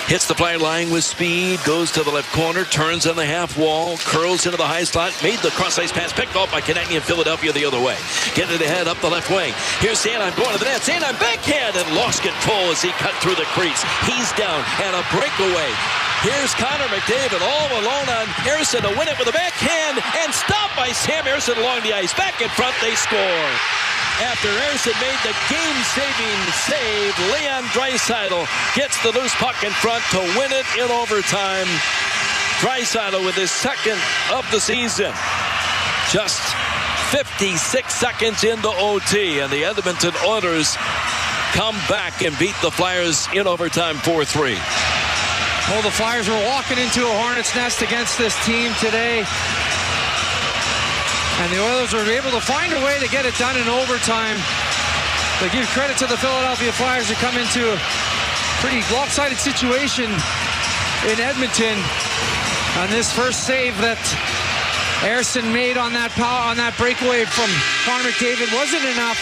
Hits the Flyer line with speed, goes to the left corner, turns on the half wall, curls into the high slot, made the cross-ice pass, picked off by Konechny in Philadelphia the other way. Getting it ahead up the left wing. Here's Sanheim going to the net. Sanheim backhand and lost control as he cut through the crease. He's down and a breakaway. Here's Connor McDavid all alone on Ersson to win it with a backhand and stopped by Sam Ersson along the ice. Back in front, they score. After Ersson made the game-saving save, Leon Draisaitl gets the loose puck in front to win it in overtime. Draisaitl with his second of the season. Just 56 seconds into OT, and the Edmonton Oilers come back and beat the Flyers in overtime 4-3. Well, the Flyers were walking into a hornet's nest against this team today. And the Oilers were able to find a way to get it done in overtime. They give credit to the Philadelphia Flyers to come into a pretty lopsided situation in Edmonton. On this first save that Ersson made on that breakaway from Connor McDavid wasn't enough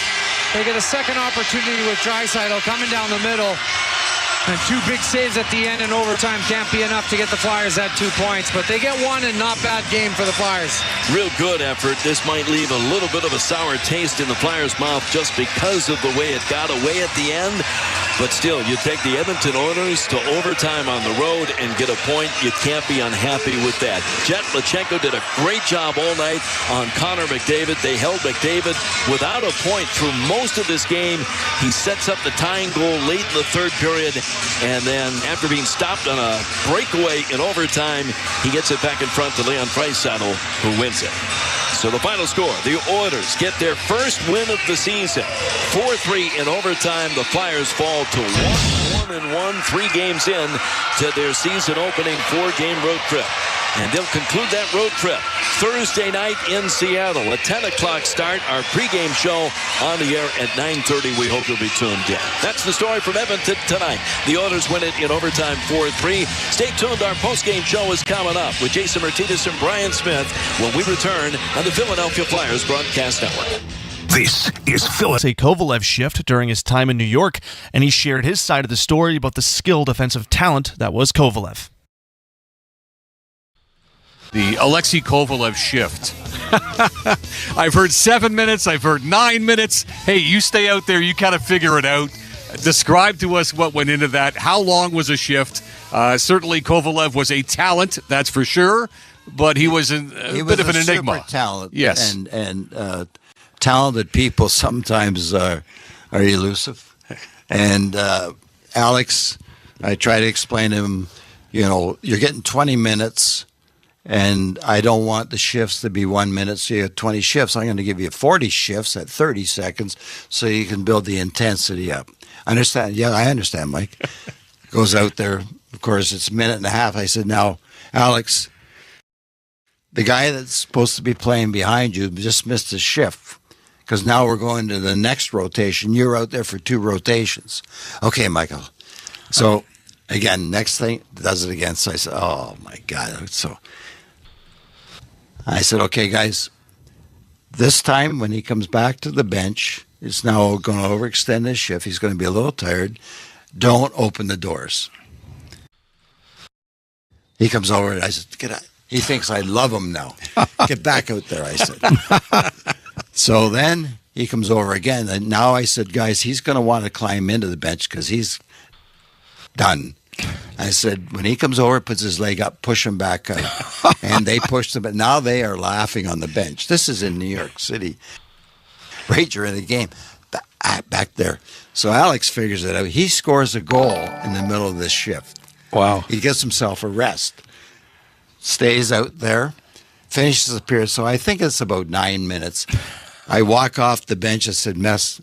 They get a second opportunity with Draisaitl coming down the middle. And 2 big saves at the end in overtime can't be enough to get the Flyers that 2 points. But they get one, and not bad game for the Flyers. Real good effort. This might leave a little bit of a sour taste in the Flyers' mouth just because of the way it got away at the end. But still, you take the Edmonton Oilers to overtime on the road and get a point. You can't be unhappy with that. Jet Lachenko did a great job all night on Connor McDavid. They held McDavid without a point through most of this game. He sets up the tying goal late in the third period. And then after being stopped on a breakaway in overtime, he gets it back in front to Leon Draisaitl, who wins it. So the final score, the Oilers get their first win of the season. 4-3 in overtime. The Flyers fall to 1-1, 3 games in to their season-opening 4-game road trip. And they'll conclude that road trip Thursday night in Seattle. A 10 o'clock start, our pregame show on the air at 9:30. We hope you'll be tuned in. That's the story from Edmonton tonight. The Oilers win it in overtime 4-3. Stay tuned. Our postgame show is coming up with Jason Martinez and Brian Smith when we return on the Philadelphia Flyers Broadcast Network. This is Alexi Kovalev shift during his time in New York, and he shared his side of the story about the skilled offensive talent that was Kovalev. The Alexi Kovalev shift. I've heard 7 minutes. I've heard 9 minutes. Hey, you stay out there. You kind of figure it out. Describe to us what went into that. How long was a shift? Certainly Kovalev was a talent, that's for sure, but he was a bit of an enigma. Super talent. Yes. And talented people sometimes are elusive. And Alex, I try to explain to him, you're getting 20 minutes. And I don't want the shifts to be 1 minute, so you have 20 shifts. I'm going to give you 40 shifts at 30 seconds so you can build the intensity up. Understand? Yeah, I understand, Mike. Goes out there. Of course, it's a minute and a half. I said, now, Alex, the guy that's supposed to be playing behind you just missed his shift because now we're going to the next rotation. You're out there for 2 rotations. Okay, Michael. So, again, next thing, does it again. So I said, oh, my God. So I said, okay, guys, this time when he comes back to the bench, it's now going to overextend his shift. He's going to be a little tired. Don't open the doors. He comes over and I said, get out. He thinks I love him now. Get back out there, I said. So then he comes over again. And now I said, guys, he's going to want to climb into the bench because he's done. I said, when he comes over, puts his leg up, push him back out. And they pushed him, but now they are laughing on the bench. This is in New York City. Right during the game. Back there. So Alex figures it out. He scores a goal in the middle of this shift. Wow. He gets himself a rest. Stays out there. Finishes the period. So I think it's about 9 minutes. I walk off the bench. I said, Mess,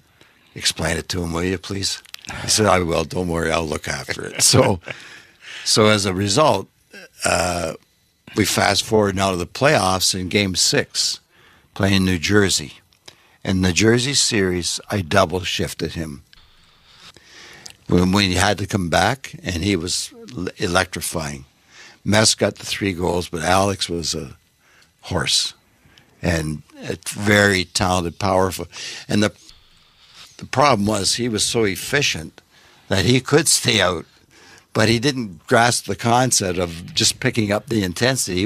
explain it to him, will you, please? He said, I will. Don't worry. I'll look after it. So as a result, we fast forward now to the playoffs in Game 6, playing New Jersey. In the Jersey series, I double shifted him. When he had to come back, and he was electrifying. Mess got the 3 goals, but Alex was a horse. And it's very talented, powerful. And the problem was he was so efficient that he could stay out, but he didn't grasp the concept of just picking up the intensity.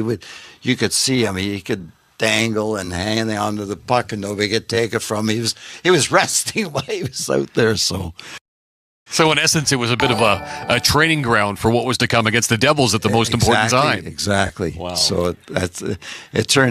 You could see him. He could dangle and hang onto the puck, and nobody could take it from him. He was resting while he was out there. So in essence, it was a bit of a training ground for what was to come against the Devils at the most important time. Exactly. Wow. So it turned out.